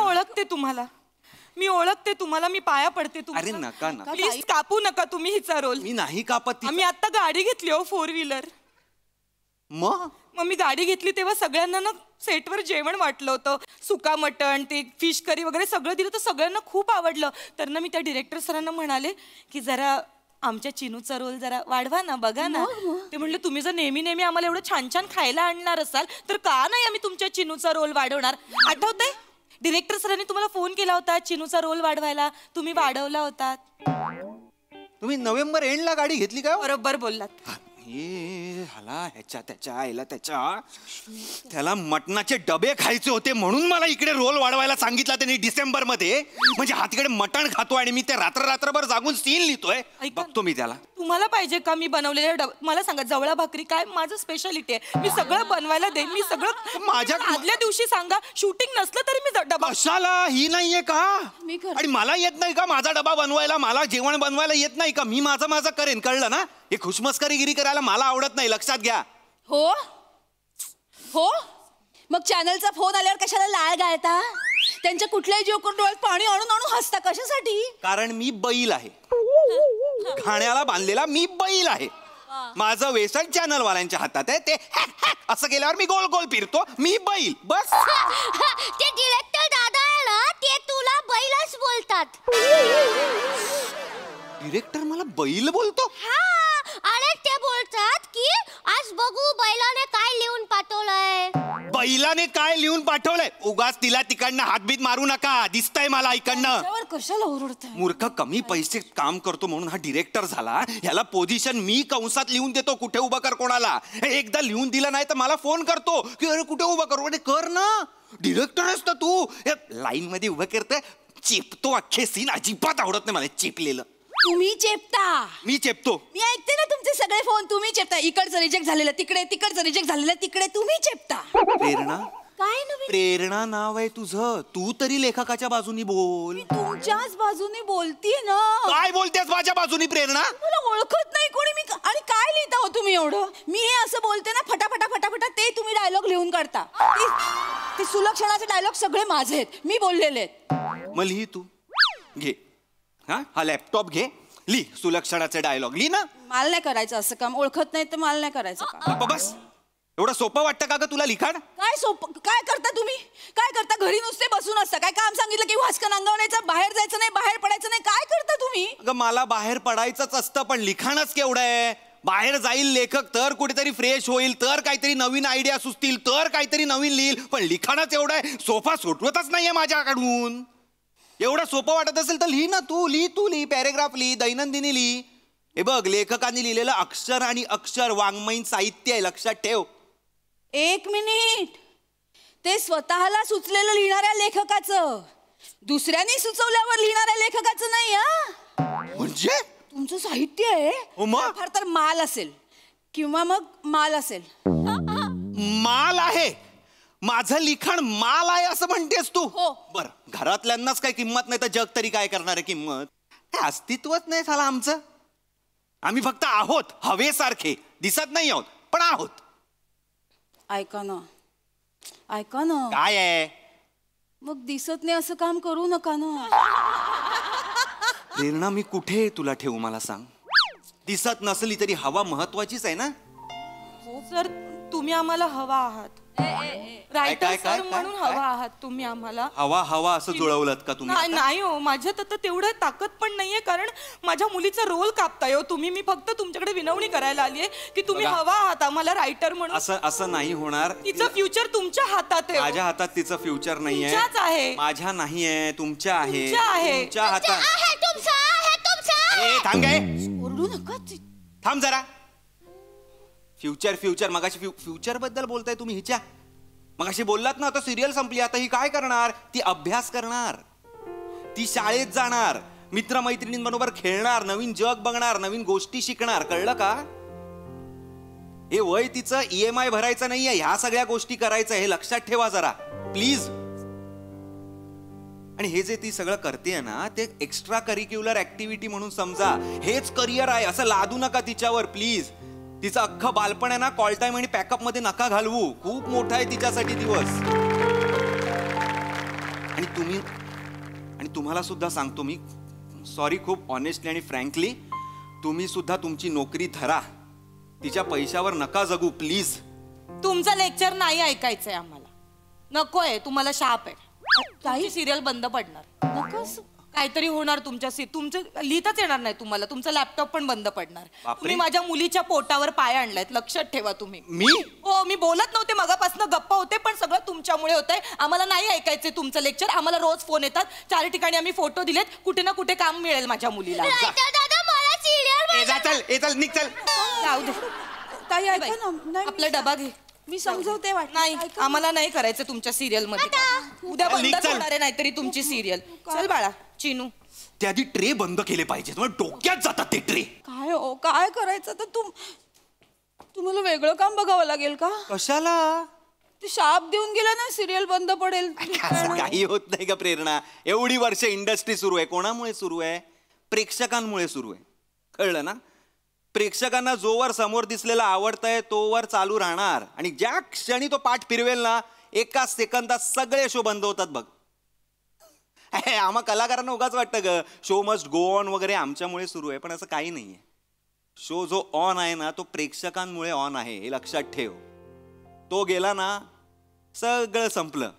ओळखते तुम्हाला मी पाया पडते अरे नका ना प्लीज कापू नका तुम्ही हिचा रोल मी नाही कापत आम्ही आता गाडी घेतली 4 व्हीलर मग मी गाडी घेतली तेव्हा सगळ्यांना ना सेटवर जेवण वाटलं होतं सुका मटण ते फिश करी वगैरे सगळं दिलं तर सगळ्यांना खूप आवडलं तर ना मी त्या डिरेक्टर सरांना म्हणाले की जरा आमच्या चिनूचा रोल जरा वाढवा ना बघा ना ते म्हणलं तुम्ही जर नेहमी आम्हाला एवढं छान खायला आणणार असाल तर का नाही आम्ही तुमच्या चिनूचा रोल वाढवणार आठवतंय डिरेक्टर सरांनी तुम्हाला फोन केला होता चिनूचा रोल वाढवायला तुम्ही वाढवला होता तुम्ही नोव्हेंबर एंडला गाडी घेतली का बरोबर बोललात त्याला मटणाचे डबे खायचे होते म्हणून मला इकडे रोल वाढवायला सांगितला त्यांनी डिसेंबर मध्ये म्हणजे हा तिकडे मटण खातो आणि मी ते रात्रभर जागून सीन लिहितोय बघतो मी त्याला तुम्हाला पाहिजे का मी बनवलेले मला सांगा जवळा भाकरी काय माझं स्पेशालिटी आहे. मी सगळं बनवायला देईन. मी सगळं माझ्या आदल्या दिवशी सांगा शूटिंग नसलं तरी मी डबा कशाला ही नाहीये का आणि मला येत नाही का माझा डबा बनवायला मला जेवण बनवायला येत नाही का मी माझं करेन कळलं ना. हे खुशमस्करीगिरी करायला मला आवडत नाही लक्षात घ्या. हो हो मग चॅनलचा फोन आल्यावर कशाला लाळ गाळता. त्यांच्या कुठल्याही जोकर डोळ्यात पाणी आणून आणून हसता कशासाठी. कारण मी बैल आहे घाण्याला बांधलेला मी बैल आहे. माझं व्यसन चॅनल वाल्यांच्या हातात आहे. ते असं केल्यावर मी गोल गोल फिरतो मी बैल बस. ते डिरेक्टर दादा आहे ना ते तुला बैलच बोलतात. डिरेक्टर मला बैल बोलतो. अरे ते बोलतात की आज बघू बैलाने काय लिहून पाठवलंय. बैलाने काय लिहून पाठवलंय उगाच तिला तिकडनं हातबीत मारू नका दिसतंय मला इकडनं. कशाला ओरडताय. मूर्ख कमी पैसे काम करतो म्हणून हा डिरेक्टर झाला. ह्याला पोझिशन मी कंसात लिहून देतो कुठे उभं कर कोणाला. एकदा लिहून दिलं नाही तर मला फोन करतो की अरे कुठे उभं करू म्हणजे कर ना डिरेक्टर आहेस ना तू. लाईन मध्ये उभं करतोय चेपतो अख्खे सीन अजिबात आवडत नाही मला चेपलेलं. तुम्ही चेपता. मी चेपतो. मी ऐकते ना तुमचे सगळे फोन तुम्ही चेपता. इकडचं रिजेक्ट झालेलं तिकडे तिकडचं रिजेक्ट झालेलं तिकडे तुम्ही चेपता. प्रेरणा काय नवीन. प्रेरणा नाव आहे तुझं तू तरी लेखकाच्या बाजूनी बोल. तुमच्याच बाजूने बोलतीये ना. काय बोलतेस माझ्या बाजूनी प्रेरणा. मला ओळखत नाही कोणी मी आणि काय लिहिता हो तुम्ही एवढं. मी हे असं बोलते ना फटाफटा फटाफटा ते तुम्ही डायलॉग लिहून काढता. ते सुलक्षणाचे डायलॉग सगळे माझे आहेत मी बोललेले आहेत. मग लिही तू घे हा लॅपटॉप घे लिही सुलक्षणाचे डायलॉग लिही ना. मला नाही करायचं असं काम. ओळखत नाही तर मला नाही करायचं काम. बस एवढं सोपं वाटतं का तुला लिखाण. काय सोपं काय करता तुम्ही. काय करता घरी नुसते बसून असता. काय काम सांगितलं की वाचकन अंगवण्याचं बाहेर जायचं नाही बाहेर पडायचं नाही. काय करता तुम्ही. अगं मला बाहेर पडायचंच असतं पण लिखाणच केवढं आहे. बाहेर जाईल लेखक तर कुठेतरी फ्रेश होईल तर काहीतरी नवीन आयडिया सुचतील तर काहीतरी नवीन लिहिल पण लिखाणच एवढं आहे सोफा सुटवतच नाहीये माझ्याकडून. एवढं सोपं वाटत असेल तर लिही ना तू लिही पॅरेग्राफ लिही दैनंदिनी लिही. हे बघ लेखकांनी लिहिलेलं अक्षर आणि अक्षर वाङ्मयीन साहित्य आहे लक्षात ठेव. एक मिनिट. ते स्वतःला सुचलेलं लिहिणाऱ्या लेखकाचं दुसऱ्यांनी सुचवल्यावर लिहिणाऱ्या लेखकाचं नाही. म्हणजे तुमचं साहित्य आहे फार तर माल असेल किंवा मग माल असेल. माल आहे माझं लिखाण माल आहे असं म्हणतेस तू. बर घरातल्यांनाच काही किंमत नाही तर जग तरी काय करणार आहे किंमत. काय अस्तित्वच नाही झालं आमचं. आम्ही फक्त आहोत हवेसारखे दिसत नाही आहोत पण आहोत. ऐका ना काय आहे मग दिसत नाही असं काम करू नका ना. प्रेरणा मी कुठे तुला ठेवू मला सांग. दिसत नसली तरी हवा महत्वाचीच आहे ना. हो सर तुम्ही आम्हाला हवा आहात. रायटर सर म्हणून हवा आहात तुम्ही आम्हाला. हवा असं जुळवलं का तुम्ही. नाही हो माझ्यात आता तेवढं ताकद पण नाहीये कारण माझ्या मुलीचा रोल कापताय हो तुम्ही. मी फक्त तुमच्याकडे विनवणी करायला आलीये की तुम्ही हवा आहात आम्हाला रायटर म्हणून. असं नाही होणार. तिचं फ्युचर तुमच्या हातात आहे. माझ्या हातात तिचं फ्युचर नाहीये. तुमच्याच आहे. माझ्या नाहीये तुमच्या आहे. तुमच्या हातात थांब काय ओरडू नका. थांब जरा. फ्युचर मगाशी फ्युचर बद्दल बोलताय तुम्ही. हिच्या मगाशी बोललात ना आता सिरियल संपली आता ही काय करणार. ती अभ्यास करणार ती शाळेत जाणार मित्रमैत्रिणींबरोबर खेळणार नवीन जग बघणार नवीन गोष्टी शिकणार कळलं का. हे वय तिचं EMI भरायचं नाहीये ह्या सगळ्या गोष्टी करायचं हे लक्षात ठेवा जरा प्लीज. आणि हे जे ती सगळं करते ना ते एक्स्ट्रा करिक्युलर ऍक्टिव्हिटी म्हणून समजा. हेच करिअर आहे असं लादू नका तिच्यावर प्लीज. तिचं अख्खं बालपण आहे ना कॉल टाइम आणि पॅकअप मध्ये नका घालवू. खूप मोठा आहे तिच्यासाठी दिवस. आणि तुम्हाला सुद्धा सांगतो मी सॉरी खूप ऑनेस्टली आणि फ्रँकली तुम्ही सुद्धा तुमची नोकरी धरा. तिच्या पैशावर नका जगू प्लीज. तुमचं लेक्चर नाही ऐकायचंय आम्हाला. नकोय तुम्हाला शाप आहे. काही सिरियल बंद पडणार. नकोस काहीतरी होणार तुमचं लिहिताच येणार नाही तुम्हाला. तुमचा लॅपटॉप पण बंद पडणार. तुम्ही माझ्या मुलीच्या पोटावर पाय आणलायत लक्षात ठेवा तुम्ही. हो मी बोलत नव्हते मगापासून गप्पा होते पण सगळं तुमच्यामुळे होतंय. आम्हाला नाही ऐकायचंय तुमचं लेक्चर. आम्हाला रोज फोन येतात 4 ठिकाणी आम्ही फोटो दिलेत. कुठे ना कुठे काम मिळेल माझ्या मुलीला. चल निघ चल. जाऊ दे ताई ऐका ना आपला डबा घे. मी समजवते वाट नाही आम्हाला नाही करायचं तुमच्या सिरियल मध्ये काम. उद्या निघ, बंद चल. होणार आहे नाहीतरी तुमची सिरियल. चल बाळा चिनू. ते आधी ट्रे बंद केले पाहिजेत मग डोक्यात जातात ते ट्रे. काय हो काय करायचं तर तुम्हाला वेगळं काम बघावं लागेल का? कशाला? ते शाप देऊन गेला ना सिरियल बंद पडेल. असं काही होत नाही का प्रेरणा. एवढी वर्ष इंडस्ट्री सुरू आहे कोणामुळे सुरू आहे? प्रेक्षकांमुळे सुरू आहे. कळलं ना? प्रेक्षकांना जोवर समोर दिसलेलं आवडतंय तोवर चालू राहणार आणि ज्या क्षणी तो पाठ फिरवेल ना एका सेकंदात सगळे शो बंद होतात बघ. आम्हा कलाकारांना उगाच वाटतं ग शो मस्ट गो ऑन वगैरे आमच्यामुळे सुरू आहे पण असं काही नाहीये. शो जो ऑन आहे ना तो प्रेक्षकांमुळे ऑन आहे हे लक्षात ठेव. तो गेला ना सगळं संपलं.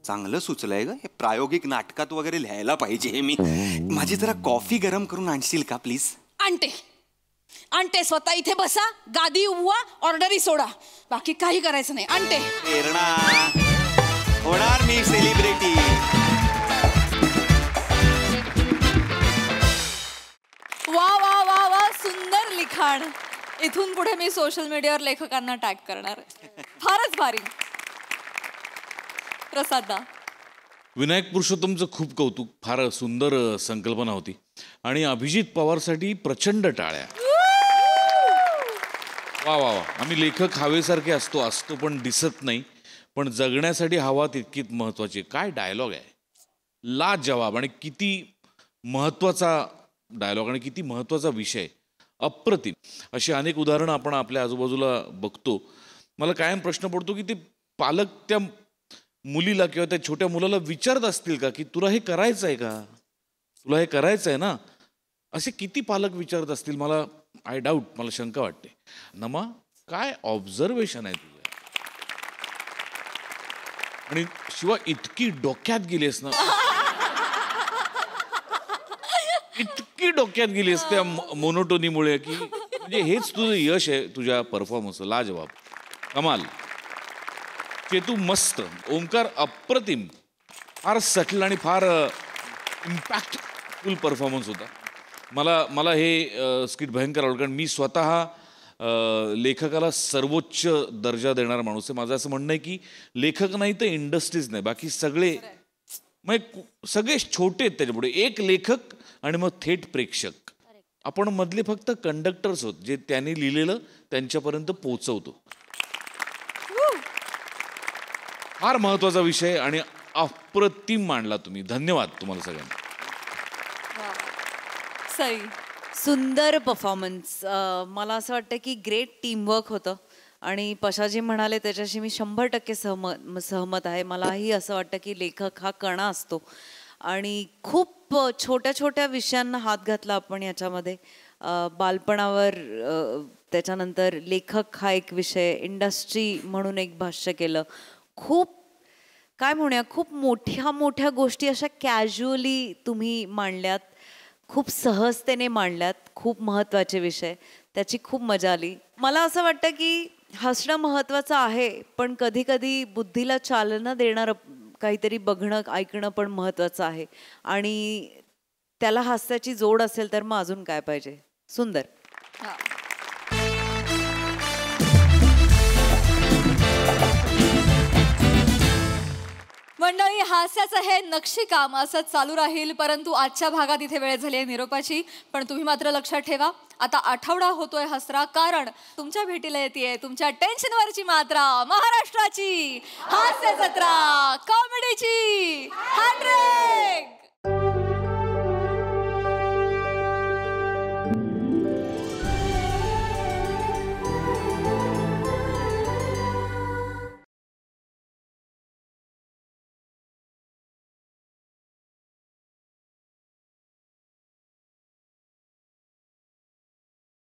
चांगलं सुचलंय ग हे प्रायोगिक नाटकात वगैरे लिहायला पाहिजे हे मी. माझी जरा कॉफी गरम करून आणशील का प्लीज? आणते स्वतः इथे बसा गादी उवा ऑर्डरी सोडा बाकी काही करायचं नाही. आणते. प्रेरणा होणार मी सेलिब्रिटी. वा वा वा वा सुंदर लिखाण. इथून पुढे मी सोशल मीडियावर लेखकांना टॅग करणार. फारच भारी. प्रसादा. विनायक पुरुषोत्तमचं खूप कौतुक. फार सुंदर संकल्पना होती आणि अभिजित पवारसाठी प्रचंड टाळ्या. वा वा वा. आम्ही लेखक हवेसारखे असतो पण दिसत नाही पण जगण्यासाठी हवा तितकीच महत्वाची. काय डायलॉग आहे. लाजवाब आणि किती महत्वाचा डायलॉग आणि किती महत्वाचा विषय. अप्रतिम. अशी अनेक उदाहरणं आपण आपल्या आजूबाजूला बघतो. मला कायम प्रश्न पडतो की ते पालक त्या मुलीला किंवा त्या छोट्या मुलाला विचारत असतील का की तुला हे करायचं आहे का, तुला हे करायचं आहे ना. असे किती पालक विचारत असतील. मला आय डाऊट. मला शंका वाटते. नमा काय ऑब्झर्वेशन आहे तुझं. आणि शिवाय इतकी डोक्यात गेलीस ना इतकी डोक्यात गेलीस त्या मोनोटोनीमुळे की म्हणजे हेच तुझं यश आहे तुझ्या परफॉर्मन्स. लाजवाब. कमाल. चेतू मस्त. ओंकार अप्रतिम. फार सटल आणि फार इम्पॅक्टफुल परफॉर्मन्स होता. मला हे स्किट भयंकर आवडलं कारण मी स्वतः लेखकाला सर्वोच्च दर्जा देणारा माणूस आहे. माझं असं म्हणणं आहे की लेखक नाही तर इंडस्ट्रीज नाही बाकी सगळे मग सगळे छोटे आहेत त्याच्यापुढे. एक लेखक आणि मग थेट प्रेक्षक. आपण मधले फक्त कंडक्टर्स होत जे त्यांनी लिहिलेलं त्यांच्यापर्यंत पोहोचवतो. फार महत्वाचा विषय आणि अप्रतिम मांडला तुम्ही. धन्यवाद तुम्हाला सगळ्यांना. सई. सुंदर परफॉर्मन्स. मला असं वाटतं की ग्रेट टीमवर्क होतं आणि पशाजी म्हणाले त्याच्याशी मी 100% सहमत आहे. मलाही असं वाटतं की लेखक हा कणा असतो आणि खूप छोट्या छोट्या विषयांना हात घातला आपण याच्यामध्ये. बालपणावर त्याच्यानंतर लेखक हा एक विषय, इंडस्ट्री म्हणून एक भाष्य केलं. खूप काय म्हणूया खूप मोठ्या मोठ्या गोष्टी अशा कॅज्युअली तुम्ही मांडल्यात. खूप सहजतेने मांडल्यात. खूप महत्त्वाचे विषय. त्याची खूप मजा आली. मला असं वाटतं की हसणं महत्त्वाचं आहे पण कधी कधी बुद्धीला चालना देणारं काहीतरी बघणं ऐकणं पण महत्त्वाचं आहे आणि त्याला हास्याची जोड असेल तर मग अजून काय पाहिजे. सुंदर. मंडळी हास्याचं हे नक्षीकाम असंच चालू राहील परंतु आजच्या भागात इथे वेळ झाली आहे निरोपाची. पण तुम्ही मात्र लक्षात ठेवा आता आठवडा होतोय हसरा कारण तुमच्या भेटीला येते तुमच्या टेन्शनवरची मात्रा महाराष्ट्राची हास्य जत्रा कॉमेडीची 100.